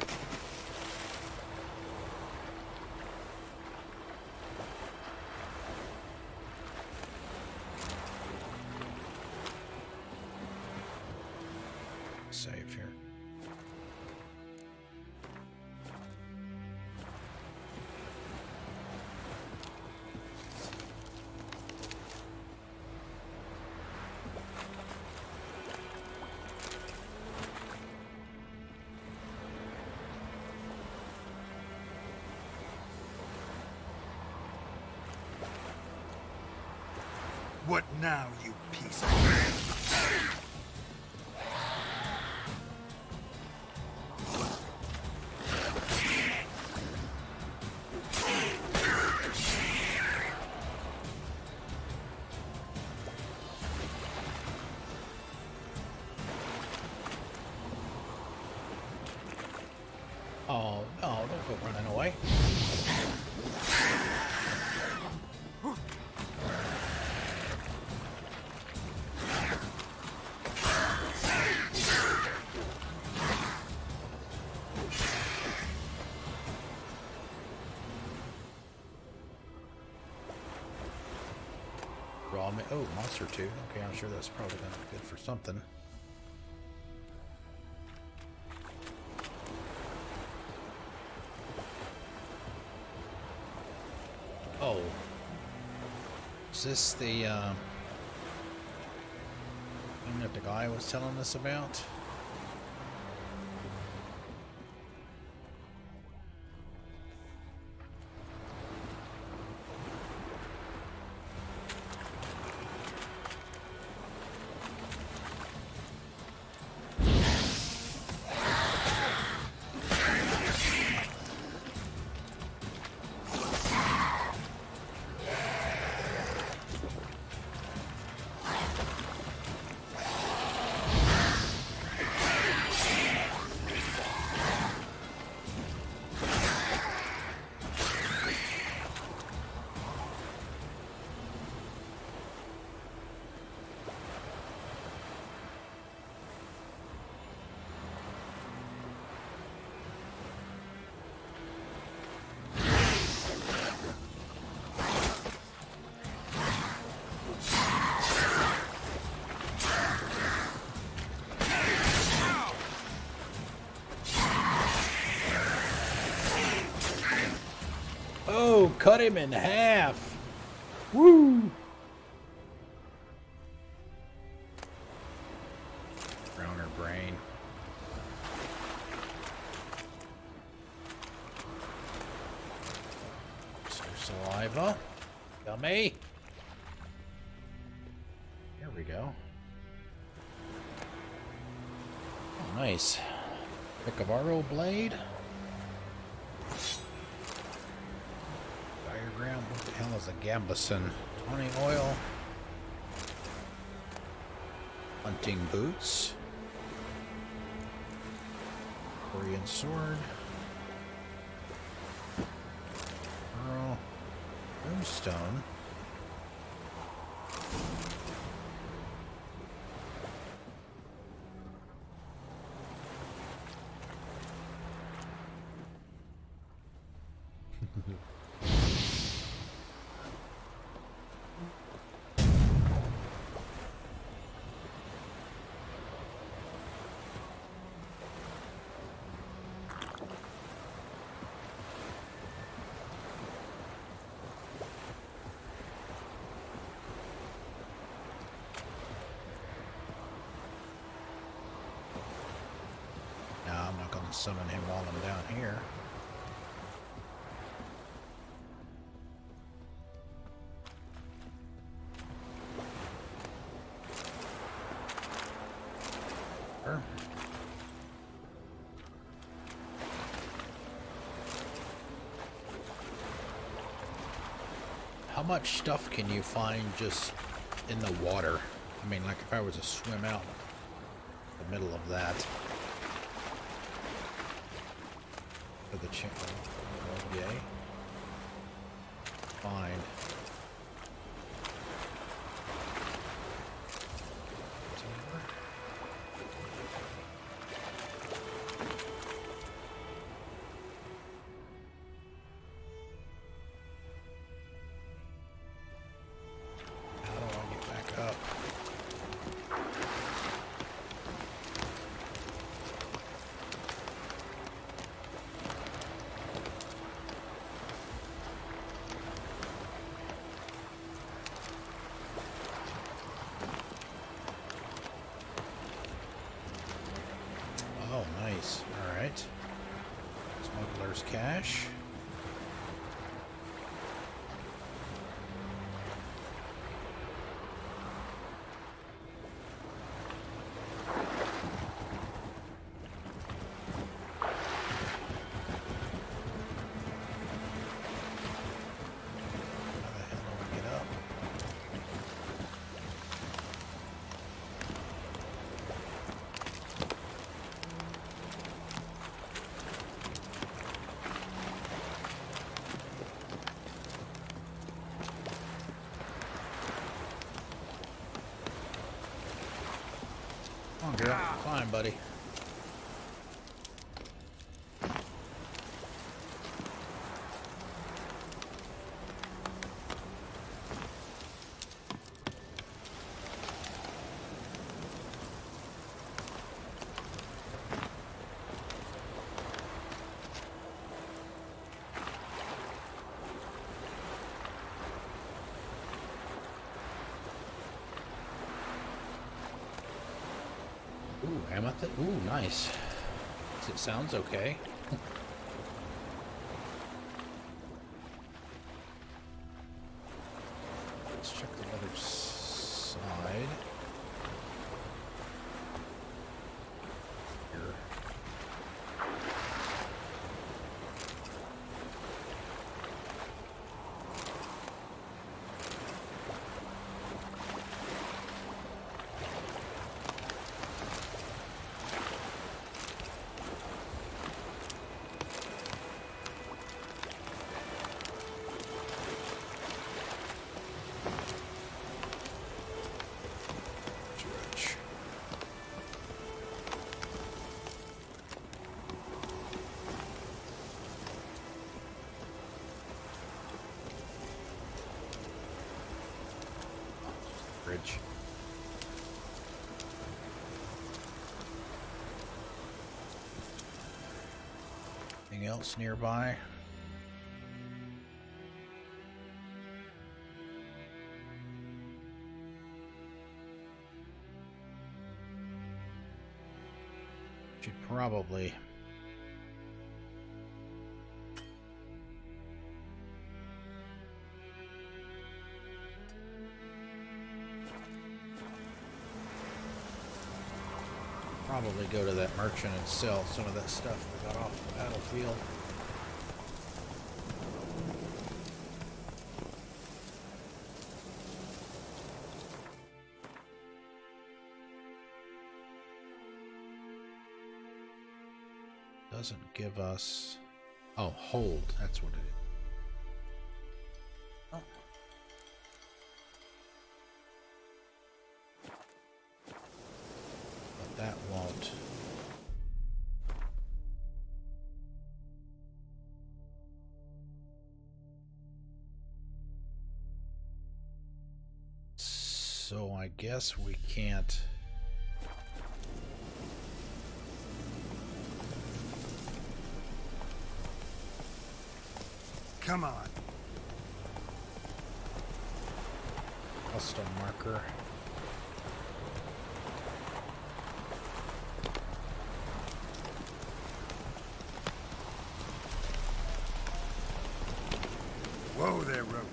What now, you piece of... Oh, no, don't go running away. Oh, monster 2. Okay, I'm sure that's probably gonna be good for something. Oh. Is this the thing that the guy was telling us about? Oh, cut him in half. Woo! Browner brain. Some saliva. Yummy. There we go. Oh, nice. Pick of our old blade. Diagram. What the hell is a gambeson? Tawny oil. Hunting boots. Korean sword. Pearl. Moonstone. Summon him while I'm down here. Sure. How much stuff can you find just in the water? I mean, like if I was to swim out in the middle of that. For the channel. Yay. Fine. How do I get back up? Oh, nice. All right. Smuggler's cash. time, buddy. Ooh, amethyst. Ooh, nice. It sounds okay. Let's check the other side. Here. Bridge. Anything else nearby? Should probably go to that merchant and sell some of that stuff we got off the battlefield. Doesn't give us... Oh, hold. That's what it is. Oh. But that won't. So I guess we can't... Come on. Custom marker. Whoa there, Roach.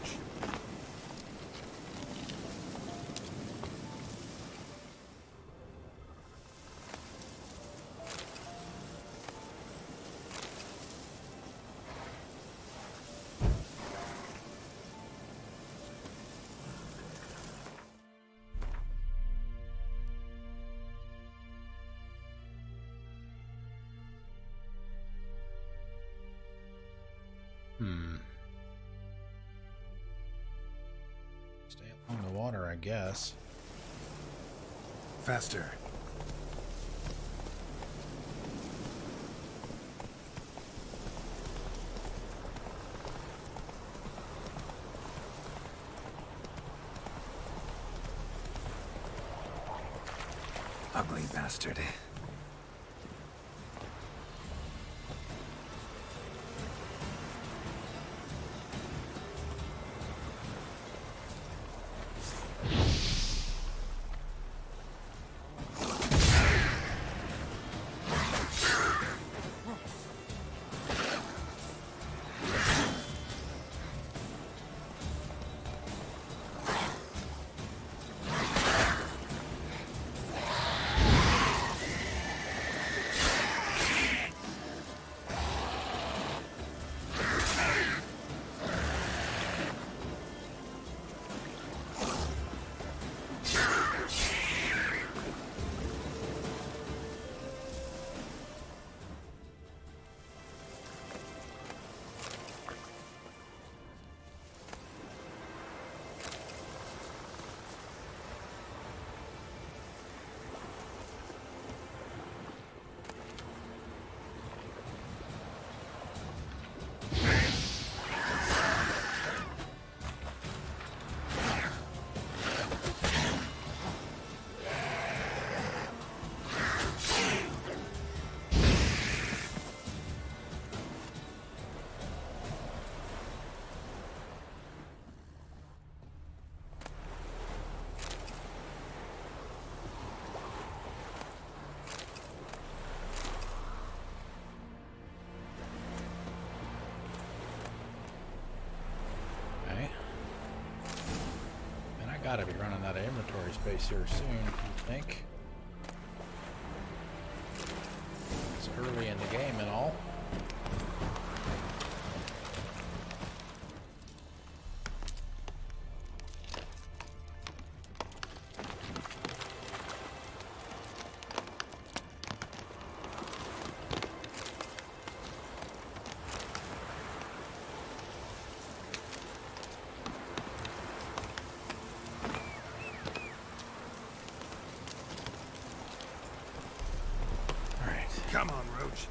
Stay along the water, I guess. Faster. Ugly bastard. Gotta be running out of inventory space here soon, I think. It's early in the game and all. Come on, Roach.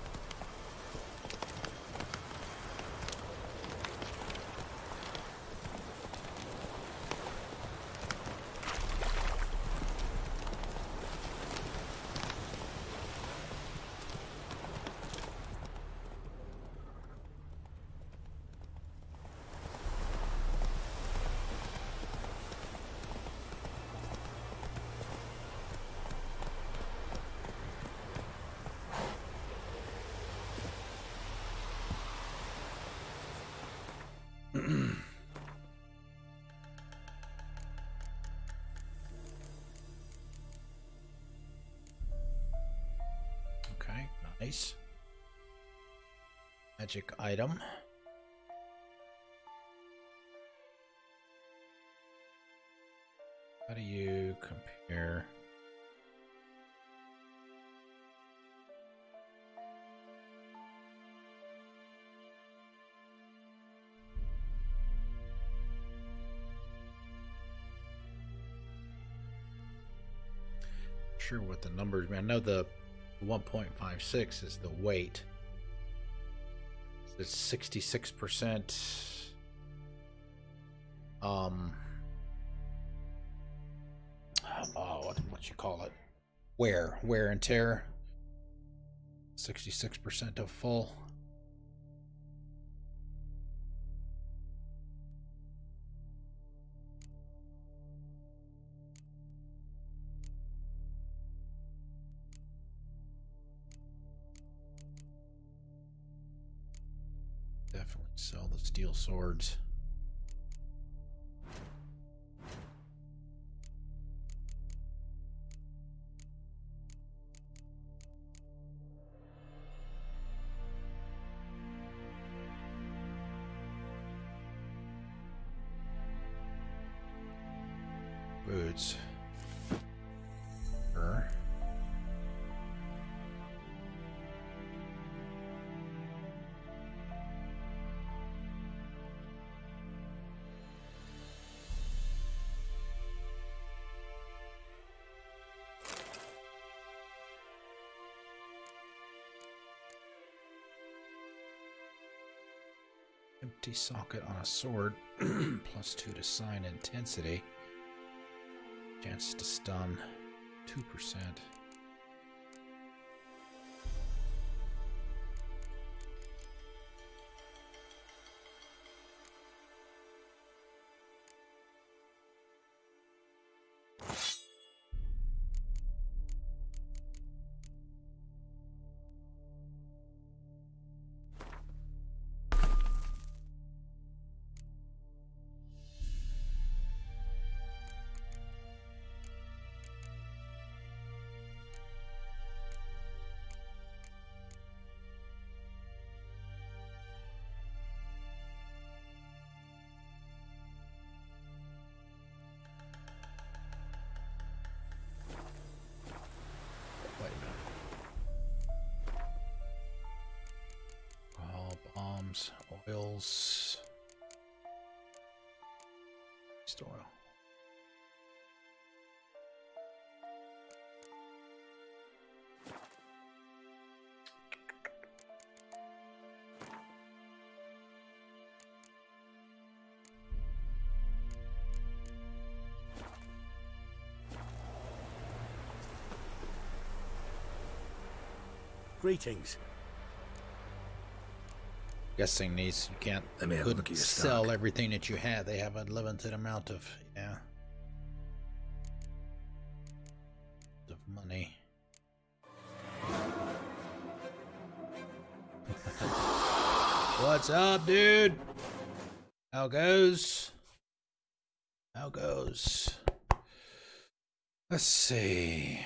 Okay, nice. Magic item. How do you compare? Sure what the numbers mean. I know the 1.56 is the weight. It's 66%. Oh, what you call it? Wear and tear. 66% of full. Definitely sell the steel swords. Boots. Sure. Empty socket on a sword. +2 to sign intensity. Chance to stun 2%. Oils. Oil. Greetings. Guessing these you can't Let me have a look at your sell stock. everything that you have. They have a limited amount of of money. What's up, dude? How goes? How goes? Let's see.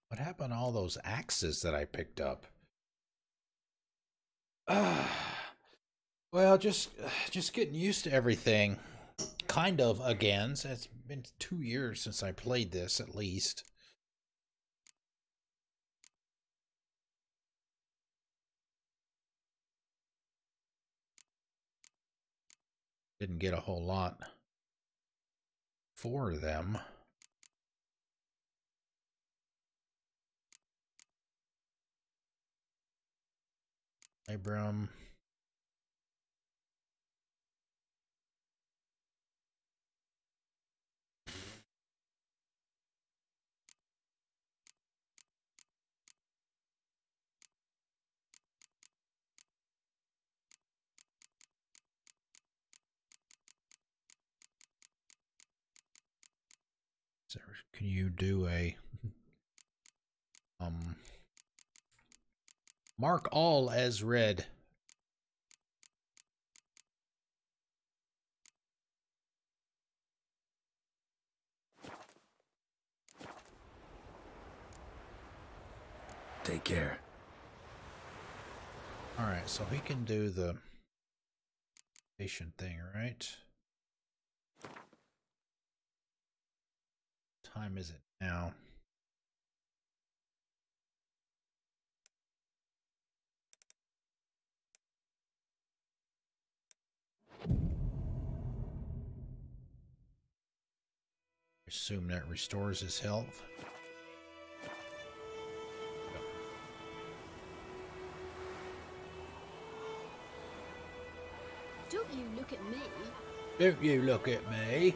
What happened to all those axes that I picked up? Well, just getting used to everything. Kind of again. So it's been 2 years since I played this, at least. Didn't get a whole lot for them. Abram. Can you do a mark all as read? Take care. All right, so he can do the patient thing, right? Time is it now? Assume that restores his health. Don't you look at me. Don't you look at me.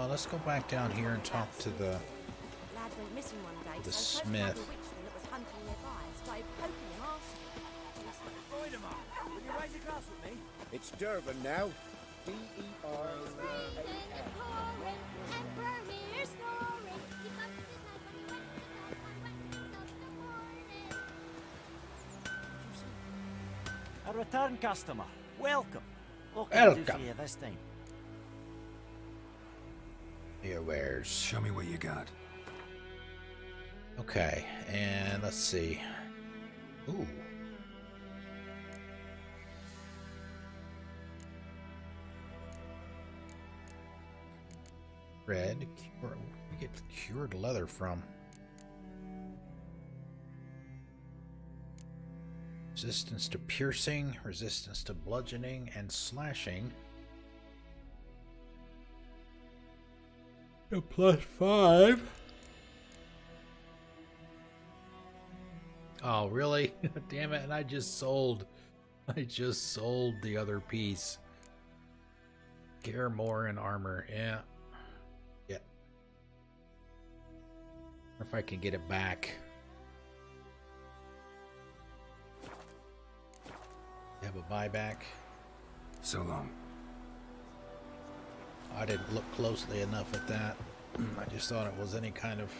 Let's go back down here and talk to the Lad went missing one day, the so smith. the witchman that was hunting nearby started poking him Find him up. Will you raise a glass with me? It's Durban now. A return customer. Welcome. What can I do for you this time? Here, wares. Show me what you got. Okay, and let's see. Ooh. Red. Where do we get cured leather from? Resistance to piercing, resistance to bludgeoning and slashing. A +5. Oh, really? Damn it, and I just sold the other piece. Kaer Morhen armor, yeah. Yeah. Or if I can get it back. Have a buyback. So long. I didn't look closely enough at that. I just thought it was any kind of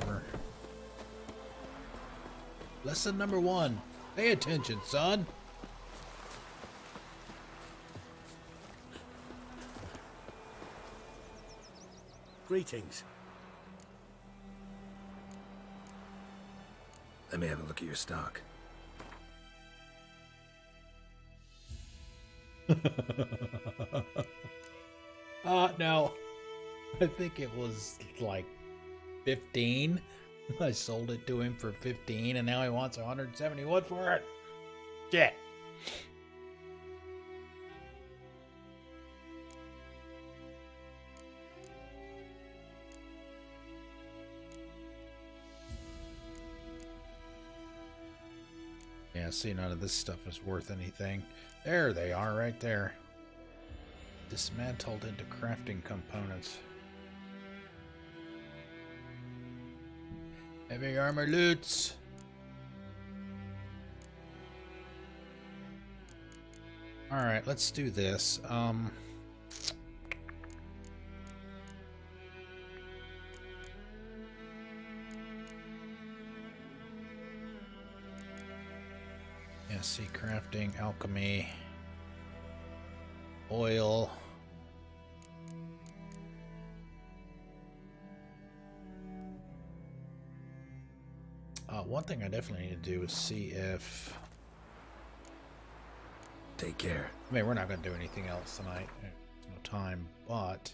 armor. Lesson number 1. Pay attention, son. Greetings. Let me have a look at your stock. No. I think it was like 15. I sold it to him for 15 and now he wants 171 for it. Shit. Yeah, see, none of this stuff is worth anything. There they are, right there. Dismantled into crafting components. Heavy armor loots. Alright, let's do this. Yeah, see, crafting, alchemy, oil. One thing I definitely need to do is see if... Take care. I mean, we're not going to do anything else tonight. There's no time, but...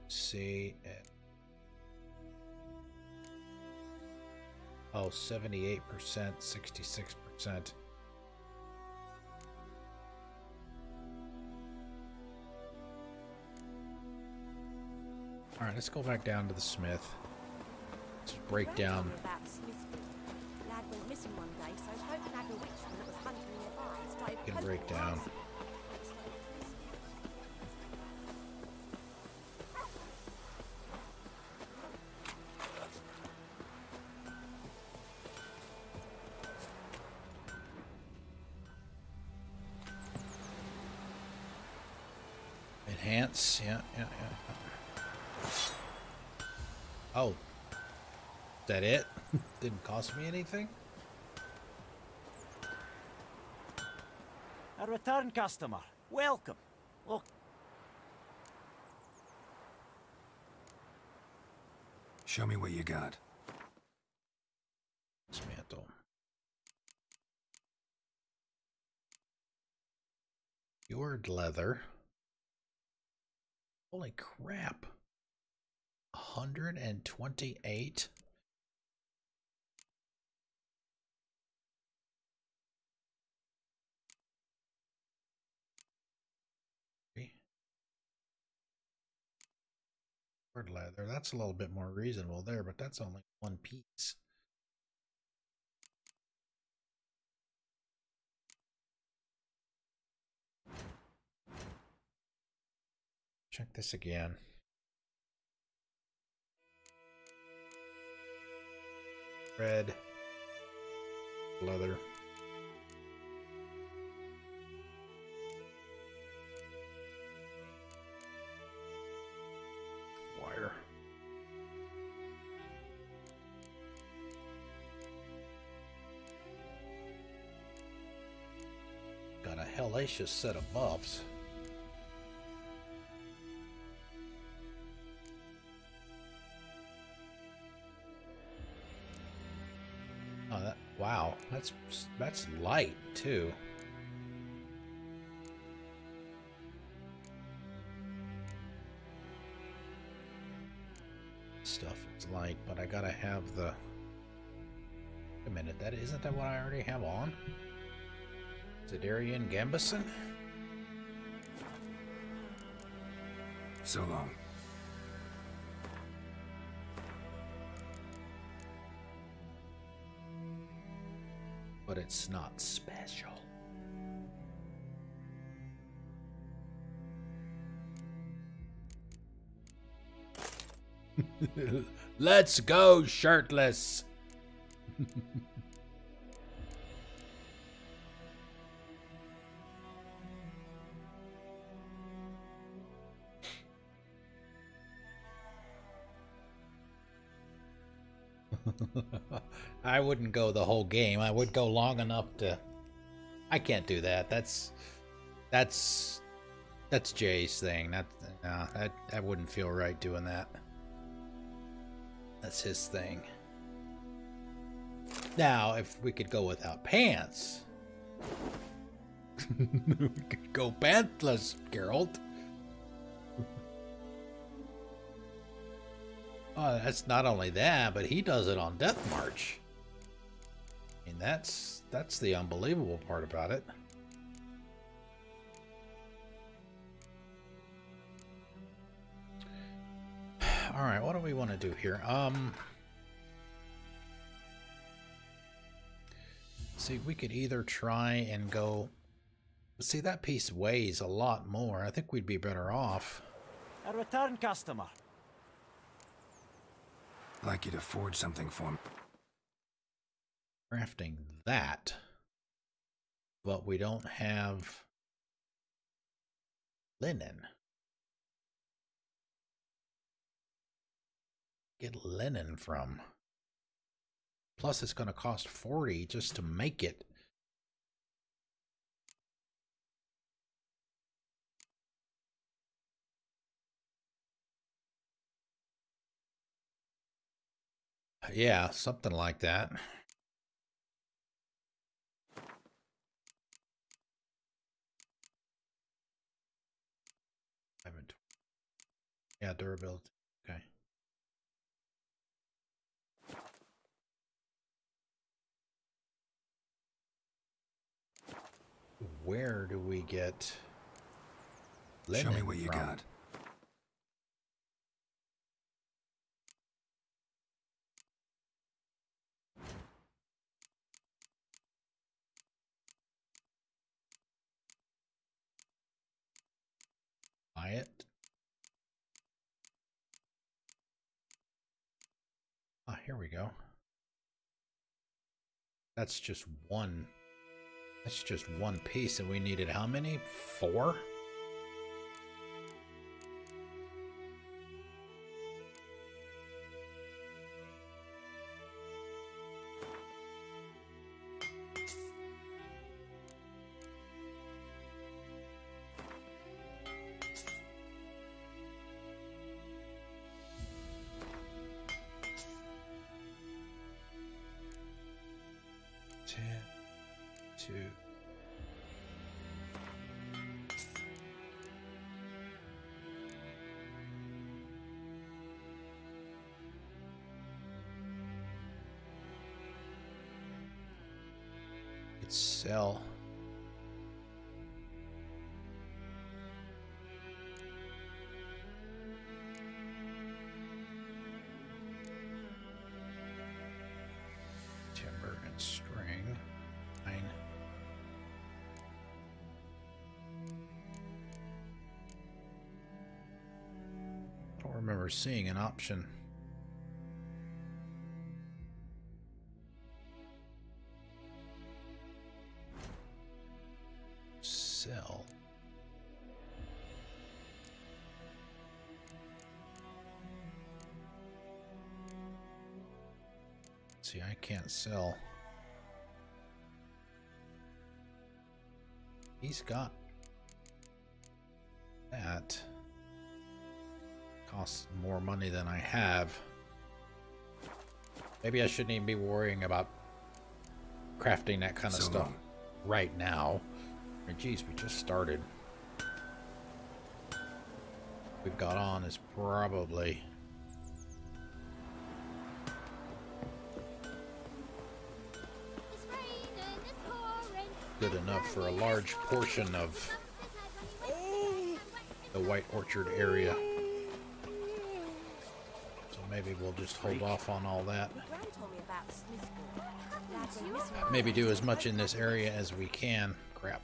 see it. Oh, 78%, 66%. All right, let's go back down to the smith. Let's break down. Lad went missing one day, so folk nabbed a witchman that was hunting nearby. Can break down. Enhance, yeah. Oh, is that it? Didn't cost me anything? A return customer. Welcome. Look. Show me what you got. Dismantle. Cured leather. Holy crap. 128? Cured leather. That's a little bit more reasonable there, but that's only one piece. Check this again. Red leather. Wire. Got a hellacious set of buffs. Wow, that's light too. Stuff is light, but I gotta have the... Wait a minute, isn't that what I already have on? Zidarian Gambison? So long. But it's not special. Let's go shirtless. I wouldn't go the whole game. I would go long enough to... I can't do that. That's Jay's thing. That wouldn't feel right doing that. That's his thing. Now, if we could go without pants, we could go pantless, Geralt. Oh, that's not only that, but he does it on Death March. I mean, that's the unbelievable part about it. All right, what do we want to do here? See, we could either try and go See, that piece weighs a lot more. I think we'd be better off. A return customer. I'd like you to forge something for me. Crafting that. But we don't have linen. Get linen from. Plus it's going to cost 40 just to make it. Yeah, something like that. Yeah, durability. Okay. Where do we get linen Show me what you from? got. Buy it. Ah, here we go. That's just one. That's just one piece, and we needed how many? 4? Sell. Timber and string. 9. I don't remember seeing an option. Sell. See, I can't sell. He's got that. Costs more money than I have. Maybe I shouldn't even be worrying about crafting that kind of stuff right now. Geez, we just started. We've got on is probably good enough for a large portion of the White Orchard area. So maybe we'll just hold off on all that. Maybe do as much in this area as we can. Crap.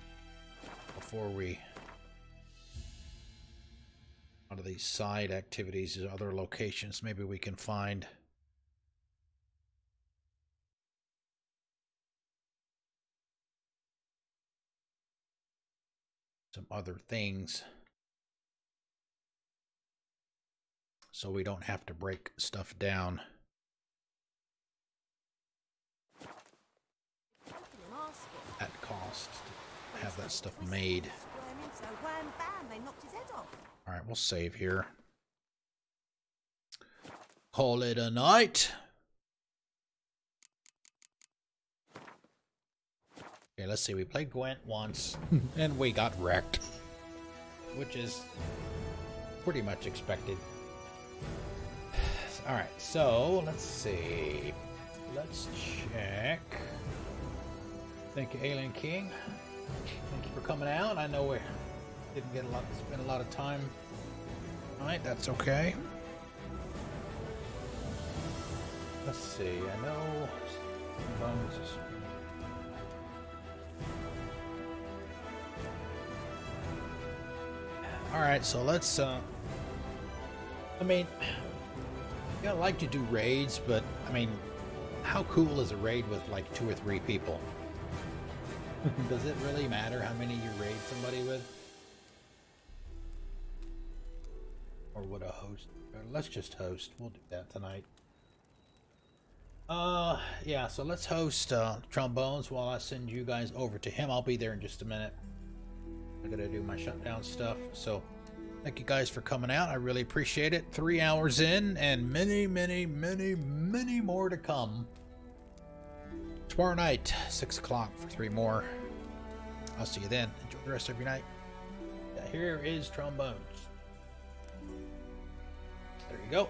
Before we out of these side activities, other locations, maybe we can find some other things so we don't have to break stuff down at cost to have that stuff made. Alright, we'll save here. Call it a night. Okay, let's see. We played Gwent once, and we got wrecked. Which is pretty much expected. Alright, so let's see. Let's check. Thank you, Alien King. Thank you for coming out. I know we didn't get spend a lot of time. Alright, that's okay. Let's see. I know Bones is Alright, so let's, I mean, I like to do raids, but, I mean, how cool is a raid with, like, 2 or 3 people? Does it really matter how many you raid somebody with? Or would a host? Let's just host. We'll do that tonight. Yeah, so let's host Trombones while I send you guys over to him. I'll be there in just a minute. I gotta do my shutdown stuff. So thank you guys for coming out. I really appreciate it. 3 hours in and many, many, many, many more to come. Tomorrow night, 6 o'clock for 3 more. I'll see you then. Enjoy the rest of your night. Yeah, here is Trombones. There you go.